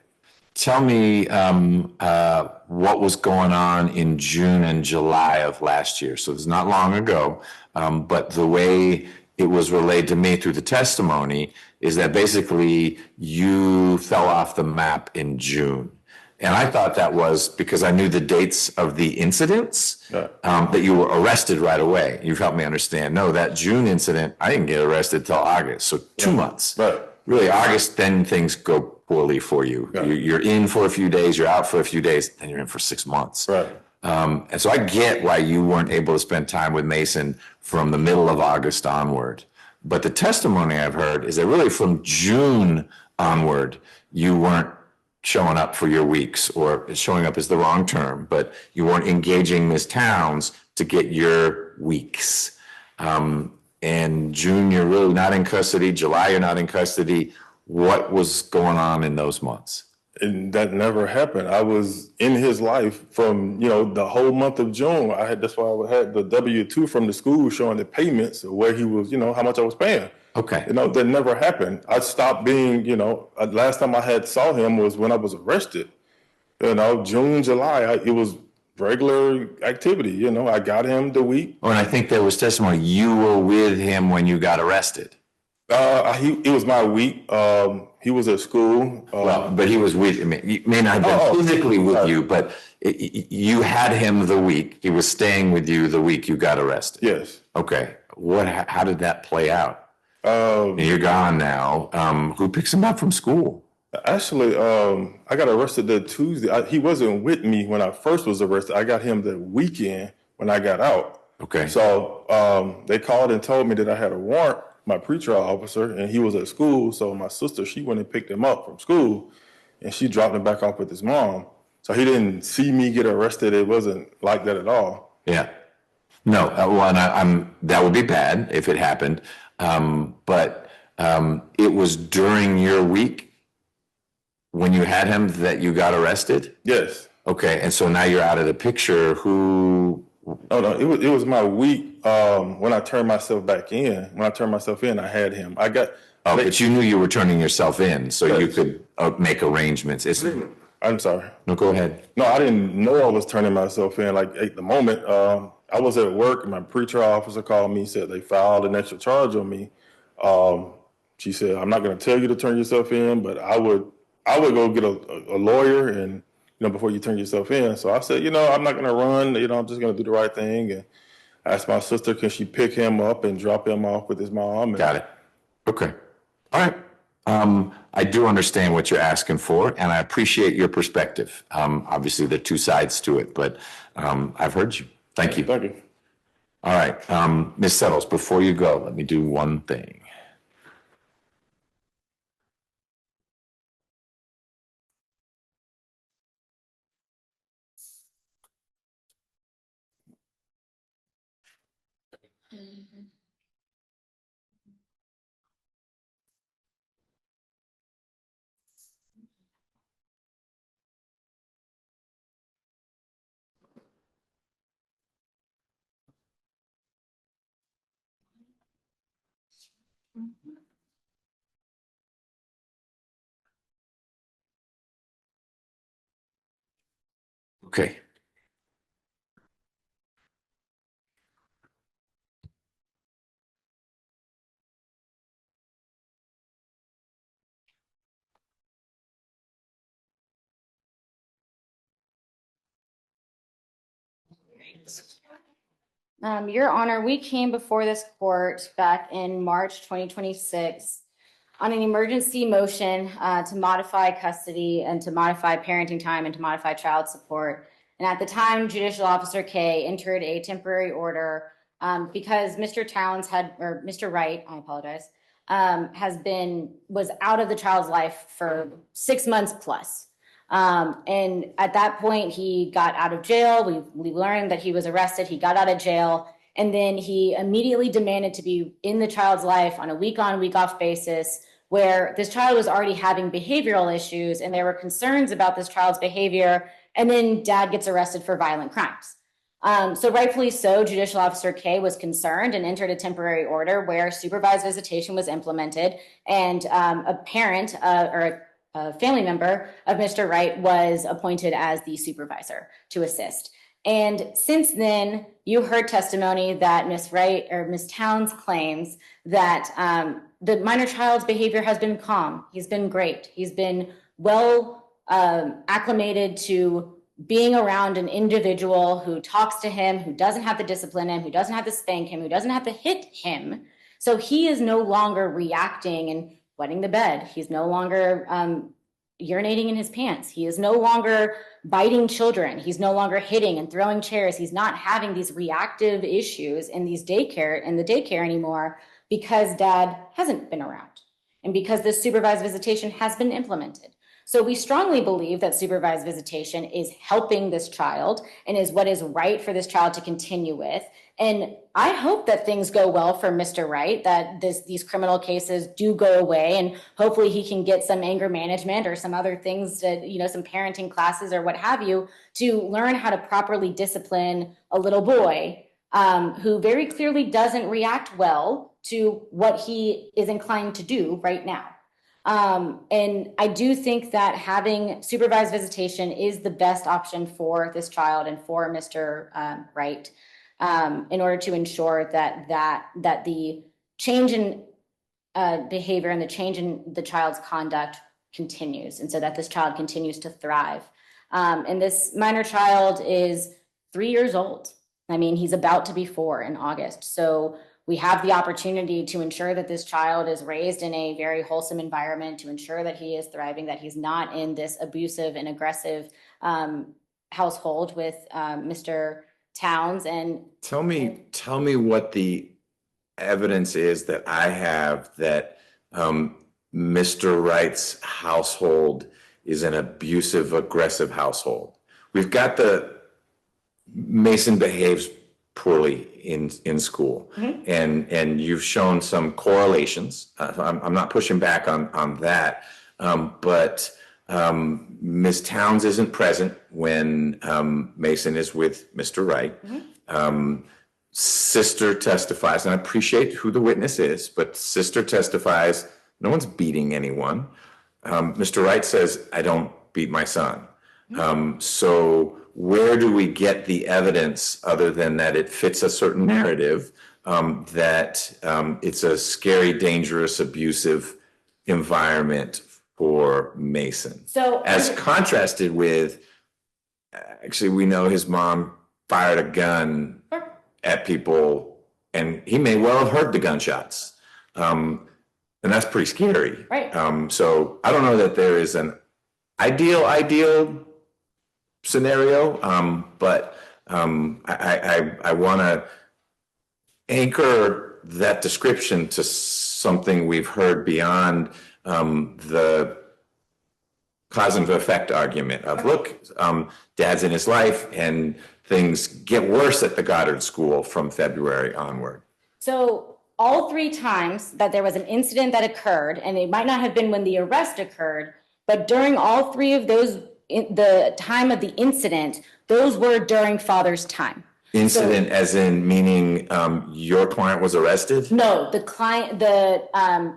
Tell me what was going on in June and July of last year. So it's not long ago, but the way it was relayed to me through the testimony is that basically you fell off the map in June. And I thought that was because I knew the dates of the incidents, that you were arrested right away. You've helped me understand. No, that June incident, I didn't get arrested till August, so 2 months. Right. Really, August, then things go poorly for you. Yeah. You're in for a few days, you're out for a few days, then you're in for 6 months. Right. And so I get why you weren't able to spend time with Mason from the middle of August onward. But the testimony I've heard is that really from June onward, you weren't showing up for your weeks, or showing up is the wrong term, but you weren't engaging Ms. Towns to get your weeks. And June, you're really not in custody. July, you're not in custody. What was going on in those months? And that never happened. I was in his life from, the whole month of June. That's why I had the W-2 from the school showing the payments of where he was, how much I was paying. Okay. That never happened. I stopped being, last time I had saw him was when I was arrested. June, July, it was regular activity. I got him the week. Oh, and I think there was testimony, you were with him when you got arrested. It was my week. He was at school. Well, but he was with, he may not have been physically with you, but you had him the week. He was staying with you the week you got arrested. Yes. Okay. How did that play out? You're gone now. Who picks him up from school? Actually, I got arrested that Tuesday. He wasn't with me when I first was arrested. I got him the weekend when I got out. Okay. So they called and told me that I had a warrant, my pretrial officer, and he was at school. So my sister, she went and picked him up from school, and she dropped him back off with his mom. So he didn't see me get arrested. It wasn't like that at all. Yeah. No, well, and that would be bad if it happened. But it was during your week when you had him that you got arrested? Yes. Okay, and so now you're out of the picture. Who? No, it was my week when I turned myself back in. When I turned myself in, I had him. But you knew you were turning yourself in, so Yes. you could make arrangements. I'm sorry. No, go ahead. No, I didn't know I was turning myself in. Like at the moment, I was at work and my pretrial officer called me, said they filed an extra charge on me. She said, I'm not going to tell you to turn yourself in, but I would go get a lawyer and, before you turn yourself in. So I said, I'm not going to run, I'm just going to do the right thing. And I asked my sister, can she pick him up and drop him off with his mom? Got it. Okay. All right. I do understand what you're asking for, and I appreciate your perspective. Obviously, there are two sides to it, but I've heard you. Thank you. Thank you. All right. Ms. Settles, before you go, let me do one thing. Okay. Your Honor, we came before this court back in March 2026 on an emergency motion to modify custody and to modify parenting time and to modify child support. And at the time, Judicial Officer K entered a temporary order because Mr. Towns or Mr. Wright, I apologize, was out of the child's life for 6 months plus. And at that point, he got out of jail. We learned that he was arrested. He got out of jail. And then he immediately demanded to be in the child's life on a week-on, week-off basis, where this child was already having behavioral issues and there were concerns about this child's behavior. And then dad gets arrested for violent crimes. So rightfully so, Judicial Officer K was concerned and entered a temporary order where supervised visitation was implemented, and a parent or a family member of Mr. Wright was appointed as the supervisor to assist. And since then, you heard testimony that Ms. Wright or Ms. Towns claims that the minor child's behavior has been calm. He's been great. He's been well acclimated to being around an individual who talks to him, who doesn't have to discipline him, who doesn't have to spank him, who doesn't have to hit him. So he is no longer reacting and wetting the bed. He's no longer urinating in his pants. He is no longer biting children. He's no longer hitting and throwing chairs. He's not having these reactive issues in the daycare anymore because dad hasn't been around and because this supervised visitation has been implemented. So we strongly believe that supervised visitation is helping this child and is what is right for this child to continue with. And I hope that things go well for Mr. Wright, that these criminal cases do go away, and hopefully he can get some anger management or some other things, some parenting classes or what have you, to learn how to properly discipline a little boy who very clearly doesn't react well to what he is inclined to do right now. And I do think that having supervised visitation is the best option for this child and for Mr. Wright, in order to ensure that the change in behavior and the change in the child's conduct continues, and so that this child continues to thrive. And this minor child is 3 years old. I mean, he's about to be 4 in August. So we have the opportunity to ensure that this child is raised in a very wholesome environment, to ensure that he is thriving, that he's not in this abusive and aggressive household with Mr. Towns. And tell me what the evidence is that I have that Mr. Wright's household is an abusive, aggressive household. We've got the Mason behaves poorly in school, and you've shown some correlations. I'm not pushing back on that, but Ms. Towns isn't present when Mason is with Mr. Wright. Sister testifies, and I appreciate who the witness is, but sister testifies, no one's beating anyone. Mr. Wright says, I don't beat my son. So where do we get the evidence other than that it fits a certain narrative, that it's a scary, dangerous, abusive environment for Mason? So, as contrasted with, actually, we know his mom fired a gun at people, and he may well have heard the gunshots. And that's pretty scary. Right. So I don't know that there is an ideal scenario, but I want to anchor that description to something we've heard beyond the cause and effect argument of, look, dad's in his life and things get worse at the Goddard School from February onward. So all 3 times that there was an incident that occurred, and it might not have been when the arrest occurred, but during all 3 of those, the time of the incident, those were during father's time. Incident, so, as in meaning your client was arrested? No, the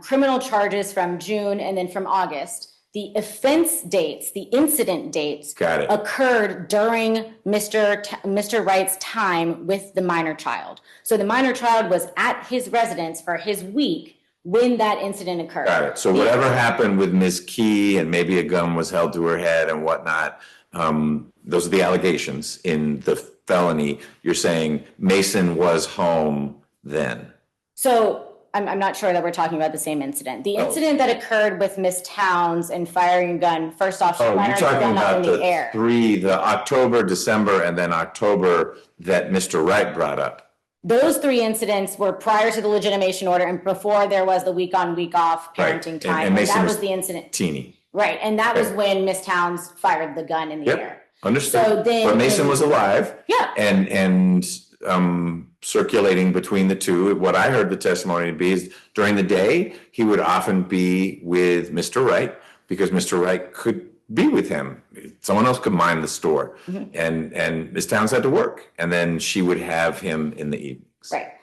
criminal charges from June and then from August. The offense dates, the incident dates Got it. occurred during Mr. Wright's time with the minor child. So the minor child was at his residence for his week when that incident occurred. Got it. So whatever happened with Ms. Key and maybe a gun was held to her head and whatnot, those are the allegations in the felony. You're saying Mason was home then. So I'm not sure that we're talking about the same incident. The Oh. incident that occurred with Miss Towns and firing a gun, first off, she Oh, you're fired a talking gun up about in the air. the October, December, and then October that Mr. Wright brought up. Those 3 incidents were prior to the legitimation order and before there was the week on, week off Right. parenting time. And Mason that was was the incident. Teeny. Right, and that was Okay. when Miss Towns fired the gun in the Yep. air. Understood. So then- But Mason was alive. Yeah. And circulating between the two, what I heard the testimony to be is during the day, he would often be with Mr. Wright because Mr. Wright could be with him. Someone else could mind the store. Mm-hmm. And Ms. Towns had to work. And then she would have him in the evenings. Right.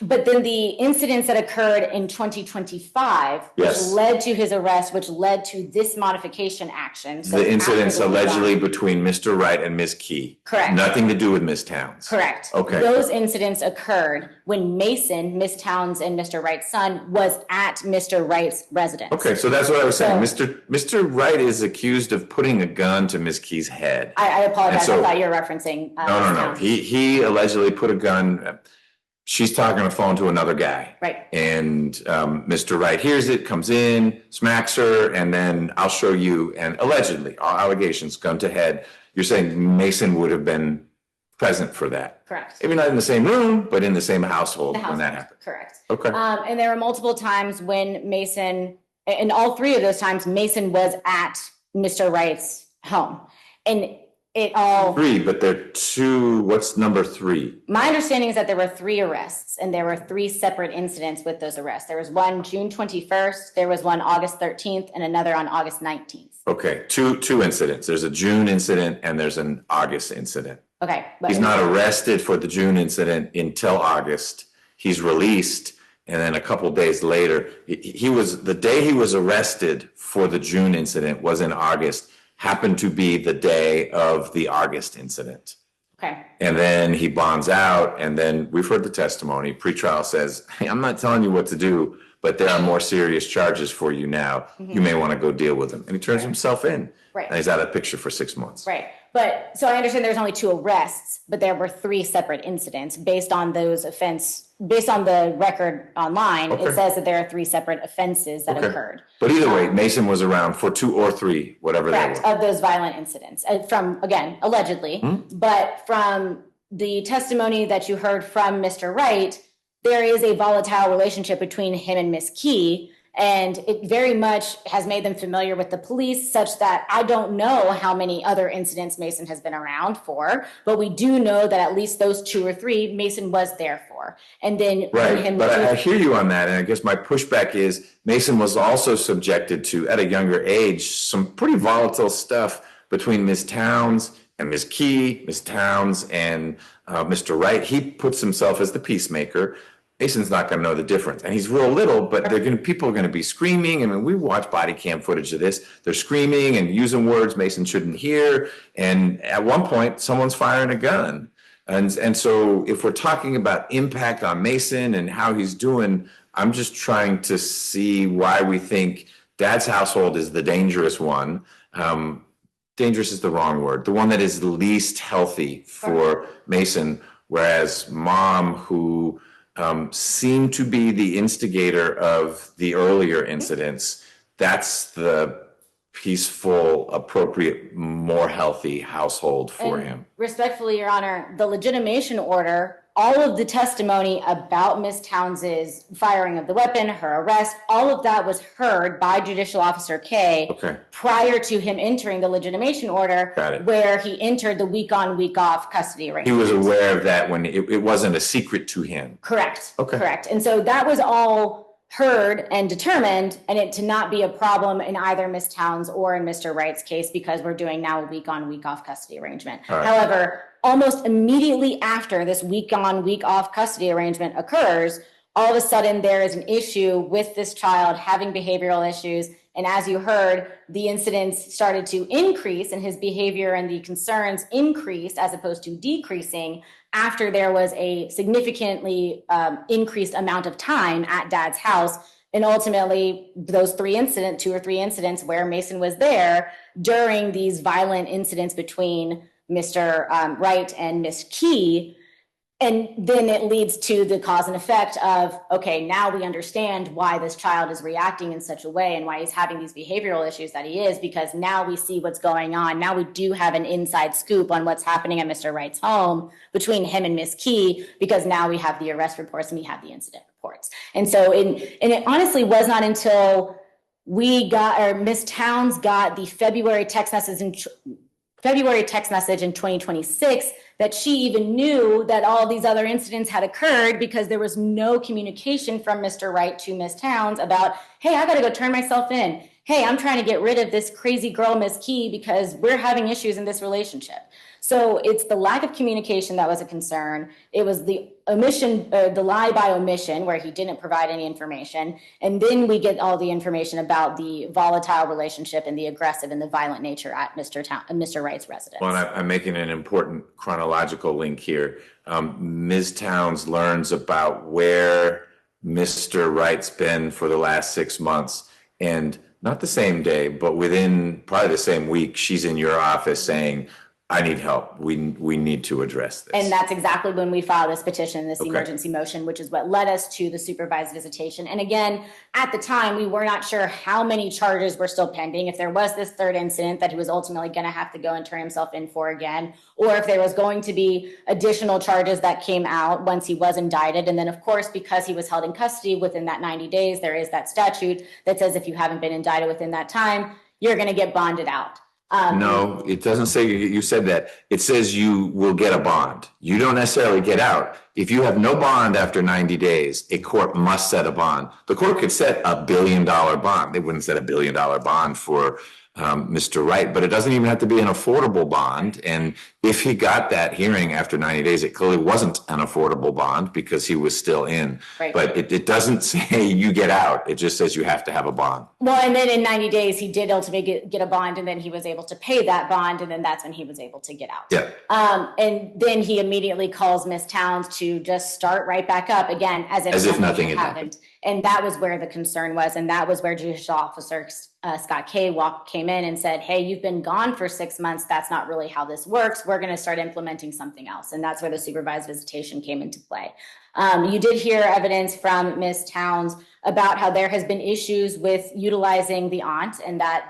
But then the incidents that occurred in 2025, which Yes. led to his arrest, which led to this modification action. So The incidents after the week allegedly on- between Mr. Wright and Ms. Key. Correct. Nothing to do with Ms. Towns. Correct. Okay. Those incidents occurred when Mason, Miss Towns, and Mr. Wright's son was at Mr. Wright's residence. Okay, so that's what I was saying. So- Mr. Wright is accused of putting a gun to Ms. Key's head. I apologize. And so- I thought you were referencing. No, Miss no. Towns. He allegedly put a gun. She's talking on the phone to another guy. Right. And Mr. Wright hears it, comes in, smacks her, and then I'll show you. And allegedly, all allegations come to head. You're saying Mason would have been present for that. Correct. Maybe not in the same room, but in the same household The when that household. happened. Correct. Okay. And there were multiple times when Mason, and all 3 of those times, Mason was at Mr. Wright's home. And it all, 3, but there are 2. What's number 3? my understanding is that there were 3 arrests and there were 3 separate incidents with those arrests. There was one June 21st, there was one August 13th, and another on August 19th. Okay, two incidents. There's a June incident and there's an August incident. Okay. But He's not arrested for the June incident until August. He's released, and then a couple days later, he was, the day he was arrested for the June incident was in August, happened to be the day of the August incident. Okay. And then he bonds out, and then we've heard the testimony. Pretrial says, hey, I'm not telling you what to do, but there are more serious charges for you now. You may want to go deal with them. And he turns himself in. Right. And he's out of the picture for 6 months. Right. But so I understand there's only 2 arrests, but there were 3 separate incidents based on based on the record online. Okay. It says that there are 3 separate offenses that Okay. occurred. But either way, Mason was around for 2 or 3, whatever they Correct, were. of those violent incidents, from, again, allegedly, but from the testimony that you heard from Mr. Wright, there is a volatile relationship between him and Miss Key, and it very much has made them familiar with the police, such that I don't know how many other incidents Mason has been around for, but we do know that at least those 2 or 3 Mason was there for. And then when Right, him but I hear you on that, and I guess my pushback is Mason was also subjected to, at a younger age, some pretty volatile stuff between Ms. Towns and Ms. Key, Ms. Towns and Mr. Wright. He puts himself as the peacemaker. Mason's not going to know the difference, and he's real little, but people are going to be screaming. I mean, we watch body cam footage of this. They're screaming and using words Mason shouldn't hear, and at one point, someone's firing a gun. And so if we're talking about impact on Mason and how he's doing, I'm just trying to see why we think Dad's household is the dangerous one. Dangerous is the wrong word. The one that is the least healthy for Mason, whereas Mom, who seemed to be the instigator of the earlier incidents, that's the peaceful, appropriate, more healthy household for him. Respectfully, Your Honor, the legitimation order, all of the testimony about Ms. Towns's firing of the weapon, her arrest, all of that was heard by Judicial Officer K Okay. prior to him entering the legitimation order, Got it. where he entered the week on, week off custody He arrangement. was aware of that when it wasn't a secret to him. Correct. Okay. Correct. And so that was all heard and determined, and it to not be a problem in either Ms. Towns or in Mr. Wright's case, because we're doing now a week on, week off custody arrangement. All right. However, almost immediately after this week on, week off custody arrangement occurs, all of a sudden there is an issue with this child having behavioral issues. And as you heard, the incidents started to increase and his behavior and the concerns increased as opposed to decreasing after there was a significantly increased amount of time at dad's house. And ultimately, those two or three incidents where Mason was there during these violent incidents between Mr. Wright and Miss Key. And then it leads to the cause and effect of, okay, now we understand why this child is reacting in such a way and why he's having these behavioral issues that he is, because now we see what's going on. Now we do have an inside scoop on what's happening at Mr. Wright's home between him and Miss Key, because now we have the arrest reports and we have the incident reports. And so, and it honestly was not until Miss Towns got the February text message in 2026 that she even knew that all these other incidents had occurred, because there was no communication from Mr. Wright to Miss Towns about, hey, I got to go turn myself in. Hey, I'm trying to get rid of this crazy girl, Miss Key, because we're having issues in this relationship. So it's the lack of communication that was a concern. It was the omission, the lie by omission, where he didn't provide any information. And then we get all the information about the volatile relationship and the aggressive and the violent nature at Mr. Wright's residence. Well, I'm making an important chronological link here. Ms. Towns learns about where Mr. Wright's been for the last 6 months, and not the same day, but within probably the same week, she's in your office saying, I need help. We need to address this. And that's exactly when we filed this petition, this emergency motion, which is what led us to the supervised visitation. And again, at the time, we were not sure how many charges were still pending. If there was this third incident that he was ultimately going to have to go and turn himself in for again, or if there was going to be additional charges that came out once he was indicted. And then, of course, because he was held in custody within that 90 days, there is that statute that says if you haven't been indicted within that time, you're going to get bonded out. No, it doesn't say you said that. It says you will get a bond. You don't necessarily get out. If you have no bond after 90 days, a court must set a bond. The court could set $1 billion bond. They wouldn't set $1 billion bond for Mr. Wright, but it doesn't even have to be an affordable bond. And if he got that hearing after 90 days, it clearly wasn't an affordable bond because he was still in. Right. But it doesn't say you get out. It just says you have to have a bond. Well, and then in 90 days, he did ultimately get a bond, and then he was able to pay that bond, and then that's when he was able to get out. Yeah. And then he immediately calls Miss Towns to just start right back up again, as if nothing had happened. And that was where the concern was, and that was where Judicial Officer Scott Kay came in and said, hey, you've been gone for 6 months. That's not really how this works. We're going to start implementing something else. And that's where the supervised visitation came into play. You did hear evidence from Ms. Towns about how there has been issues with utilizing the aunt, and that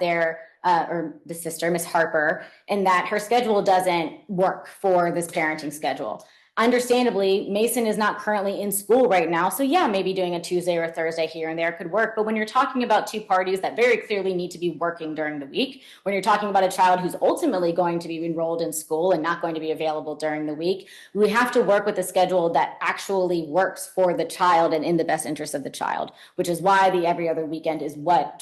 or the sister, Miss Harper, and that her schedule doesn't work for this parenting schedule. Understandably, Mason is not currently in school right now. So yeah, maybe doing a Tuesday or a Thursday here and there could work. But when you're talking about two parties that very clearly need to be working during the week, when you're talking about a child who's ultimately going to be enrolled in school and not going to be available during the week, we have to work with a schedule that actually works for the child and in the best interest of the child, which is why the every other weekend is what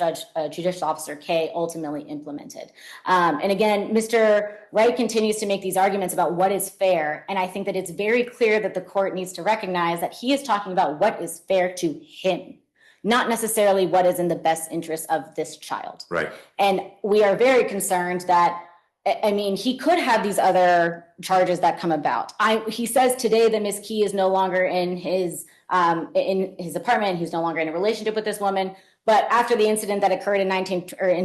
Judicial Officer Kay ultimately implemented. And again, Mr. Wright continues to make these arguments about what is fair. And I think that it's very clear that the court needs to recognize that he is talking about what is fair to him, not necessarily what is in the best interest of this child. Right. And we are very concerned that, I mean, he could have these other charges that come about. He says today that Ms. Key is no longer in his apartment. He's no longer in a relationship with this woman. But after the incident that occurred in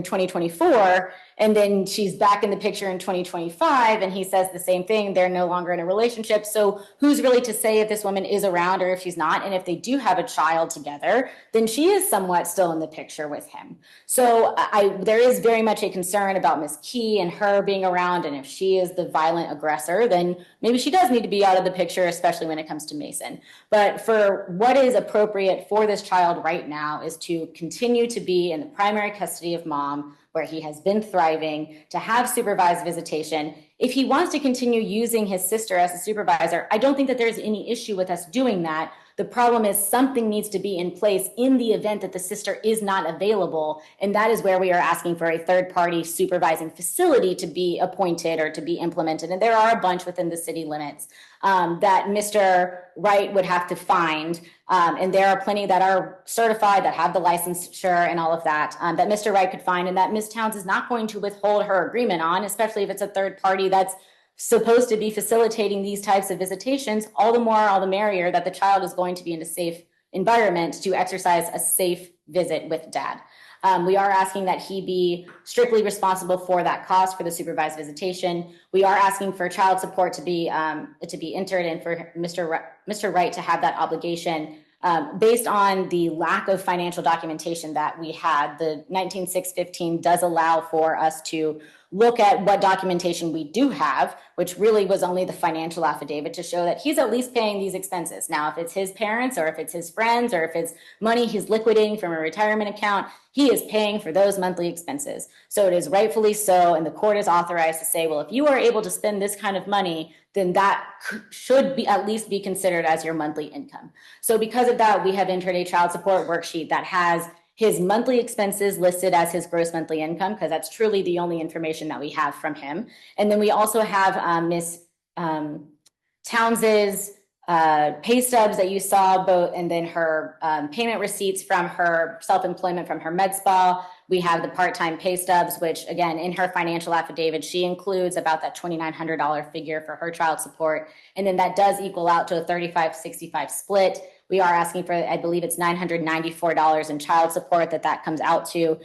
2024, and then she's back in the picture in 2025, and he says the same thing, they're no longer in a relationship. So who's really to say if this woman is around or if she's not? And if they do have a child together, then she is somewhat still in the picture with him. So there is very much a concern about Ms. Key and her being around. And if she is the violent aggressor, then maybe she does need to be out of the picture, especially when it comes to Mason. But for what is appropriate for this child right now is to continue to be in the primary custody of mom, where he has been thriving, to have supervised visitation. If he wants to continue using his sister as a supervisor, I don't think that there's any issue with us doing that. The problem is something needs to be in place in the event that the sister is not available. And that is where we are asking for a third-party supervising facility to be appointed or to be implemented. And there are a bunch within the city limits that Mr. Wright would have to find. And there are plenty that are certified, that have the licensure and all of that, that Mr. Wright could find, and that Ms. Towns is not going to withhold her agreement on, especially if it's a third party that's supposed to be facilitating these types of visitations. All the more, all the merrier, that the child is going to be in a safe environment to exercise a safe visit with dad. We are asking that he be strictly responsible for that cost for the supervised visitation. We are asking for child support to be entered and for Mr. Wright to have that obligation based on the lack of financial documentation that we had. The 19615 does allow for us to look at what documentation we do have, which really was only the financial affidavit to show that he's at least paying these expenses. Now, if it's his parents or if it's his friends or if it's money he's liquidating from a retirement account, he is paying for those monthly expenses. So it is rightfully so, and the court is authorized to say, well, if you are able to spend this kind of money, then that should be at least be considered as your monthly income. So because of that, we have entered a child support worksheet that has his monthly expenses listed as his gross monthly income, because that's truly the only information that we have from him. And then we also have Ms. Towns's pay stubs that you saw both, and then her payment receipts from her self-employment from her med spa. We have the part-time pay stubs, which again, in her financial affidavit, she includes about that $2,900 figure for her child support. And then that does equal out to a 35-65 split. We are asking for, I believe it's $994 in child support that comes out to.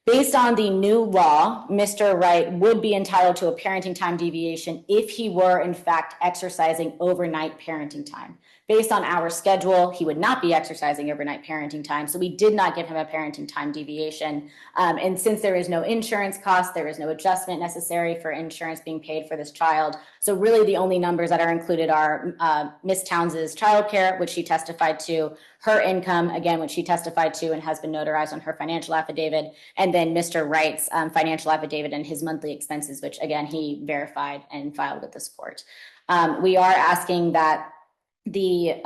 Based on the new law, Mr. Wright would be entitled to a parenting time deviation if he were, in fact, exercising overnight parenting time. Based on our schedule, he would not be exercising overnight parenting time, so we did not give him a parenting time deviation. And since there is no insurance cost, there is no adjustment necessary for insurance being paid for this child. So really the only numbers that are included are Ms. Towns's childcare, which she testified to, her income, again, which she testified to and has been notarized on her financial affidavit, and then Mr. Wright's financial affidavit and his monthly expenses, which again, he verified and filed with this court. We are asking that the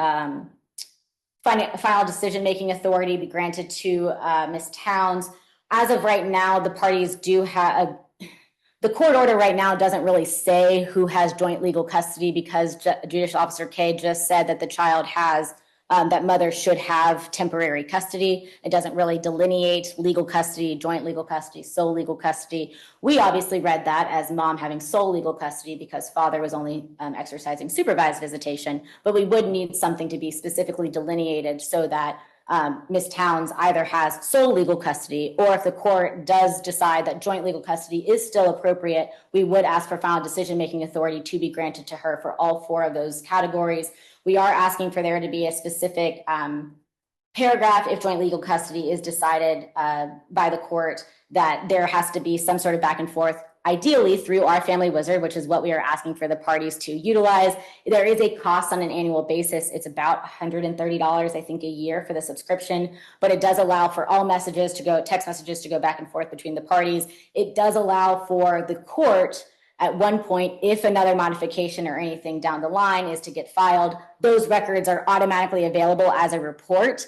final decision-making authority be granted to Ms. Towns. As of right now, the parties do have the court order right now doesn't really say who has joint legal custody, because Judicial Officer K just said that the child has that mother should have temporary custody. It doesn't really delineate legal custody, joint legal custody, sole legal custody. We obviously read that as mom having sole legal custody because father was only exercising supervised visitation, but we would need something to be specifically delineated so that Ms. Towns either has sole legal custody, or if the court does decide that joint legal custody is still appropriate, we would ask for final decision-making authority to be granted to her for all four of those categories. We are asking for there to be a specific paragraph if joint legal custody is decided by the court, that there has to be some sort of back and forth, ideally through our family wizard, which is what we are asking for the parties to utilize. There is a cost on an annual basis. It's about $130, I think, a year for the subscription, but it does allow for all messages to go, text messages to go back and forth between the parties. It does allow for the court at one point, if another modification or anything down the line is to get filed, those records are automatically available as a report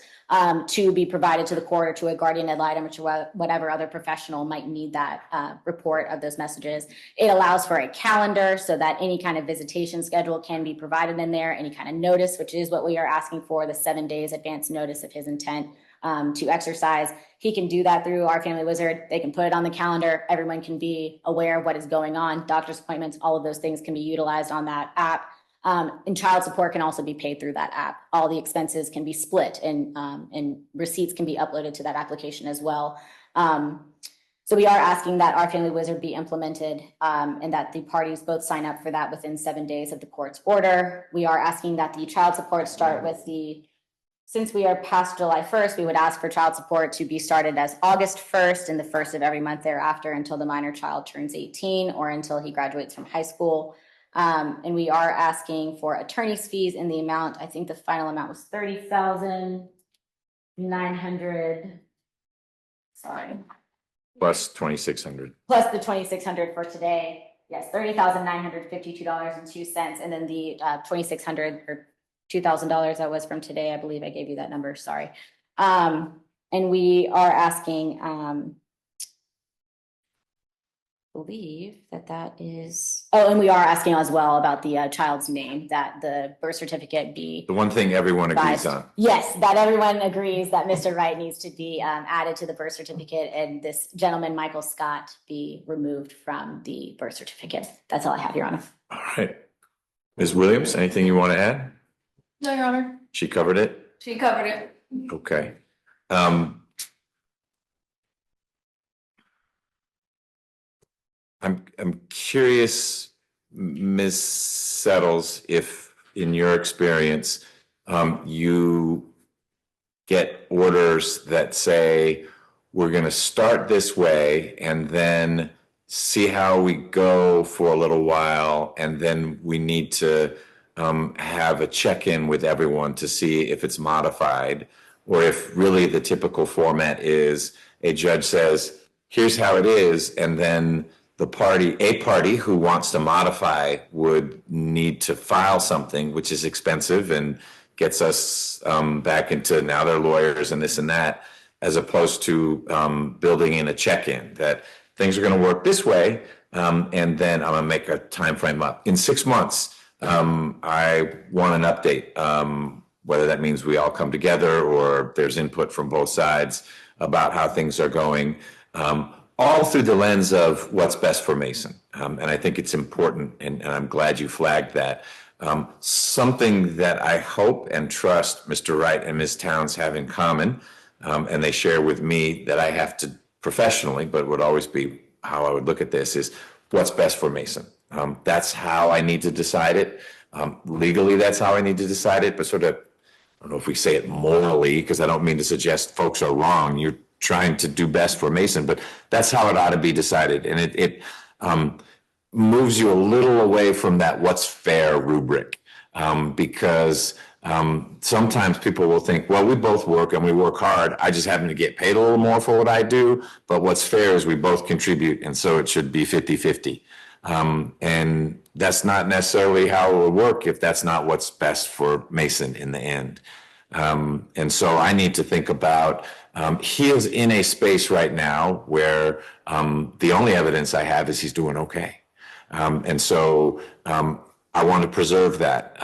to be provided to the court or to a guardian ad litem or to whatever other professional might need that report of those messages. It allows for a calendar so that any kind of visitation schedule can be provided in there, any kind of notice, which is what we are asking for, the 7 days advance notice of his intent to exercise. He can do that through our family wizard. They can put it on the calendar. Everyone can be aware of what is going on. Doctor's appointments, all of those things can be utilized on that app. And child support can also be paid through that app. All the expenses can be split, and receipts can be uploaded to that application as well. So we are asking that our family wizard be implemented and that the parties both sign up for that within 7 days of the court's order. We are asking that the child support start with since we are past July 1st, we would ask for child support to be started as August 1st and the first of every month thereafter until the minor child turns 18 or until he graduates from high school. And we are asking for attorney's fees in the amount, I think the final amount was $30,900. Sorry. Plus 2,600. Plus the 2,600 for today. Yes, $30,952.02. And then the 2,600 or $2,000 that was from today. I believe I gave you that number, sorry. And we are asking, believe that is, oh, and we are asking as well about the child's name, that the birth certificate be. The one thing everyone agrees on. Yes, that everyone agrees that Mr. Wright needs to be added to the birth certificate, and this gentleman, Michael Scott, be removed from the birth certificate. That's all I have, Your Honor. All right. Ms. Williams, anything you want to add? No, Your Honor. She covered it? She covered it. Okay. I'm curious, Ms. Settles, if in your experience, you get orders that say, we're going to start this way and then see how we go for a little while, and then we need to have a check-in with everyone to see if it's modified, or if really the typical format is a judge says, here's how it is, and then a party who wants to modify would need to file something, which is expensive and gets us back into now they're lawyers and this and that, as opposed to building in a check-in that things are going to work this way, and then I'm going to make a time frame up. In 6 months, I want an update, whether that means we all come together or there's input from both sides about how things are going. All through the lens of what's best for Mason. And I think it's important, and I'm glad you flagged that. Something that I hope and trust Mr. Wright and Ms. Towns have in common, and they share with me that I have to professionally, but would always be how I would look at this, is what's best for Mason. That's how I need to decide it. Legally, that's how I need to decide it, but sort of, I don't know if we say it morally, because I don't mean to suggest folks are wrong. You're trying to do best for Mason, but that's how it ought to be decided. And it moves you a little away from that what's fair rubric, because sometimes people will think, well, we both work and we work hard. I just happen to get paid a little more for what I do, but what's fair is we both contribute, and so it should be 50-50. And that's not necessarily how it will work if that's not what's best for Mason in the end. And so I need to think about, he is in a space right now where the only evidence I have is he's doing okay. And so I want to preserve that.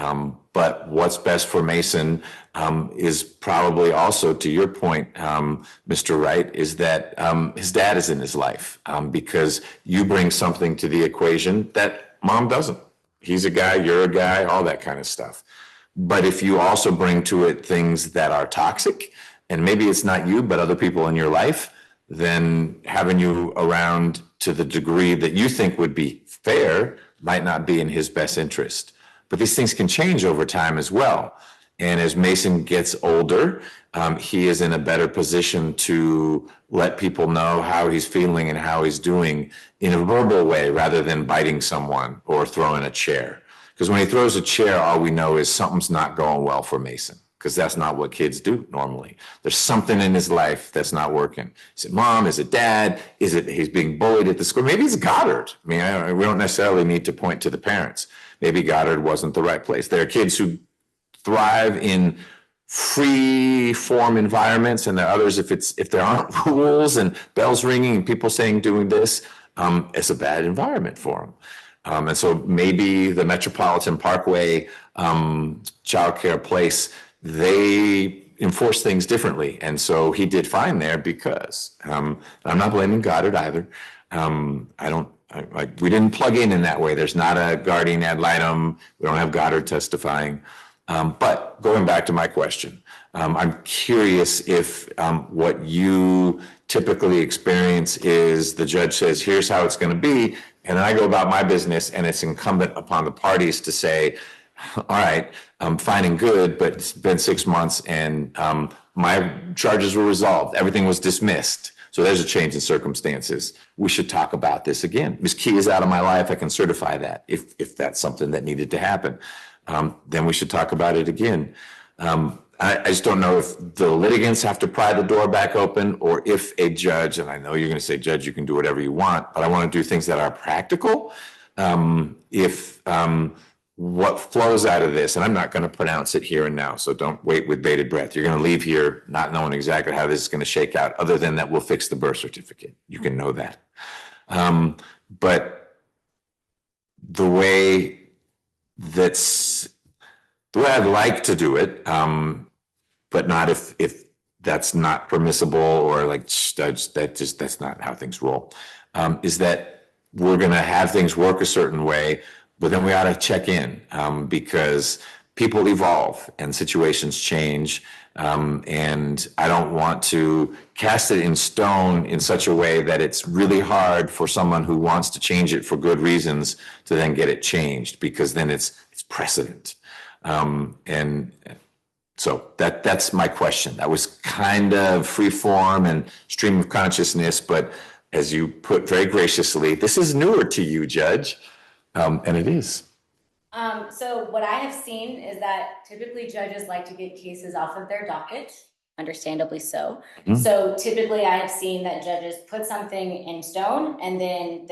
But what's best for Mason is probably also, to your point, Mr. Wright, is that his dad is in his life, because you bring something to the equation that mom doesn't. He's a guy, you're a guy, all that kind of stuff. But if you also bring to it things that are toxic, and maybe it's not you, but other people in your life, then having you around to the degree that you think would be fair might not be in his best interest. But these things can change over time as well. And as Mason gets older, he is in a better position to let people know how he's feeling and how he's doing in a verbal way, rather than biting someone or throwing a chair. Because when he throws a chair, all we know is something's not going well for Mason, because that's not what kids do normally. There's something in his life that's not working. Is it mom? Is it dad? Is it he's being bullied at the school? Maybe it's Goddard. I mean, we don't necessarily need to point to the parents. Maybe Goddard wasn't the right place. There are kids who thrive in free form environments, and there are others, if there aren't rules and bells ringing and people saying doing this, it's a bad environment for them. And so maybe the Metropolitan Parkway childcare place, they enforce things differently. And so he did fine there because, I'm not blaming Goddard either. We didn't plug in that way. There's not a guardian ad litem. We don't have Goddard testifying. But going back to my question, I'm curious if what you typically experience is the judge says, here's how it's going to be. And then I go about my business, and it's incumbent upon the parties to say, all right, I'm fine and good, but it's been 6 months and my charges were resolved. Everything was dismissed. So there's a change in circumstances. We should talk about this again. Ms. Key is out of my life. I can certify that if that's something that needed to happen. Then we should talk about it again. I just don't know if the litigants have to pry the door back open, or if a judge, and I know you're going to say, Judge, you can do whatever you want, but I want to do things that are practical. If what flows out of this, and I'm not going to pronounce it here and now, so don't wait with bated breath. You're going to leave here not knowing exactly how this is going to shake out, other than that we'll fix the birth certificate. You can know that. But the way I'd like to do it, but not if that's not permissible, or like, that's not how things roll, is that we're going to have things work a certain way, but then we ought to check in, because people evolve and situations change. And I don't want to cast it in stone in such a way that it's really hard for someone who wants to change it for good reasons to then get it changed, because then it's precedent. And so that's my question. That was kind of free form and stream of consciousness, but as you put very graciously, this is newer to you, Judge. And it is. So what I have seen is that typically judges like to get cases off of their docket, understandably so. Mhm. So typically I have seen that judges put something in stone, and then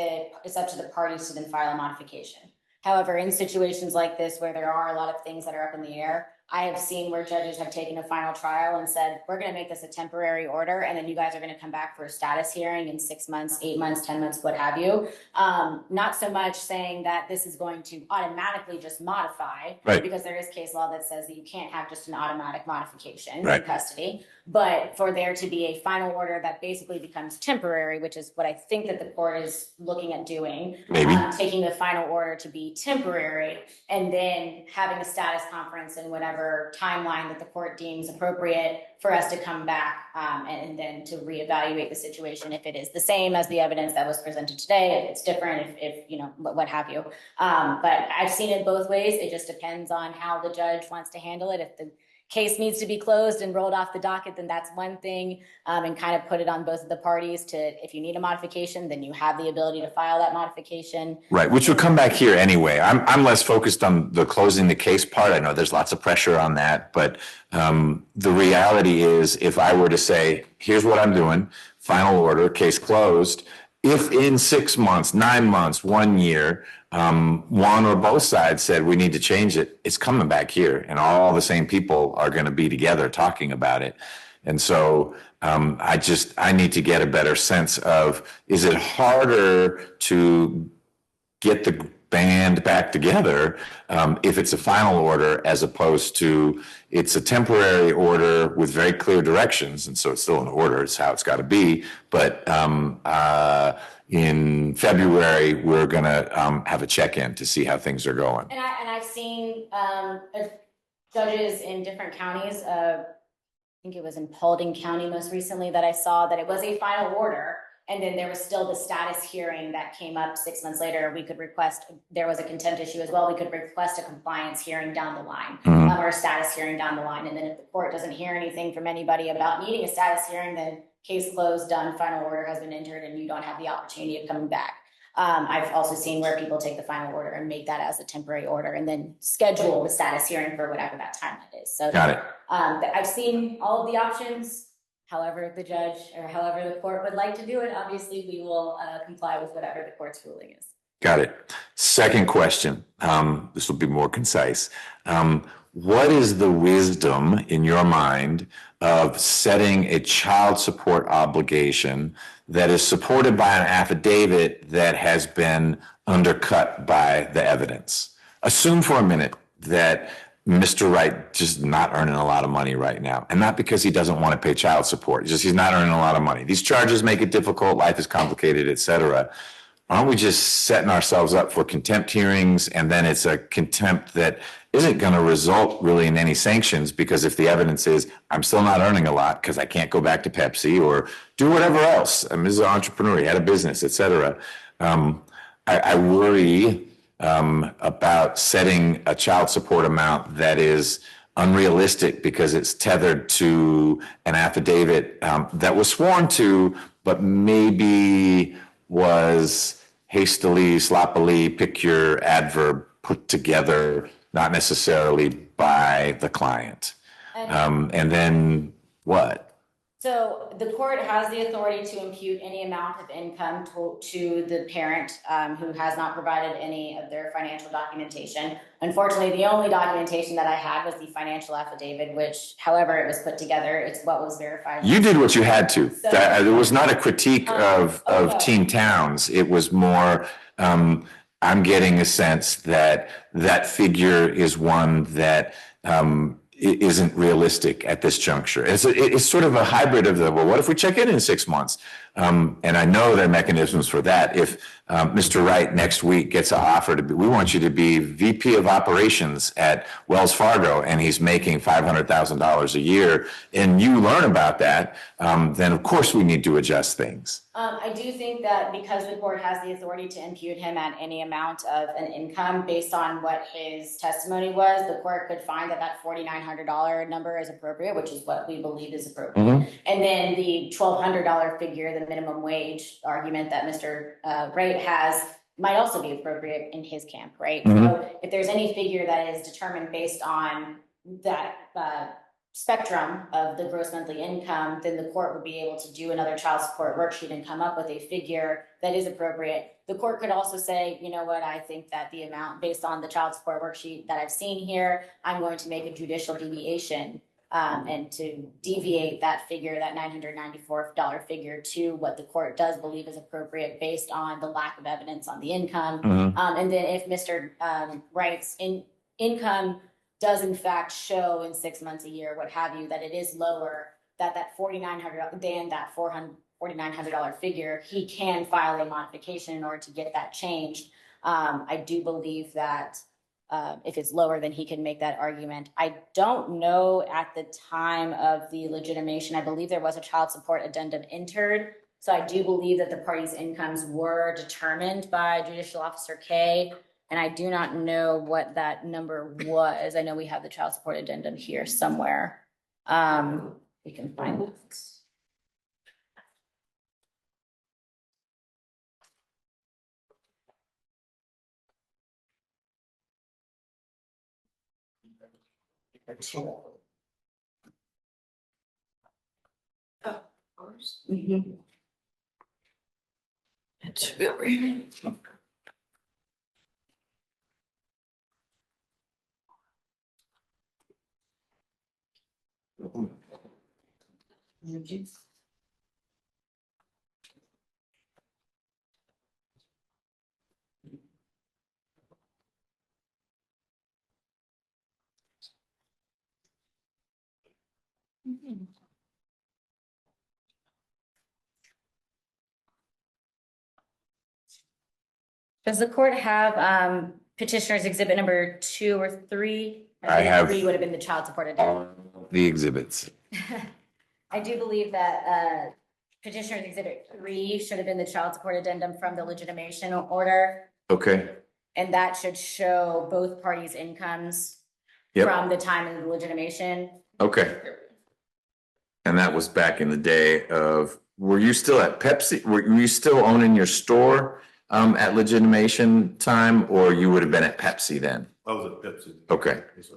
it's up to the parties to then file a modification. However, in situations like this where there are a lot of things that are up in the air, I have seen where judges have taken a final trial and said, we're going to make this a temporary order, and then you guys are going to come back for a status hearing in 6 months, 8 months, 10 months, what have you. Not so much saying that this is going to automatically just modify, Right. because there is case law that says that you can't have just an automatic modification Right. in custody, but for there to be a final order that basically becomes temporary, which is what I think that the court is looking at doing. Maybe. Taking the final order to be temporary, and then having a status conference and whatever timeline that the court deems appropriate for us to come back, and then to reevaluate the situation if it is the same as the evidence that was presented today, if it's different, if you know, what have you. But I've seen it both ways. It just depends on how the judge wants to handle it. If the case needs to be closed and rolled off the docket, then that's one thing, and kind of put it on both of the parties to, if you need a modification, then you have the ability to file that modification. Right, which would come back here anyway. I'm less focused on the closing the case part. I know there's lots of pressure on that, but the reality is, if I were to say, here's what I'm doing, final order, case closed, if in 6 months, 9 months, 1 year, one or both sides said we need to change it, it's coming back here, and all the same people are going to be together talking about it. And so I need to get a better sense of, is it harder to get the band back together if it's a final order, as opposed to it's a temporary order with very clear directions, and so it's still an order, it's how it's got to be, but in February we're going to have a check-in to see how things are going. And I've seen judges in different counties. I think it was in Paulding County most recently that I saw that it was a final order, and then there was still the status hearing that came up 6 months later. We could request, there was a contempt issue as well, we could request a compliance hearing down the line, or a status hearing down the line. And then if the court doesn't hear anything from anybody about needing a status hearing, then case closed, done, final order has been entered, and you don't have the opportunity of coming back. I've also seen where people take the final order and make that as a temporary order, and then schedule the status hearing for whatever that timeline is. So Got it. I've seen all of the options. However the judge, or however the court would like to do it, obviously we will comply with whatever the court's ruling is. Got it. Second question. This will be more concise. What is the wisdom in your mind of setting a child support obligation that is supported by an affidavit that has been undercut by the evidence? Assume for a minute that Mr. Wright just not earning a lot of money right now, and not because he doesn't want to pay child support, just he's not earning a lot of money. These charges make it difficult, life is complicated, etc. Aren't we just setting ourselves up for contempt hearings, and then it's a contempt that isn't going to result really in any sanctions, because if the evidence is I'm still not earning a lot because I can't go back to Pepsi or do whatever else, I'm an entrepreneur, he had a business, etc. I worry about setting a child support amount that is unrealistic because it's tethered to an affidavit that was sworn to, but maybe was hastily, sloppily, pick your adverb, put together, not necessarily by the client. And then what? So the court has the authority to impute any amount of income to the parent who has not provided any of their financial documentation. Unfortunately, the only documentation that I had was the financial affidavit, which however it was put together, it's what was verified. You did what you had to. So- It was not a critique of no. teen towns. It was more, I'm getting a sense that that figure is one that isn't realistic at this juncture. It's sort of a hybrid of well, what if we check in 6 months? And I know there are mechanisms for that. If Mr. Wright next week gets an offer we want you to be VP of operations at Wells Fargo, and he's making $500,000 a year, and you learn about that, then of course we need to adjust things. I do think that because the court has the authority to impute him at any amount of an income based on what his testimony was, the court could find that that $4,900 number is appropriate, which is what we believe is appropriate. And then the $1,200 figure, the minimum wage argument that Mr. Wright has, might also be appropriate in his camp, right? So if there's any figure that is determined based on that spectrum of the gross monthly income, then the court would be able to do another child support worksheet and come up with a figure that is appropriate. The court could also say, you know what, I think that the amount based on the child support worksheet that I've seen here, I'm going to make a judicial deviation and to deviate that figure, that $994 figure, to what the court does believe is appropriate based on the lack of evidence on the income. And then if Mr. Wright's income does in fact show in 6 months, a year, what have you, that it is lower, that $4,900 than that $4,900 figure, he can file a modification in order to get that changed. I do believe that if it's lower, then he can make that argument. I don't know at the time of the legitimation, I believe there was a child support addendum entered. So I do believe that the parties' incomes were determined by Judicial Officer K. And I do not know what that number was. I know we have the child support addendum here somewhere. We can find it. It's really. Does the court have petitioner's exhibit number 2 or 3? I have 3 would have been the child support addendum. the exhibits. I do believe that petitioner's exhibit 3 should have been the child support addendum from the legitimation order. Okay. And that should show both parties' incomes Yep. from the time of the legitimation. Okay. And that was back in the day of, were you still at Pepsi? Were you still owning your store at legitimation time, or you would have been at Pepsi then? I was at Pepsi. Okay. Yes, sir.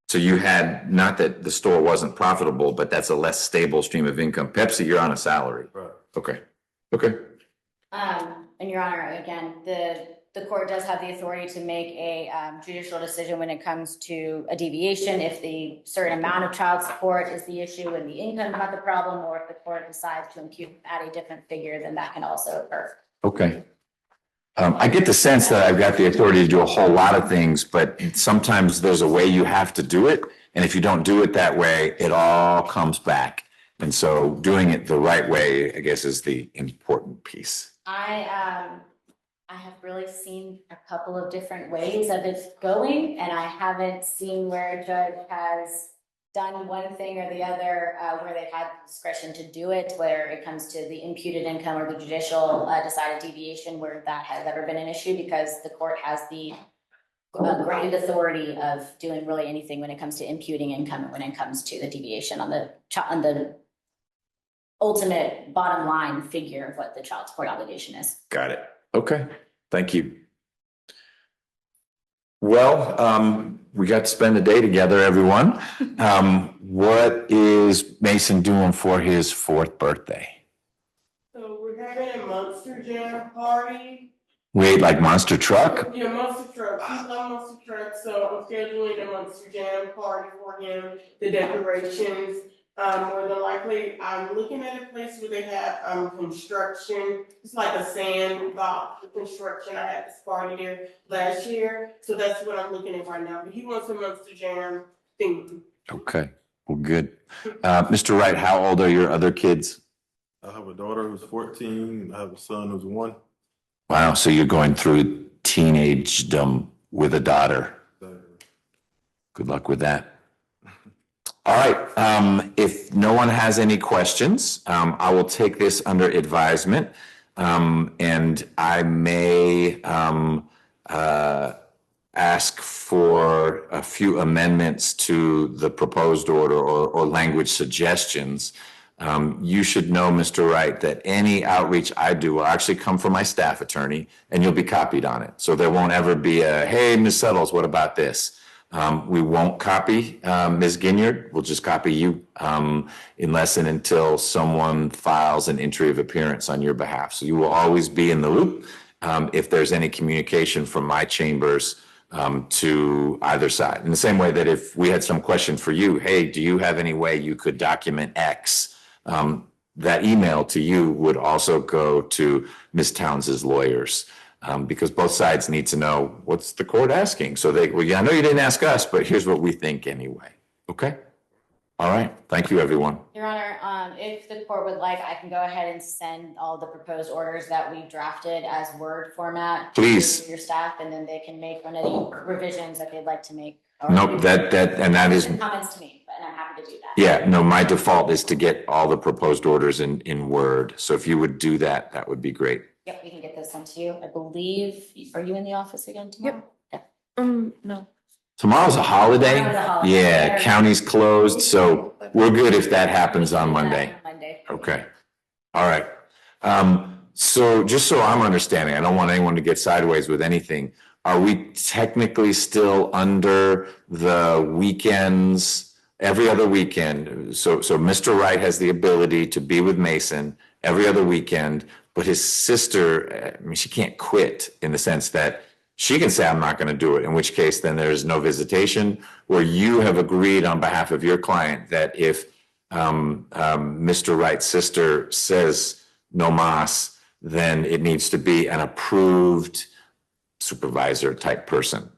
So you had, not that the store wasn't profitable, but that's a less stable stream of income. Pepsi, you're on a salary. Right. Okay. Okay. And Your Honor, again, the court does have the authority to make a judicial decision when it comes to a deviation. If the certain amount of child support is the issue and the income is not the problem, or if the court decides to impute at a different figure, then that can also occur. Okay. I get the sense that I've got the authority to do a whole lot of things, but sometimes there's a way you have to do it. And if you don't do it that way, it all comes back. And so doing it the right way, I guess, is the important piece. I have really seen a couple of different ways of it going, and I haven't seen where a judge has done one thing or the other, where they've had discretion to do it, where it comes to the imputed income or the judicial decided deviation, where that has ever been an issue, because the court has the grand authority of doing really anything when it comes to imputing income, and when it comes to the deviation on the ultimate bottom line figure of what the child support obligation is. Got it. Okay. Thank you. Well, we got to spend the day together, everyone. what is Mason doing for his 4th birthday? So we're having a Monster Jam party. Wait, like Monster Truck? Yeah, Monster Truck. He's on Monster Truck, so I'm scheduling a Monster Jam party for him. The decorations, more than likely, I'm looking at a place where they have, construction. It's like a sandbox construction. I had this party there last year, so that's what I'm looking at right now. But he wants a Monster Jam theme. Okay, well, good. Mr. Wright, how old are your other kids? I have a daughter who's 14. I have a son who's 1. Wow, so you're going through teenagedom with a daughter. Good luck with that. All right, if no one has any questions, I will take this under advisement. And I may ask for a few amendments to the proposed order or language suggestions. You should know, Mr. Wright, that any outreach I do will actually come from my staff attorney, and you'll be copied on it. So there won't ever be a, hey, Ms. Settles, what about this? We won't copy Ms. Ginyard. We'll just copy you unless and until someone files an entry of appearance on your behalf. So you will always be in the loop if there's any communication from my chambers to either side. In the same way that if we had some question for you, hey, do you have any way you could document X? That email to you would also go to Ms. Towns's lawyers. Because both sides need to know what's the court asking. So they, well, yeah, I know you didn't ask us, but here's what we think anyway. Okay? All right. Thank you, everyone. Your Honor, if the court would like, I can go ahead and send all the proposed orders that we drafted as Word format. Please. To your staff, and then they can make any revisions that they'd like to make. Nope, that is, Comments to me, but I'm happy to do that. yeah, no, my default is to get all the proposed orders in Word. So if you would do that, that would be great. Yep, we can get those sent to you. I believe, are you in the office again tomorrow? Yep. No. Tomorrow's a holiday. Tomorrow's a holiday. Yeah, county's closed, so we're good if that happens on Monday. Monday. Okay. All right. So just so I'm understanding, I don't want anyone to get sideways with anything. Are we technically still under the weekends, every other weekend? So Mr. Wright has the ability to be with Mason every other weekend, but his sister, I mean, she can't quit in the sense that she can say, I'm not going to do it, in which case then there's no visitation, where you have agreed on behalf of your client that if Mr. Wright's sister says no mas, then it needs to be an approved supervisor type person,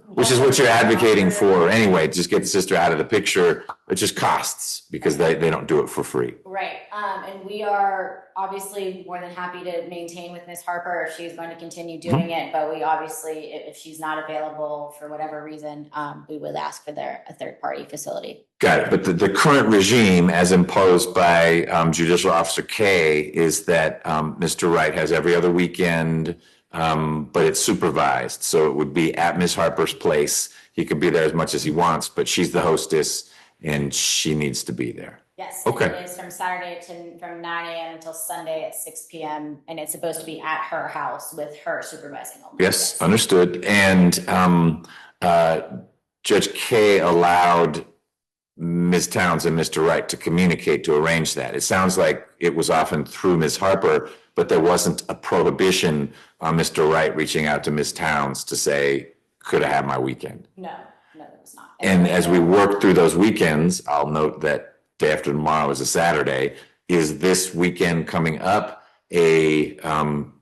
which is what you're advocating for anyway. Just get the sister out of the picture. It just costs because they don't do it for free. Right, and we are obviously more than happy to maintain with Ms. Harper if she's going to continue doing it, but we obviously, if she's not available for whatever reason, we would ask for a third-party facility. Got it, but the current regime as imposed by Judicial Officer K is that Mr. Wright has every other weekend, but it's supervised. So it would be at Ms. Harper's place. He could be there as much as he wants, but she's the hostess and she needs to be there. Yes. Okay. It is from Saturday from 9 a.m. until Sunday at 6 p.m. And it's supposed to be at her house with her supervising only. Yes, understood. And Judge K allowed Ms. Towns and Mr. Wright to communicate to arrange that. It sounds like it was often through Ms. Harper, but there wasn't a prohibition on Mr. Wright reaching out to Ms. Towns to say, could I have my weekend? No, there was not. And as we work through those weekends, I'll note that day after tomorrow is a Saturday. Is this weekend coming up a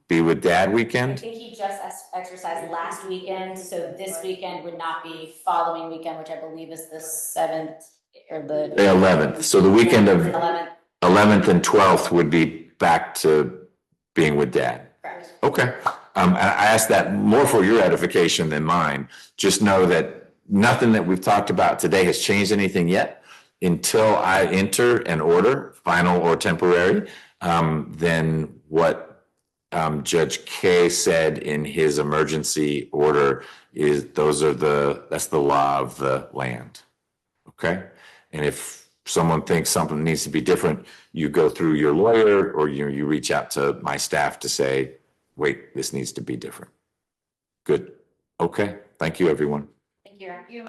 Be With Dad I weekend? think he just exercised last weekend, so this weekend would not be following weekend, which I believe is the 7th or the 11th. So the weekend of 11th. 11th and 12th would be back to being with Dad. Correct. Okay. I asked that more for your edification than mine. Just know that nothing that we've talked about today has changed anything yet. Until I enter an order, final or temporary, then what Judge K said in his emergency order is that's the law of the land. Okay? And if someone thinks something needs to be different, you go through your lawyer or you reach out to my staff to say, wait, this needs to be different. Good. Okay. Thank you, everyone. Thank you.